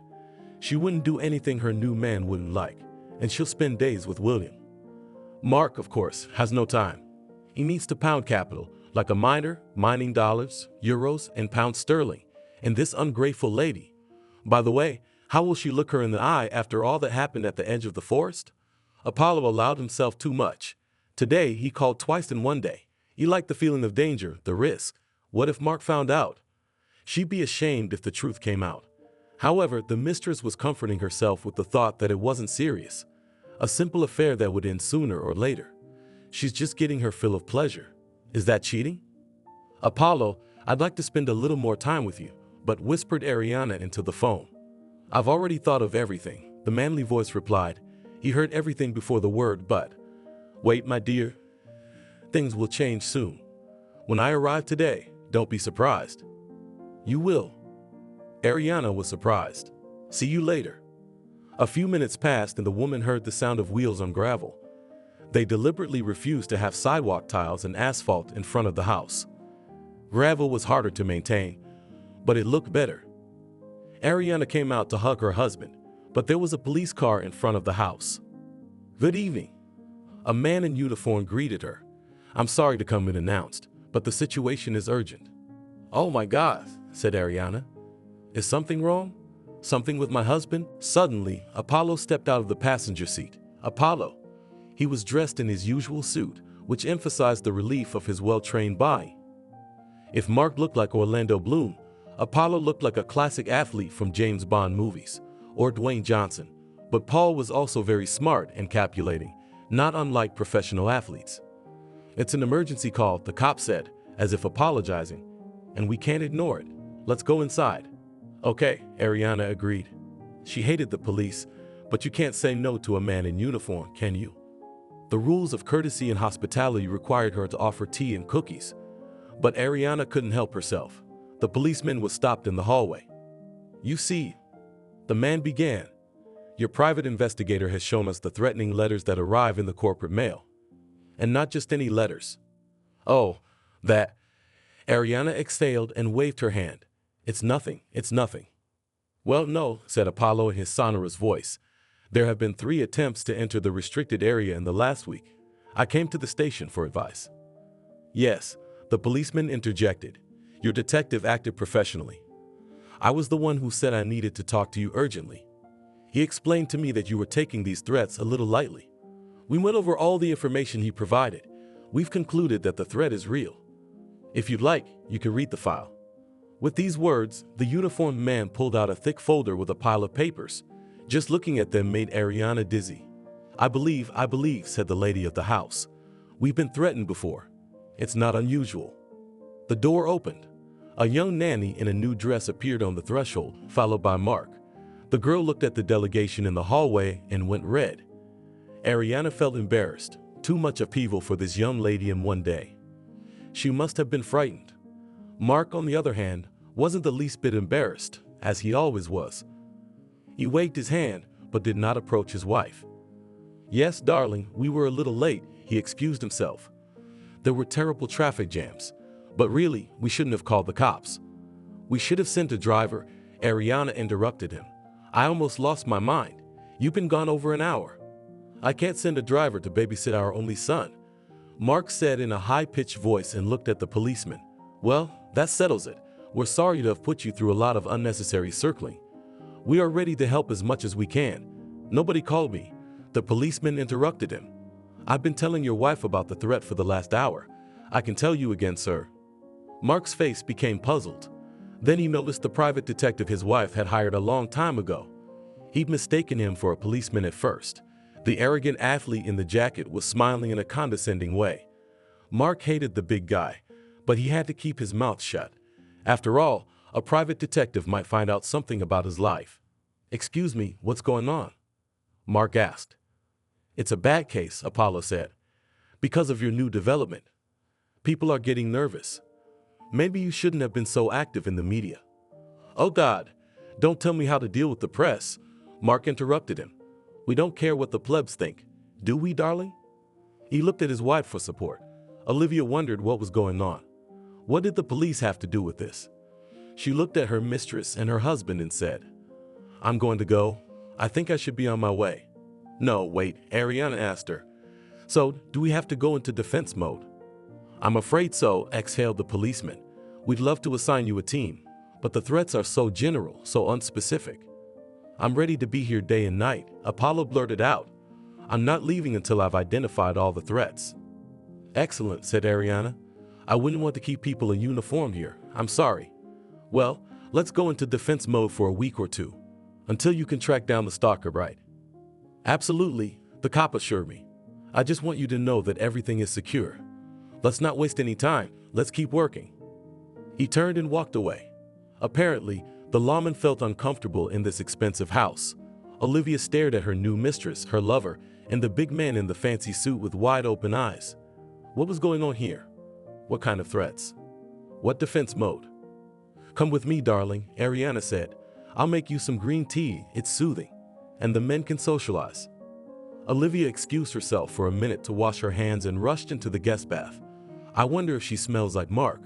She wouldn't do anything her new man wouldn't like, and she'll spend days with William. Mark, of course, has no time. He needs to pound capital, like a miner, mining dollars, euros, and pounds sterling. And this ungrateful lady. By the way, how will she look her in the eye after all that happened at the edge of the forest? Apollo allowed himself too much. Today, he called twice in one day. He liked the feeling of danger, the risk. What if Mark found out? She'd be ashamed if the truth came out. However, the mistress was comforting herself with the thought that it wasn't serious. A simple affair that would end sooner or later. She's just getting her fill of pleasure. Is that cheating? Apollo, I'd like to spend a little more time with you, but whispered Ariana into the phone. I've already thought of everything, the manly voice replied. He heard everything before the word but. Wait, my dear. Things will change soon. When I arrive today, don't be surprised. You will. Ariana was surprised. See you later. A few minutes passed and the woman heard the sound of wheels on gravel. They deliberately refused to have sidewalk tiles and asphalt in front of the house. Gravel was harder to maintain, but it looked better. Ariana came out to hug her husband, but there was a police car in front of the house. Good evening. A man in uniform greeted her. I'm sorry to come unannounced, but the situation is urgent. Oh my God, said Ariana. Is something wrong? Something with my husband? Suddenly, Apollo stepped out of the passenger seat. Apollo. He was dressed in his usual suit, which emphasized the relief of his well-trained body. If Mark looked like Orlando Bloom, Apollo looked like a classic athlete from James Bond movies, or Dwayne Johnson. But Paul was also very smart and calculating, not unlike professional athletes. It's an emergency call, the cop said, as if apologizing, and we can't ignore it. Let's go inside. Okay, Ariana agreed. She hated the police, but you can't say no to a man in uniform, can you? The rules of courtesy and hospitality required her to offer tea and cookies, but Ariana couldn't help herself. The policeman was stopped in the hallway. You see, the man began. Your private investigator has shown us the threatening letters that arrive in the corporate mail. And not just any letters. Oh, that. Ariana exhaled and waved her hand. It's nothing, it's nothing. Well, no, said Apollo in his sonorous voice. There have been 3 attempts to enter the restricted area in the last week. I came to the station for advice. Yes, the policeman interjected. Your detective acted professionally. I was the one who said I needed to talk to you urgently. He explained to me that you were taking these threats a little lightly. We went over all the information he provided. We've concluded that the threat is real. If you'd like, you can read the file. With these words, the uniformed man pulled out a thick folder with a pile of papers. Just looking at them made Ariana dizzy. I believe, said the lady of the house. We've been threatened before. It's not unusual. The door opened. A young nanny in a new dress appeared on the threshold, followed by Mark. The girl looked at the delegation in the hallway and went red. Ariana felt embarrassed. Too much upheaval for this young lady in one day. She must have been frightened. Mark, on the other hand, wasn't the least bit embarrassed, as he always was. He waved his hand, but did not approach his wife. Yes, darling, we were a little late, he excused himself. There were terrible traffic jams, but really, we shouldn't have called the cops. We should have sent a driver. Ariana interrupted him. I almost lost my mind. You've been gone over an hour. I can't send a driver to babysit our only son, Mark said in a high-pitched voice and looked at the policeman. Well, that settles it. We're sorry to have put you through a lot of unnecessary circling. We are ready to help as much as we can. Nobody called me. The policeman interrupted him. I've been telling your wife about the threat for the last hour. I can tell you again, sir. Mark's face became puzzled. Then he noticed the private detective his wife had hired a long time ago. He'd mistaken him for a policeman at first. The arrogant athlete in the jacket was smiling in a condescending way. Mark hated the big guy, but he had to keep his mouth shut. After all, a private detective might find out something about his life. Excuse me, what's going on? Mark asked. It's a bad case, Apollo said. Because of your new development. People are getting nervous. Maybe you shouldn't have been so active in the media. Oh God, don't tell me how to deal with the press. Mark interrupted him. We don't care what the plebs think, do we, darling? He looked at his wife for support. Olivia wondered what was going on. What did the police have to do with this? She looked at her mistress and her husband and said, I'm going to go. I think I should be on my way. No, wait, Ariana asked her. So, do we have to go into defense mode? I'm afraid so, exhaled the policeman. We'd love to assign you a team, but the threats are so general, so unspecific. I'm ready to be here day and night, Apollo blurted out. I'm not leaving until I've identified all the threats. Excellent, said Ariana. I wouldn't want to keep people in uniform here. I'm sorry. Well, let's go into defense mode for a week or two, until you can track down the stalker, right? Absolutely, the cop assured me. I just want you to know that everything is secure. Let's not waste any time. Let's keep working. He turned and walked away. Apparently, the lawman felt uncomfortable in this expensive house. Olivia stared at her new mistress, her lover, and the big man in the fancy suit with wide open eyes. What was going on here? What kind of threats? What defense mode? Come with me, darling, Ariana said. I'll make you some green tea, it's soothing. And the men can socialize. Olivia excused herself for a minute to wash her hands and rushed into the guest bath. I wonder if she smells like Mark.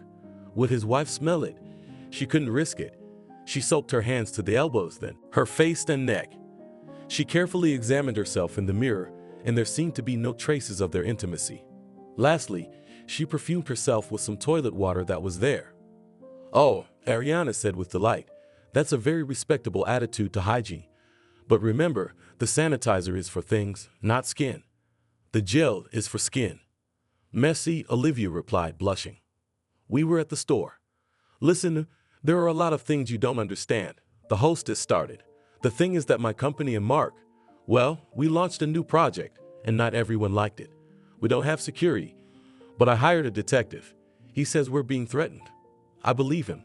Would his wife smell it? She couldn't risk it. She soaked her hands to the elbows then, her face and neck. She carefully examined herself in the mirror, and there seemed to be no traces of their intimacy. Lastly, she perfumed herself with some toilet water that was there. Oh, Ariana said with delight, that's a very respectable attitude to hygiene. But remember, the sanitizer is for things, not skin. The gel is for skin. Merci, Olivia replied, blushing. We were at the store. Listen, there are a lot of things you don't understand. The hostess started. The thing is that my company and Mark, well, we launched a new project, and not everyone liked it. We don't have security, but I hired a detective. He says we're being threatened. I believe him.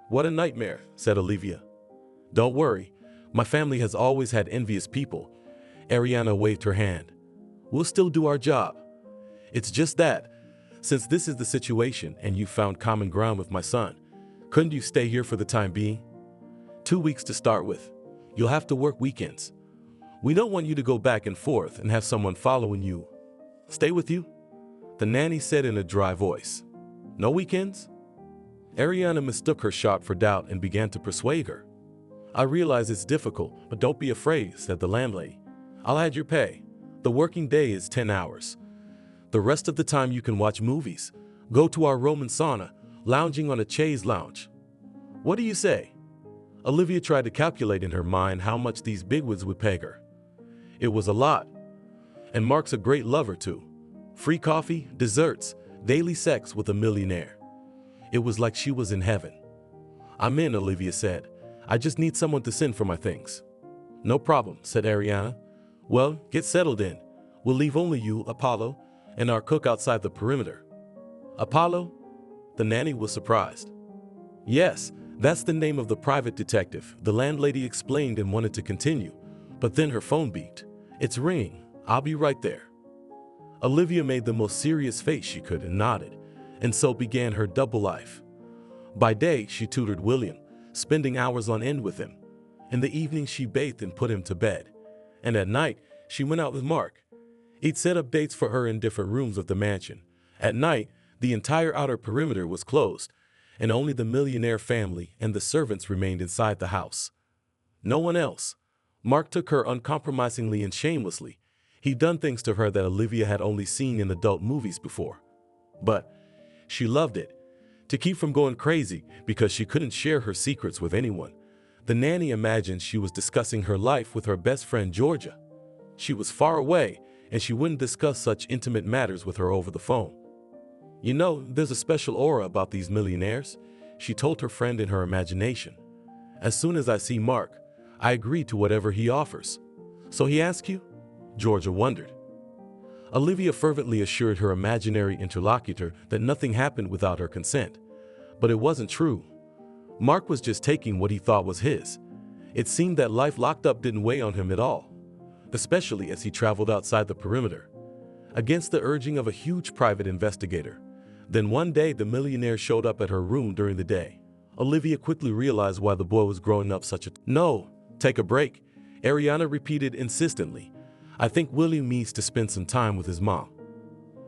What a nightmare, said Olivia. Don't worry, my family has always had envious people. Ariana waved her hand. We'll still do our job. It's just that, since this is the situation and you found common ground with my son, couldn't you stay here for the time being? 2 weeks to start with. You'll have to work weekends. We don't want you to go back and forth and have someone following you. Stay with you? The nanny said in a dry voice. No weekends? Ariana mistook her shock for doubt and began to persuade her. I realize it's difficult, but don't be afraid, said the landlady. I'll add your pay. The working day is 10 hours. The rest of the time you can watch movies, go to our Roman sauna, lounging on a chaise lounge. What do you say? Olivia tried to calculate in her mind how much these bigwigs would pay her. It was a lot. And Mark's a great lover too. Free coffee, desserts, daily sex with a millionaire. It was like she was in heaven. I'm in, Olivia said. I just need someone to send for my things. No problem, said Ariana. Well, get settled in. We'll leave only you, Apollo, and our cook outside the perimeter. Apollo? The nanny was surprised. Yes, that's the name of the private detective, the landlady explained and wanted to continue, but then her phone beeped. It's ringing. I'll be right there. Olivia made the most serious face she could and nodded, and so began her double life. By day, she tutored William, spending hours on end with him. In the evening, she bathed and put him to bed. And at night, she went out with Mark. He'd set up dates for her in different rooms of the mansion. At night, the entire outer perimeter was closed, and only the millionaire family and the servants remained inside the house. No one else. Mark took her uncompromisingly and shamelessly. He'd done things to her that Olivia had only seen in adult movies before. But she loved it. To keep from going crazy because she couldn't share her secrets with anyone, the nanny imagined she was discussing her life with her best friend Georgia. She was far away, and she wouldn't discuss such intimate matters with her over the phone. You know, there's a special aura about these millionaires, she told her friend in her imagination. As soon as I see Mark, I agree to whatever he offers. So he asked you? Georgia wondered. Olivia fervently assured her imaginary interlocutor that nothing happened without her consent. But it wasn't true. Mark was just taking what he thought was his. It seemed that life locked up didn't weigh on him at all, especially as he traveled outside the perimeter, against the urging of a huge private investigator. Then one day the millionaire showed up at her room during the day. Olivia quickly realized why the boy was growing up such a... No, take a break, Ariana repeated insistently. I think William needs to spend some time with his mom.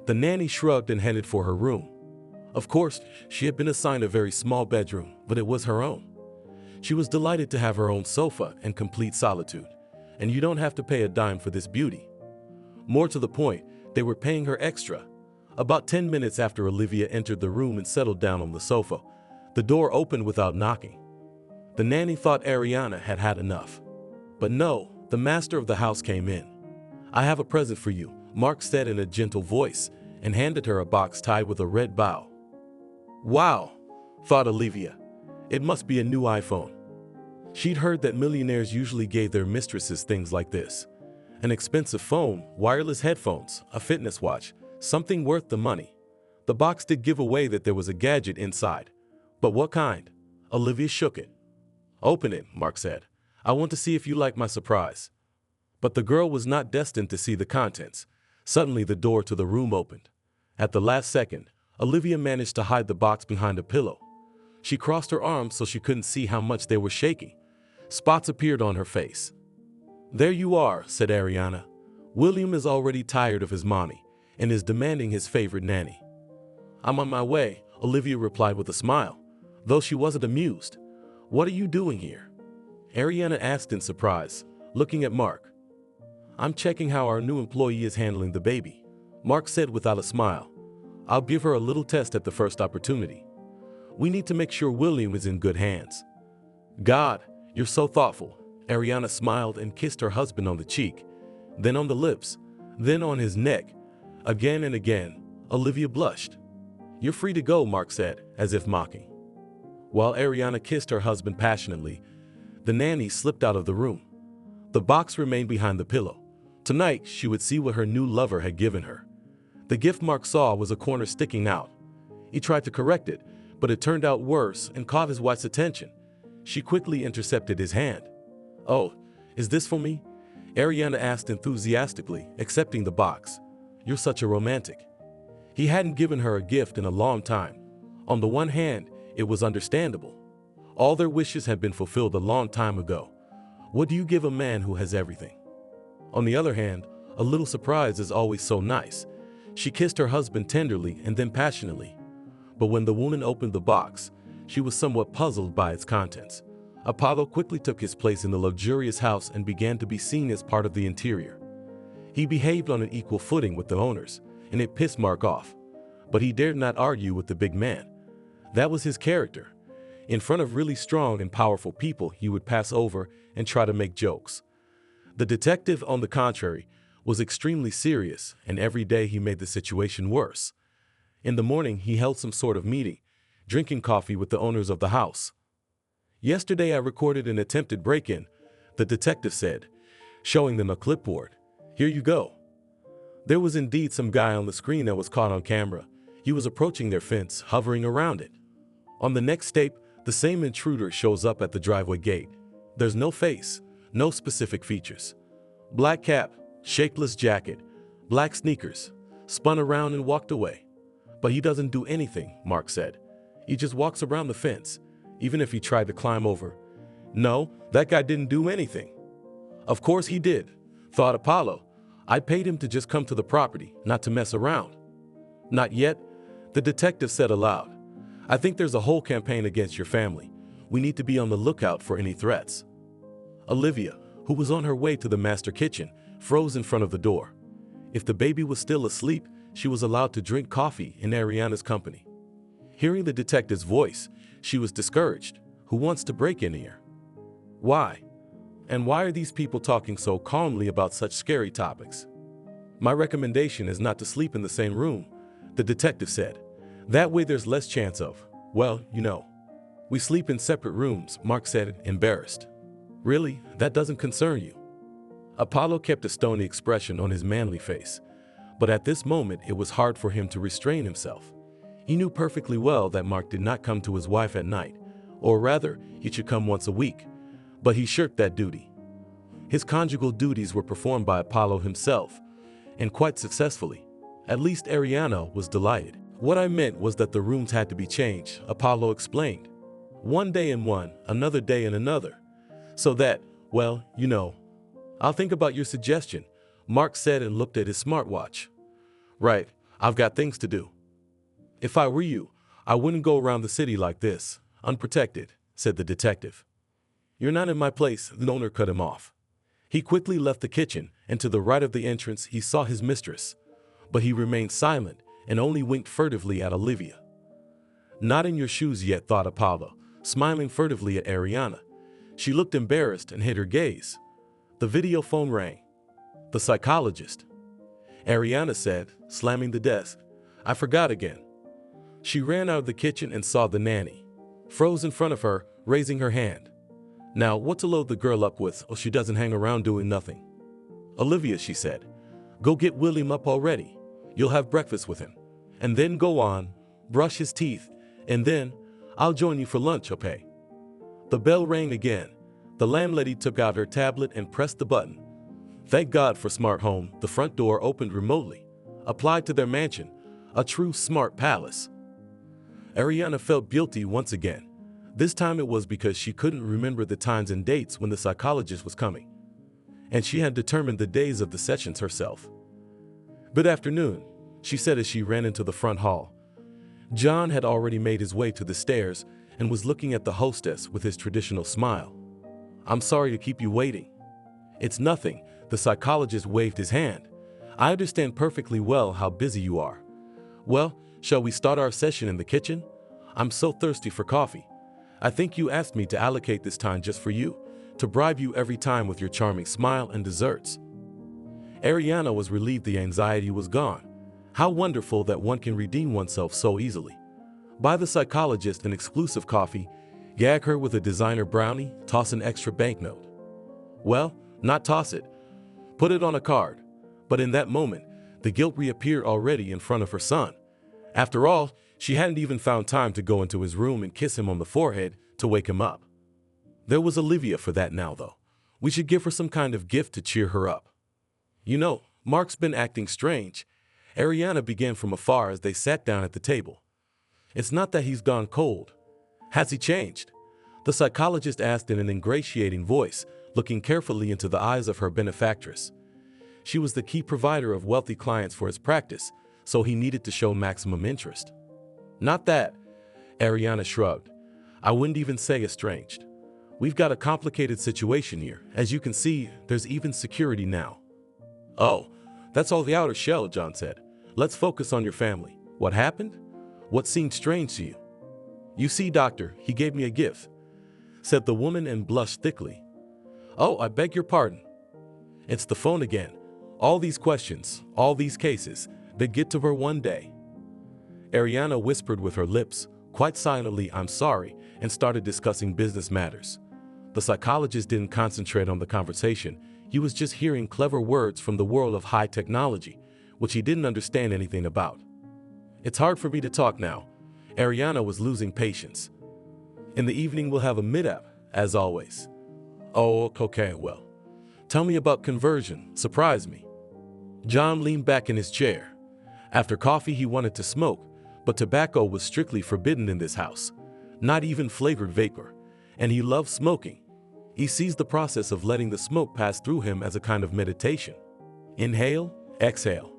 The nanny shrugged and headed for her room. Of course, she had been assigned a very small bedroom, but it was her own. She was delighted to have her own sofa and complete solitude, and you don't have to pay a dime for this beauty. More to the point, they were paying her extra. About 10 minutes after Olivia entered the room and settled down on the sofa, the door opened without knocking. The nanny thought Ariana had had enough. But no, the master of the house came in. I have a present for you, Mark said in a gentle voice, and handed her a box tied with a red bow. Wow, thought Olivia. It must be a new iPhone. She'd heard that millionaires usually gave their mistresses things like this. An expensive phone, wireless headphones, a fitness watch, something worth the money. The box did give away that there was a gadget inside. But what kind? Olivia shook it. Open it, Mark said. I want to see if you like my surprise. But the girl was not destined to see the contents. Suddenly the door to the room opened. At the last second, Olivia managed to hide the box behind a pillow. She crossed her arms so she couldn't see how much they were shaking. Spots appeared on her face. "There you are," said Ariana. "William is already tired of his mommy and is demanding his favorite nanny." "I'm on my way," Olivia replied with a smile, though she wasn't amused. "What are you doing here?" Ariana asked in surprise, looking at Mark. "I'm checking how our new employee is handling the baby," Mark said without a smile. "I'll give her a little test at the first opportunity. We need to make sure William is in good hands." "God, you're so thoughtful." Ariana smiled and kissed her husband on the cheek, then on the lips, then on his neck. Again and again, Olivia blushed. "You're free to go," Mark said, as if mocking. While Ariana kissed her husband passionately, the nanny slipped out of the room. The box remained behind the pillow. Tonight, she would see what her new lover had given her. The gift Mark saw was a corner sticking out. He tried to correct it, but it turned out worse and caught his wife's attention. She quickly intercepted his hand. "Oh, is this for me?" Ariana asked enthusiastically, accepting the box. "You're such a romantic." He hadn't given her a gift in a long time. On the one hand, it was understandable. All their wishes had been fulfilled a long time ago. What do you give a man who has everything? On the other hand, a little surprise is always so nice. She kissed her husband tenderly and then passionately. But when the woman opened the box, she was somewhat puzzled by its contents. Apollo quickly took his place in the luxurious house and began to be seen as part of the interior. He behaved on an equal footing with the owners, and it pissed Mark off. But he dared not argue with the big man. That was his character. In front of really strong and powerful people, he would pass over and try to make jokes. The detective, on the contrary, was extremely serious, and every day he made the situation worse. In the morning, he held some sort of meeting, drinking coffee with the owners of the house. "Yesterday I recorded an attempted break-in," the detective said, showing them a clipboard. "Here you go." There was indeed some guy on the screen that was caught on camera. He was approaching their fence, hovering around it. On the next tape, the same intruder shows up at the driveway gate. There's no face, no specific features. Black cap, shapeless jacket, black sneakers, spun around and walked away. "But he doesn't do anything," Mark said. "He just walks around the fence, even if he tried to climb over." "No, that guy didn't do anything." "Of course he did," thought Apollo. "I paid him to just come to the property, not to mess around." "Not yet," the detective said aloud. "I think there's a whole campaign against your family. We need to be on the lookout for any threats." Olivia, who was on her way to the master kitchen, froze in front of the door. If the baby was still asleep, she was allowed to drink coffee in Ariana's company. Hearing the detective's voice, she was discouraged. Who wants to break in here? Why? And why are these people talking so calmly about such scary topics? "My recommendation is not to sleep in the same room," the detective said. "That way there's less chance of, well, you know." "We sleep in separate rooms," Mark said, embarrassed. "Really? That doesn't concern you?" Apollo kept a stony expression on his manly face, but at this moment it was hard for him to restrain himself. He knew perfectly well that Mark did not come to his wife at night, or rather, he should come once a week, but he shirked that duty. His conjugal duties were performed by Apollo himself, and quite successfully. At least Ariana was delighted. "What I meant was that the rooms had to be changed," Apollo explained. "One day in one, another day in another. So that, well, you know." "I'll think about your suggestion," Mark said and looked at his smartwatch. "Right, I've got things to do." "If I were you, I wouldn't go around the city like this, unprotected," said the detective. "You're not in my place," the owner cut him off. He quickly left the kitchen, and to the right of the entrance he saw his mistress, but he remained silent and only winked furtively at Olivia. "Not in your shoes yet," thought Apollo, smiling furtively at Ariana. She looked embarrassed and hid her gaze. The video phone rang. "The psychologist," Ariana said, slamming the desk. "I forgot again." She ran out of the kitchen and saw the nanny, froze in front of her, raising her hand. "Now, what to load the girl up with so she doesn't hang around doing nothing?" "Olivia," she said, "go get William up already. You'll have breakfast with him. And then go on, brush his teeth, and then I'll join you for lunch, okay?" The bell rang again. The landlady took out her tablet and pressed the button. Thank God for smart home, the front door opened remotely. Applied to their mansion, a true smart palace. Ariana felt guilty once again. This time it was because she couldn't remember the times and dates when the psychologist was coming, and she had determined the days of the sessions herself. Good afternoon, she said as she ran into the front hall. John had already made his way to the stairs and was looking at the hostess with his traditional smile. I'm sorry to keep you waiting. It's nothing, the psychologist waved his hand. I understand perfectly well how busy you are. Well, shall we start our session in the kitchen? I'm so thirsty for coffee. I think you asked me to allocate this time just for you, to bribe you every time with your charming smile and desserts. Ariana was relieved the anxiety was gone. How wonderful that one can redeem oneself so easily. Buy the psychologist an exclusive coffee, gag her with a designer brownie, toss an extra banknote. Well, not toss it. Put it on a card. But in that moment, the guilt reappeared already in front of her son. After all, she hadn't even found time to go into his room and kiss him on the forehead to wake him up. There was Olivia for that now, though. We should give her some kind of gift to cheer her up. You know, Mark's been acting strange. Ariana began from afar as they sat down at the table. It's not that he's gone cold. Has he changed? The psychologist asked in an ingratiating voice, looking carefully into the eyes of her benefactress. She was the key provider of wealthy clients for his practice, so he needed to show maximum interest. Not that, Ariana shrugged. I wouldn't even say estranged. We've got a complicated situation here. As you can see, there's even security now. Oh, that's all the outer shell, John said. Let's focus on your family. What happened? What seemed strange to you? You see, doctor, he gave me a gift, said the woman and blushed thickly. Oh, I beg your pardon. It's the phone again. All these questions, all these cases, they get to her one day. Ariana whispered with her lips, quite silently, I'm sorry, and started discussing business matters. The psychologist didn't concentrate on the conversation. He was just hearing clever words from the world of high technology, which he didn't understand anything about. It's hard for me to talk now. Ariana was losing patience. In the evening we'll have a meet-up, as always. Oh, okay, well. Tell me about conversion. Surprise me. John leaned back in his chair. After coffee he wanted to smoke, but tobacco was strictly forbidden in this house. Not even flavored vapor. And he loved smoking. He sees the process of letting the smoke pass through him as a kind of meditation. Inhale, exhale.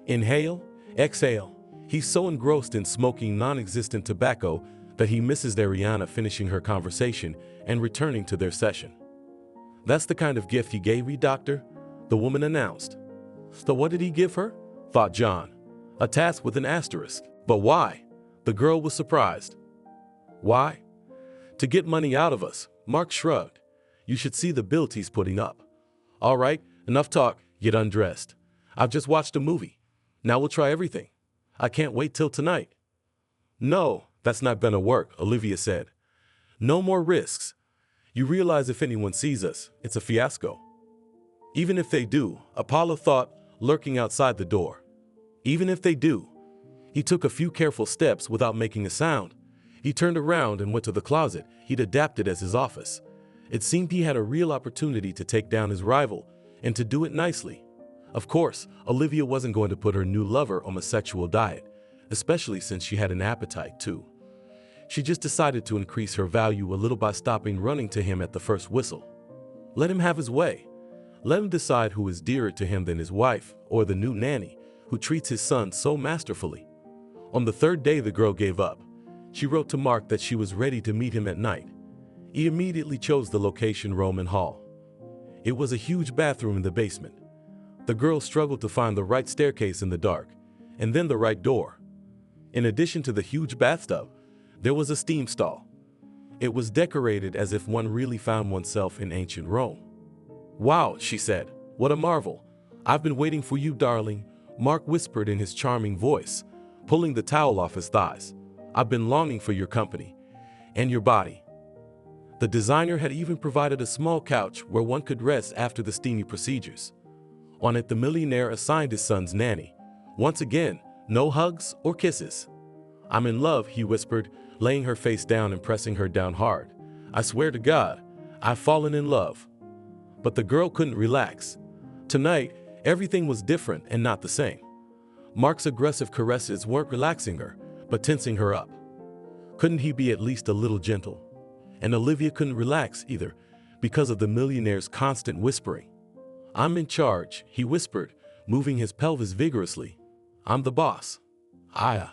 Inhale, exhale. He's so engrossed in smoking non-existent tobacco that he misses Ariana finishing her conversation and returning to their session. That's the kind of gift he gave me, doctor, the woman announced. So what did he give her? Thought John. A task with an asterisk. But why? The girl was surprised. Why? To get money out of us, Mark shrugged. You should see the bills he's putting up. All right, enough talk, get undressed. I've just watched a movie. Now we'll try everything. I can't wait till tonight. No, that's not gonna work, Olivia said. No more risks. You realize if anyone sees us, it's a fiasco. Even if they do, Apollo thought, lurking outside the door. Even if they do. He took a few careful steps without making a sound. He turned around and went to the closet he'd adapted as his office. It seemed he had a real opportunity to take down his rival, and to do it nicely. Of course, Olivia wasn't going to put her new lover on a sexual diet, especially since she had an appetite too. She just decided to increase her value a little by stopping running to him at the first whistle. Let him have his way. Let him decide who is dearer to him than his wife or the new nanny who treats his son so masterfully. On the third day, the girl gave up. She wrote to Mark that she was ready to meet him at night. He immediately chose the location, Roman Hall. It was a huge bathroom in the basement. The girl struggled to find the right staircase in the dark, and then the right door. In addition to the huge bathtub, there was a steam stall. It was decorated as if one really found oneself in ancient Rome. Wow, she said, what a marvel. I've been waiting for you, darling, Mark whispered in his charming voice, pulling the towel off his thighs. I've been longing for your company and your body. The designer had even provided a small couch where one could rest after the steamy procedures. On it, the millionaire assigned his son's nanny. Once again, no hugs or kisses. I'm in love, he whispered, laying her face down and pressing her down hard. I swear to God, I've fallen in love. But the girl couldn't relax. Tonight, everything was different and not the same. Mark's aggressive caresses weren't relaxing her, but tensing her up. Couldn't he be at least a little gentle? And Olivia couldn't relax either, because of the millionaire's constant whispering. "I'm in charge," he whispered, moving his pelvis vigorously. "I'm the boss. Aya."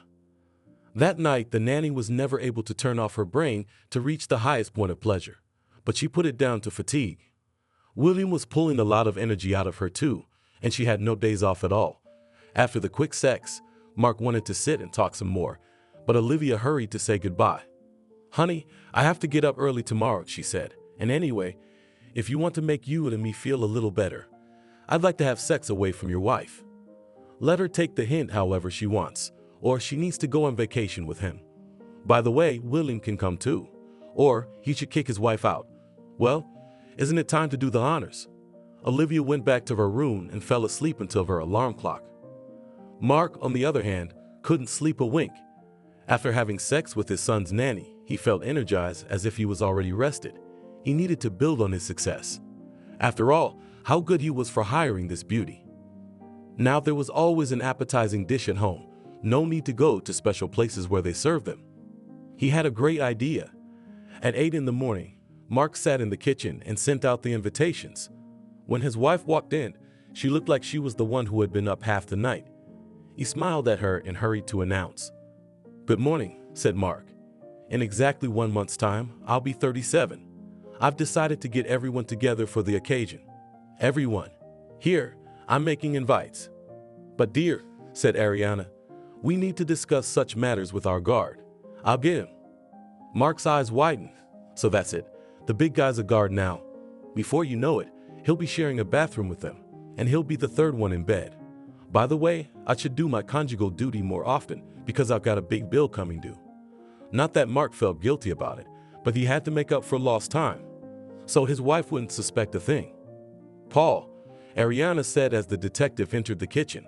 That night, the nanny was never able to turn off her brain to reach the highest point of pleasure, but she put it down to fatigue. William was pulling a lot of energy out of her too, and she had no days off at all. After the quick sex, Mark wanted to sit and talk some more, but Olivia hurried to say goodbye. "Honey, I have to get up early tomorrow," she said. "And anyway, if you want to make you and me feel a little better, I'd like to have sex away from your wife." Let her take the hint however she wants, or she needs to go on vacation with him. By the way, William can come too, or he should kick his wife out. Well, isn't it time to do the honors? Olivia went back to her room and fell asleep until her alarm clock. Mark, on the other hand, couldn't sleep a wink. After having sex with his son's nanny, he felt energized as if he was already rested. He needed to build on his success. After all, how good he was for hiring this beauty. Now there was always an appetizing dish at home. No need to go to special places where they serve them. He had a great idea. At 8 in the morning, Mark sat in the kitchen and sent out the invitations. When his wife walked in, she looked like she was the one who had been up half the night. He smiled at her and hurried to announce. "Good morning," said Mark. "In exactly 1 month's time, I'll be 37. I've decided to get everyone together for the occasion. Everyone. Here, I'm making invites." "But dear," said Ariana, "we need to discuss such matters with our guard. I'll get him." Mark's eyes widened. "So that's it. The big guy's a guard now. Before you know it, he'll be sharing a bathroom with them, and he'll be the third one in bed. By the way, I should do my conjugal duty more often because I've got a big bill coming due." Not that Mark felt guilty about it, but he had to make up for lost time, so his wife wouldn't suspect a thing. "Paul," Ariana said as the detective entered the kitchen,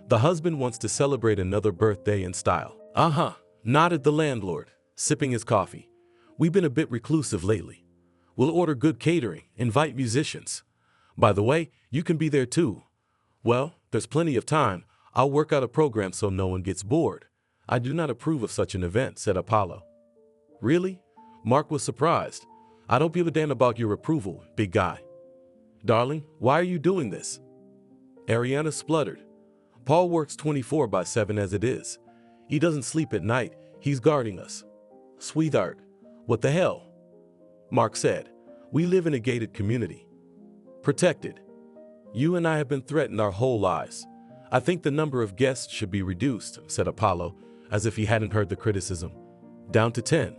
"the husband wants to celebrate another birthday in style." "Uh-huh," nodded the landlord, sipping his coffee. "We've been a bit reclusive lately. We'll order good catering, invite musicians. By the way, you can be there too." "Well, there's plenty of time. I'll work out a program so no one gets bored." "I do not approve of such an event," said Apollo. "Really?" Mark was surprised. "I don't give a damn about your approval, big guy." "Darling, why are you doing this?" Ariana spluttered. "Paul works 24/7 as it is. He doesn't sleep at night. He's guarding us." "Sweetheart, what the hell?" Mark said. "We live in a gated community. Protected. You and I have been threatened our whole lives. I think the number of guests should be reduced," said Apollo, as if he hadn't heard the criticism. "Down to 10.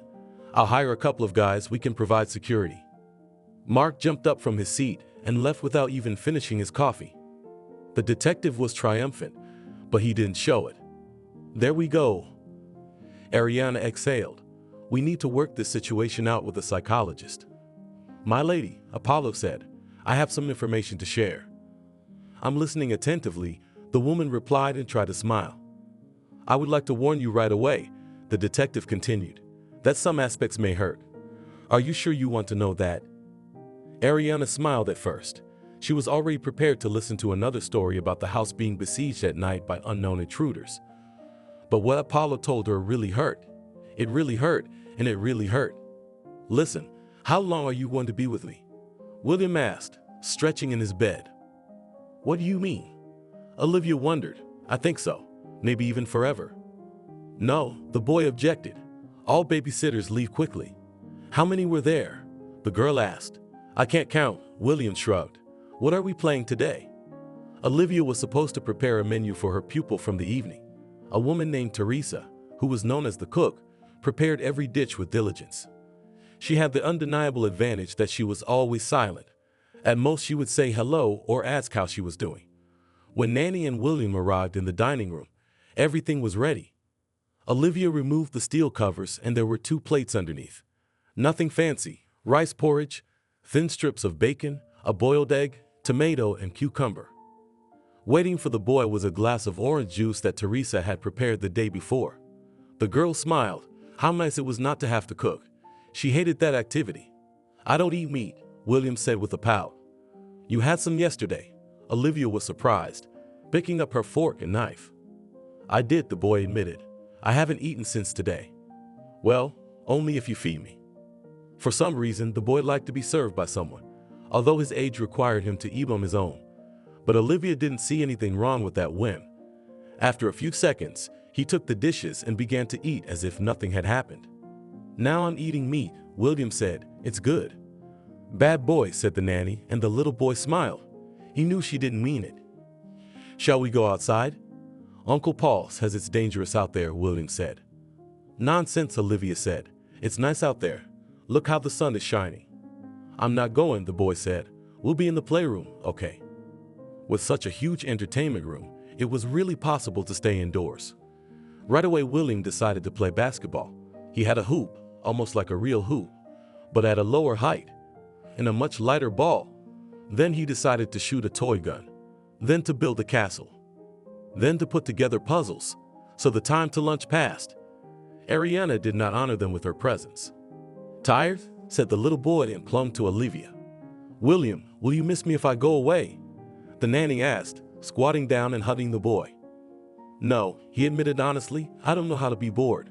I'll hire a couple of guys. We can provide security." Mark jumped up from his seat and left without even finishing his coffee. The detective was triumphant, but he didn't show it. "There we go." Ariana exhaled. "We need to work this situation out with a psychologist." "My lady," Apollo said, "I have some information to share." "I'm listening attentively," the woman replied and tried to smile. "I would like to warn you right away," the detective continued, "that some aspects may hurt. Are you sure you want to know that?" Ariana smiled at first. She was already prepared to listen to another story about the house being besieged at night by unknown intruders. But what Apollo told her really hurt. It really hurt, and it really hurt. "Listen, how long are you going to be with me?" William asked, stretching in his bed. "What do you mean?" Olivia wondered. "I think so. Maybe even forever." "No," the boy objected. "All babysitters leave quickly." "How many were there?" the girl asked. "I can't count," William shrugged. "What are we playing today?" Olivia was supposed to prepare a menu for her pupil from the evening. A woman named Teresa, who was known as the cook, prepared every dish with diligence. She had the undeniable advantage that she was always silent. At most she would say hello or ask how she was doing. When Nanny and William arrived in the dining room, everything was ready. Olivia removed the steel covers and there were 2 plates underneath. Nothing fancy: rice porridge, thin strips of bacon, a boiled egg, tomato, and cucumber. Waiting for the boy was a glass of orange juice that Teresa had prepared the day before. The girl smiled. How nice it was not to have to cook. She hated that activity. "I don't eat meat," William said with a pout. "You had some yesterday." Olivia was surprised, picking up her fork and knife. I did, the boy admitted. I haven't eaten since today. Well, only if you feed me. For some reason, the boy liked to be served by someone, although his age required him to eat on his own. But Olivia didn't see anything wrong with that whim. After a few seconds, he took the dishes and began to eat as if nothing had happened. Now I'm eating meat, William said. It's good. Bad boy, said the nanny, and the little boy smiled. He knew she didn't mean it. Shall we go outside? Uncle Paul says it's dangerous out there, William said. Nonsense, Olivia said. It's nice out there. Look how the sun is shining. I'm not going, the boy said. We'll be in the playroom, okay. With such a huge entertainment room, it was really possible to stay indoors. Right away, William decided to play basketball. He had a hoop, almost like a real hoop, but at a lower height, and a much lighter ball. Then he decided to shoot a toy gun, then to build a castle, then to put together puzzles. So the time to lunch passed. Ariana did not honor them with her presence. Tired? Said the little boy and plumped to Olivia. William, will you miss me if I go away? The nanny asked, squatting down and hugging the boy. No, he admitted honestly, I don't know how to be bored.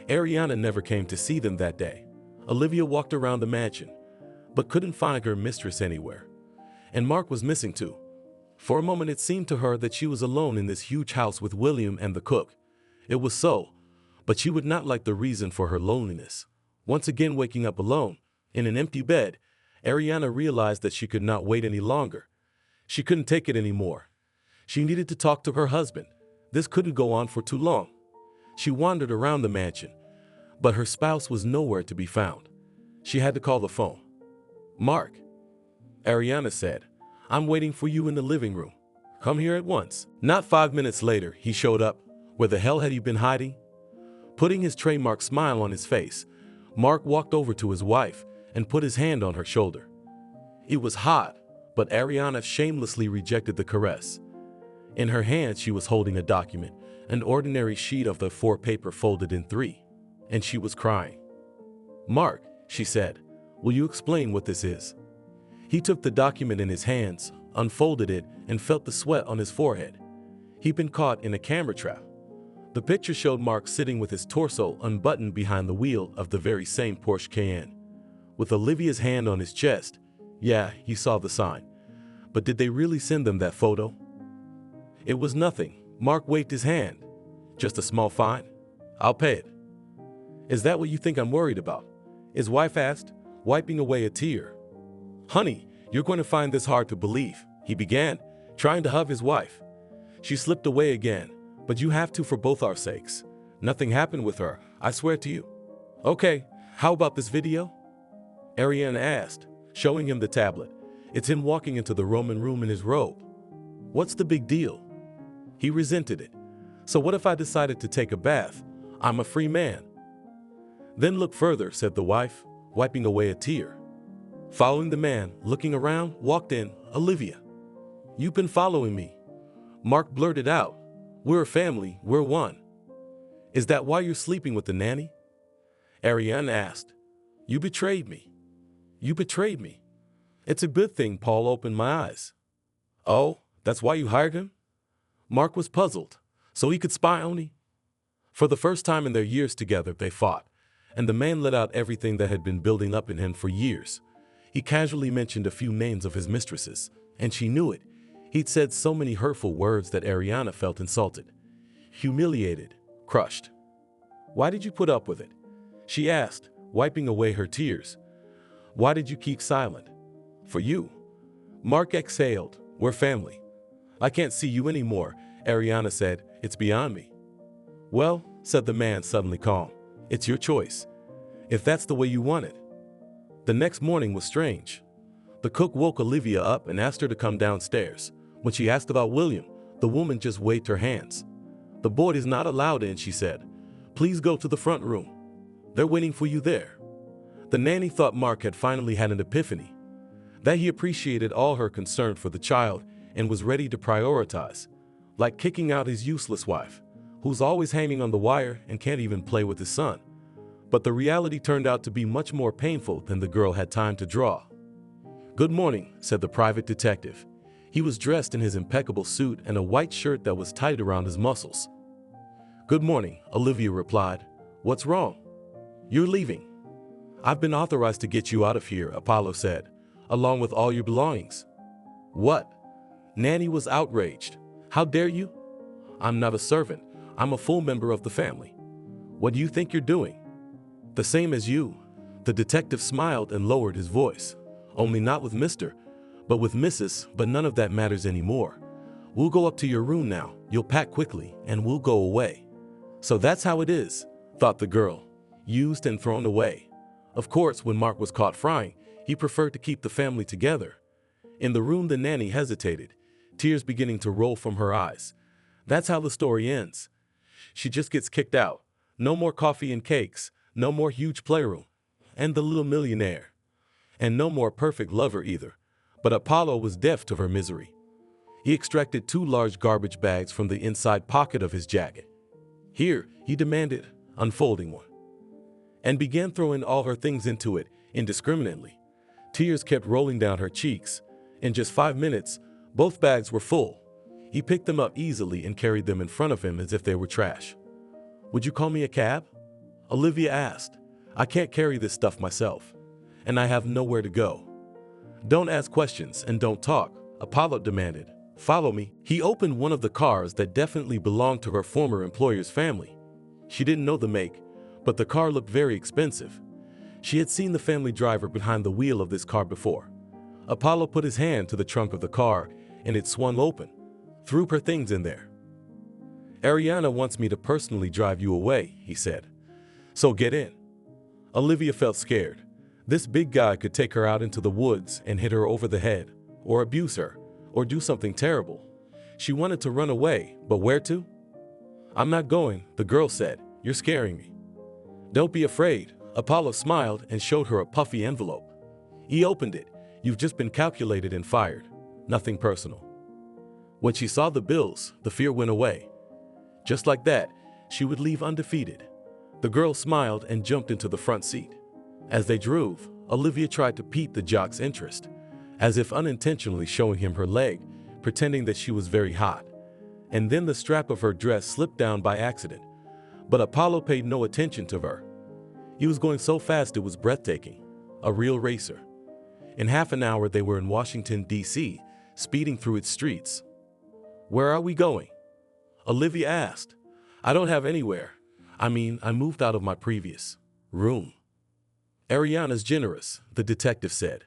Ariana never came to see them that day. Olivia walked around the mansion, but couldn't find her mistress anywhere. And Mark was missing too. For a moment it seemed to her that she was alone in this huge house with William and the cook. It was so, but she would not like the reason for her loneliness. Once again waking up alone, in an empty bed, Ariana realized that she could not wait any longer. She couldn't take it anymore. She needed to talk to her husband. This couldn't go on for too long. She wandered around the mansion, but her spouse was nowhere to be found. She had to call the phone. Mark, Ariana said, I'm waiting for you in the living room. Come here at once. Not 5 minutes later, he showed up. Where the hell had you been hiding? Putting his trademark smile on his face, Mark walked over to his wife and put his hand on her shoulder. It was hot, but Ariana shamelessly rejected the caress. In her hand, she was holding a document, an ordinary sheet of A4 paper folded in 3, and she was crying. Mark, she said, will you explain what this is? He took the document in his hands, unfolded it, and felt the sweat on his forehead. He'd been caught in a camera trap. The picture showed Mark sitting with his torso unbuttoned behind the wheel of the very same Porsche Cayenne. With Olivia's hand on his chest, yeah, he saw the sign. But did they really send them that photo? It was nothing. Mark waved his hand. Just a small fine? I'll pay it. Is that what you think I'm worried about? His wife asked, wiping away a tear. Honey, you're going to find this hard to believe, he began, trying to hug his wife. She slipped away again, but you have to for both our sakes. Nothing happened with her, I swear to you. Okay, how about this video? Ariana asked, showing him the tablet. It's him walking into the Roman room in his robe. What's the big deal? He resented it. So what if I decided to take a bath? I'm a free man. Then look further, said the wife, wiping away a tear. Following the man, looking around, walked in Olivia. You've been following me. Mark blurted out. We're a family, we're one. Is that why you're sleeping with the nanny? Ariane asked. You betrayed me. You betrayed me. It's a good thing Paul opened my eyes. Oh, that's why you hired him? Mark was puzzled. So he could spy on me? For the first time in their years together, they fought, and the man let out everything that had been building up in him for years. He casually mentioned a few names of his mistresses, and she knew it. He'd said so many hurtful words that Ariana felt insulted, humiliated, crushed. Why did you put up with it? She asked, wiping away her tears. Why did you keep silent? For you. Mark exhaled. We're family. I can't see you anymore, Ariana said. It's beyond me. Well, said the man suddenly calm, it's your choice. If that's the way you want it. The next morning was strange. The cook woke Olivia up and asked her to come downstairs. When she asked about William, the woman just waved her hands. The boy is not allowed in, she said. Please go to the front room. They're waiting for you there. The nanny thought Mark had finally had an epiphany, that he appreciated all her concern for the child and was ready to prioritize, like kicking out his useless wife, who's always hanging on the wire and can't even play with his son. But the reality turned out to be much more painful than the girl had time to draw. Good morning, said the private detective. He was dressed in his impeccable suit and a white shirt that was tight around his muscles. "Good morning," Olivia replied. "What's wrong?" "You're leaving." "I've been authorized to get you out of here," Apollo said, "along with all your belongings." "What?" Nanny was outraged. "How dare you?" "I'm not a servant. I'm a full member of the family." "What do you think you're doing?" "The same as you." The detective smiled and lowered his voice. "Only not with Mr., but with Mrs., but none of that matters anymore. We'll go up to your room now. You'll pack quickly, and we'll go away." So that's how it is, thought the girl. Used and thrown away. Of course, when Mark was caught frying, he preferred to keep the family together. In the room, the nanny hesitated, tears beginning to roll from her eyes. That's how the story ends. She just gets kicked out. No more coffee and cakes, no more huge playroom, and the little millionaire. And no more perfect lover either. But Apollo was deaf to her misery. He extracted 2 large garbage bags from the inside pocket of his jacket. "Here," he demanded, unfolding one, and began throwing all her things into it indiscriminately. Tears kept rolling down her cheeks. In just 5 minutes, both bags were full. He picked them up easily and carried them in front of him as if they were trash. "Would you call me a cab?" Olivia asked. "I can't carry this stuff myself, and I have nowhere to go." "Don't ask questions and don't talk," Apollo demanded. "Follow me." He opened one of the cars that definitely belonged to her former employer's family. She didn't know the make, but the car looked very expensive. She had seen the family driver behind the wheel of this car before. Apollo put his hand to the trunk of the car, and it swung open. Threw her things in there. "Ariana wants me to personally drive you away," he said. "So get in." Olivia felt scared. This big guy could take her out into the woods and hit her over the head, or abuse her, or do something terrible. She wanted to run away, but where to? "I'm not going," the girl said. "You're scaring me." "Don't be afraid." Apollo smiled and showed her a puffy envelope. He opened it. "You've just been calculated and fired. Nothing personal." When she saw the bills, the fear went away. Just like that, she would leave undefeated. The girl smiled and jumped into the front seat. As they drove, Olivia tried to pique the jock's interest, as if unintentionally showing him her leg, pretending that she was very hot. And then the strap of her dress slipped down by accident. But Apollo paid no attention to her. He was going so fast it was breathtaking. A real racer. In half an hour they were in Washington, D.C., speeding through its streets. "Where are we going?" Olivia asked. "I don't have anywhere. I moved out of my previous room." "Ariana's generous," the detective said.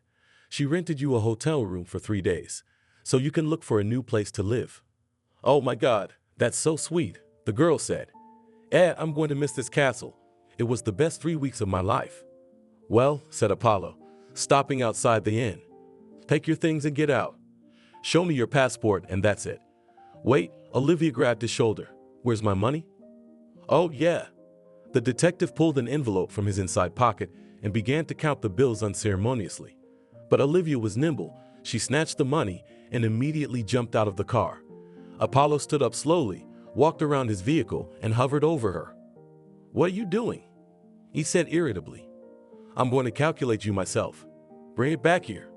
"She rented you a hotel room for 3 days, so you can look for a new place to live." "Oh my God, that's so sweet," the girl said. I'm going to miss this castle. It was the best 3 weeks of my life." "Well," said Apollo, stopping outside the inn. "Take your things and get out. Show me your passport and that's it." "Wait," Olivia grabbed his shoulder. "Where's my money?" "Oh, yeah." The detective pulled an envelope from his inside pocket and began to count the bills unceremoniously. But Olivia was nimble. She snatched the money and immediately jumped out of the car. Apollo stood up slowly, walked around his vehicle, and hovered over her. "What are you doing?" he said irritably. "I'm going to calculate you myself. Bring it back here."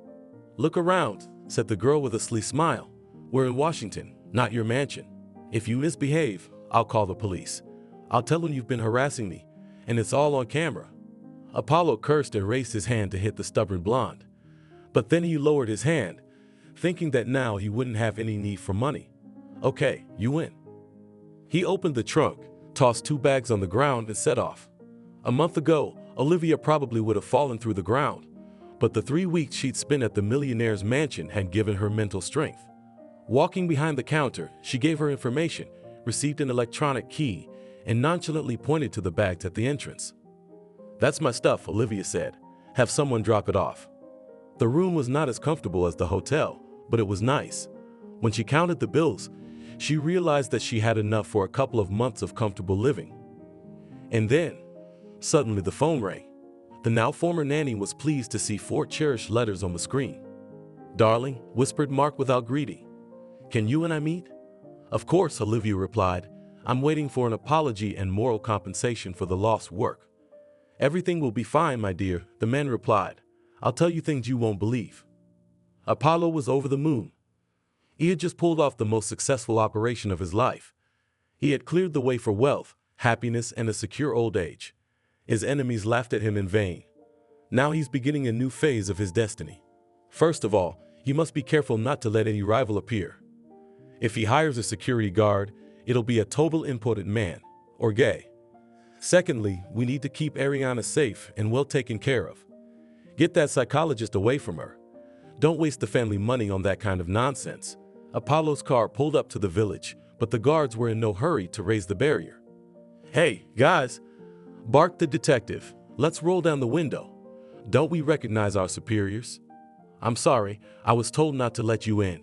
"Look around," said the girl with a sly smile. "We're in Washington, not your mansion. If you misbehave, I'll call the police. I'll tell them you've been harassing me, and it's all on camera." Apollo cursed and raised his hand to hit the stubborn blonde. But then he lowered his hand, thinking that now he wouldn't have any need for money. "Okay, you win." He opened the trunk, tossed 2 bags on the ground, and set off. A month ago, Olivia probably would have fallen through the ground, but the 3 weeks she'd spent at the millionaire's mansion had given her mental strength. Walking behind the counter, she gave her information, received an electronic key, and nonchalantly pointed to the bags at the entrance. "That's my stuff," Olivia said. "Have someone drop it off." The room was not as comfortable as the hotel, but it was nice. When she counted the bills, she realized that she had enough for a couple of months of comfortable living. And then, suddenly the phone rang. The now former nanny was pleased to see 4 cherished letters on the screen. "Darling," whispered Mark without greeting. "Can you and I meet?" "Of course," Olivia replied. "I'm waiting for an apology and moral compensation for the lost work." "Everything will be fine, my dear," the man replied. "I'll tell you things you won't believe." Apollo was over the moon. He had just pulled off the most successful operation of his life. He had cleared the way for wealth, happiness, and a secure old age. His enemies laughed at him in vain. Now he's beginning a new phase of his destiny. First of all, he must be careful not to let any rival appear. If he hires a security guard, it'll be a total imported man, or gay. Secondly, we need to keep Ariana safe and well taken care of. Get that psychologist away from her. Don't waste the family money on that kind of nonsense. Apollo's car pulled up to the village, but the guards were in no hurry to raise the barrier. "Hey, guys," barked the detective. "Let's roll down the window. Don't we recognize our superiors?" "I'm sorry, I was told not to let you in,"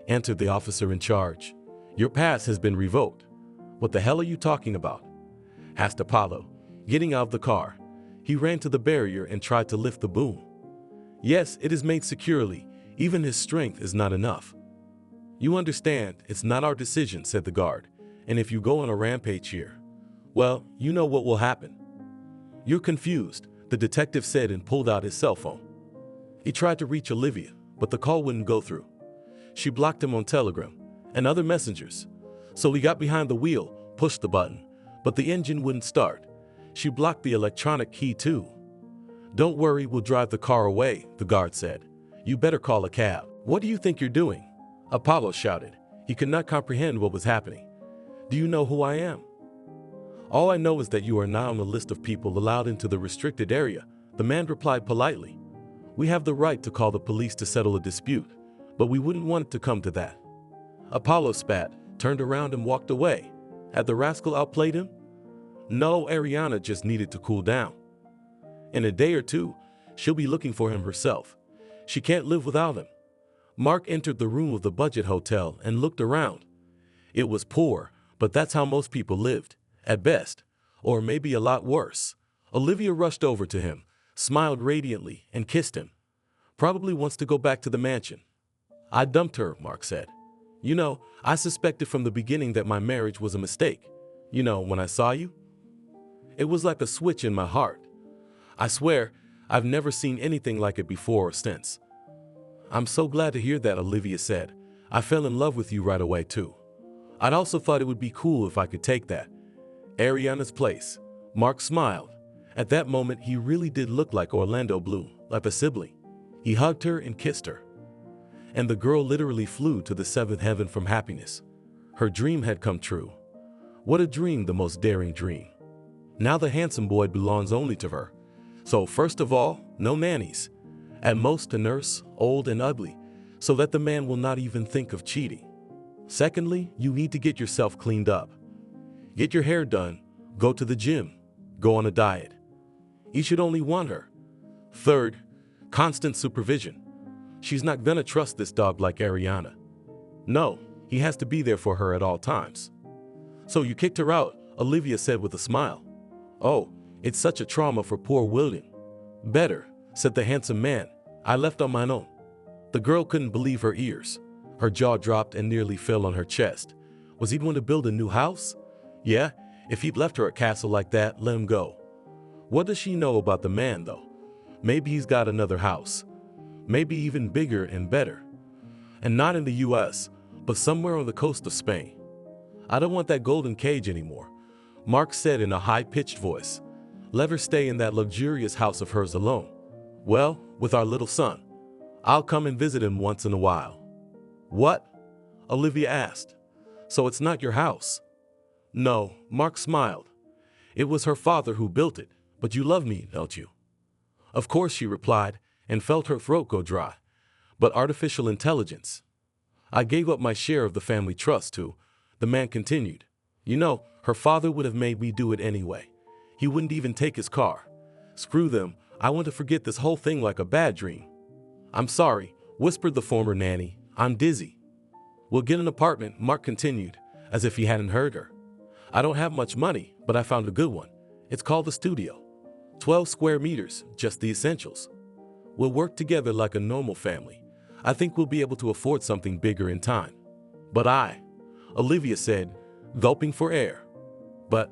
answered the officer in charge. "Your pass has been revoked." "What the hell are you talking about?" asked Apollo, getting out of the car. He ran to the barrier and tried to lift the boom. "Yes, it is made securely. Even his strength is not enough." "You understand, it's not our decision," said the guard. "And if you go on a rampage here, well, you know what will happen." "You're confused," the detective said and pulled out his cell phone. He tried to reach Olivia, but the call wouldn't go through. She blocked him on Telegram and other messengers. So he got behind the wheel, pushed the button, but the engine wouldn't start. She blocked the electronic key too. "Don't worry, we'll drive the car away," the guard said. "You better call a cab." "What do you think you're doing?" Apollo shouted. He could not comprehend what was happening. "Do you know who I am?" "All I know is that you are now on the list of people allowed into the restricted area," the man replied politely. "We have the right to call the police to settle a dispute, but we wouldn't want it to come to that." Apollo spat, turned around and walked away. Had the rascal outplayed him? No, Ariana just needed to cool down. In a day or two, she'll be looking for him herself. She can't live without him. Mark entered the room of the budget hotel and looked around. It was poor, but that's how most people lived, at best, or maybe a lot worse. Olivia rushed over to him, smiled radiantly, and kissed him. "Probably wants to go back to the mansion." "I dumped her," Mark said. "You know, I suspected from the beginning that my marriage was a mistake. You know, when I saw you, it was like a switch in my heart. I swear, I've never seen anything like it before or since." "I'm so glad to hear that," Olivia said. "I fell in love with you right away, too. I'd also thought it would be cool if I could take that Ariana's place." Mark smiled. At that moment, he really did look like Orlando Bloom, like a sibling. He hugged her and kissed her. And the girl literally flew to the seventh heaven from happiness. Her dream had come true. What a dream, the most daring dream. Now the handsome boy belongs only to her. So first of all, no nannies. At most a nurse, old and ugly, so that the man will not even think of cheating. Secondly, you need to get yourself cleaned up. Get your hair done, go to the gym, go on a diet. You should only want her. Third, constant supervision. She's not gonna trust this dog like Ariana. No, he has to be there for her at all times. "So you kicked her out," Olivia said with a smile. "Oh, it's such a trauma for poor William." "Better," said the handsome man. "I left on my own." The girl couldn't believe her ears. Her jaw dropped and nearly fell on her chest. Was he going to build a new house? Yeah, if he'd left her a castle like that, let him go. What does she know about the man, though? Maybe he's got another house. Maybe even bigger and better. And not in the US, but somewhere on the coast of Spain. "I don't want that golden cage anymore," Mark said in a high-pitched voice. "Let her stay in that luxurious house of hers alone. Well, with our little son. I'll come and visit him once in a while." "What?" Olivia asked. "So it's not your house?" "No," Mark smiled. "It was her father who built it, but you love me, don't you?" "Of course," she replied, and felt her throat go dry. "But artificial intelligence. I gave up my share of the family trust too," the man continued. "You know, her father would have made me do it anyway. He wouldn't even take his car. Screw them, I want to forget this whole thing like a bad dream." "I'm sorry," whispered the former nanny. "I'm dizzy." "We'll get an apartment," Mark continued, as if he hadn't heard her. "I don't have much money, but I found a good one. It's called the studio. 12 square meters, just the essentials. We'll work together like a normal family. I think we'll be able to afford something bigger in time." "But Olivia said, gulping for air. "But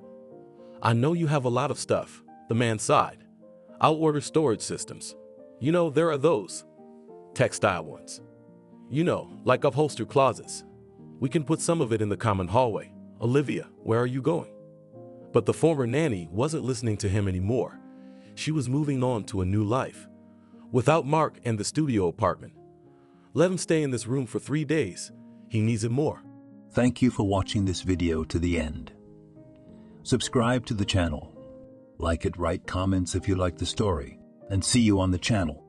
I know you have a lot of stuff," the man sighed. "I'll order storage systems. You know, there are those textile ones. You know, like upholstered closets. We can put some of it in the common hallway." "Olivia, where are you going?" But the former nanny wasn't listening to him anymore. She was moving on to a new life. Without Mark and the studio apartment. Let him stay in this room for 3 days. He needs it more. Thank you for watching this video to the end. Subscribe to the channel. Like it, write comments if you like the story, and see you on the channel.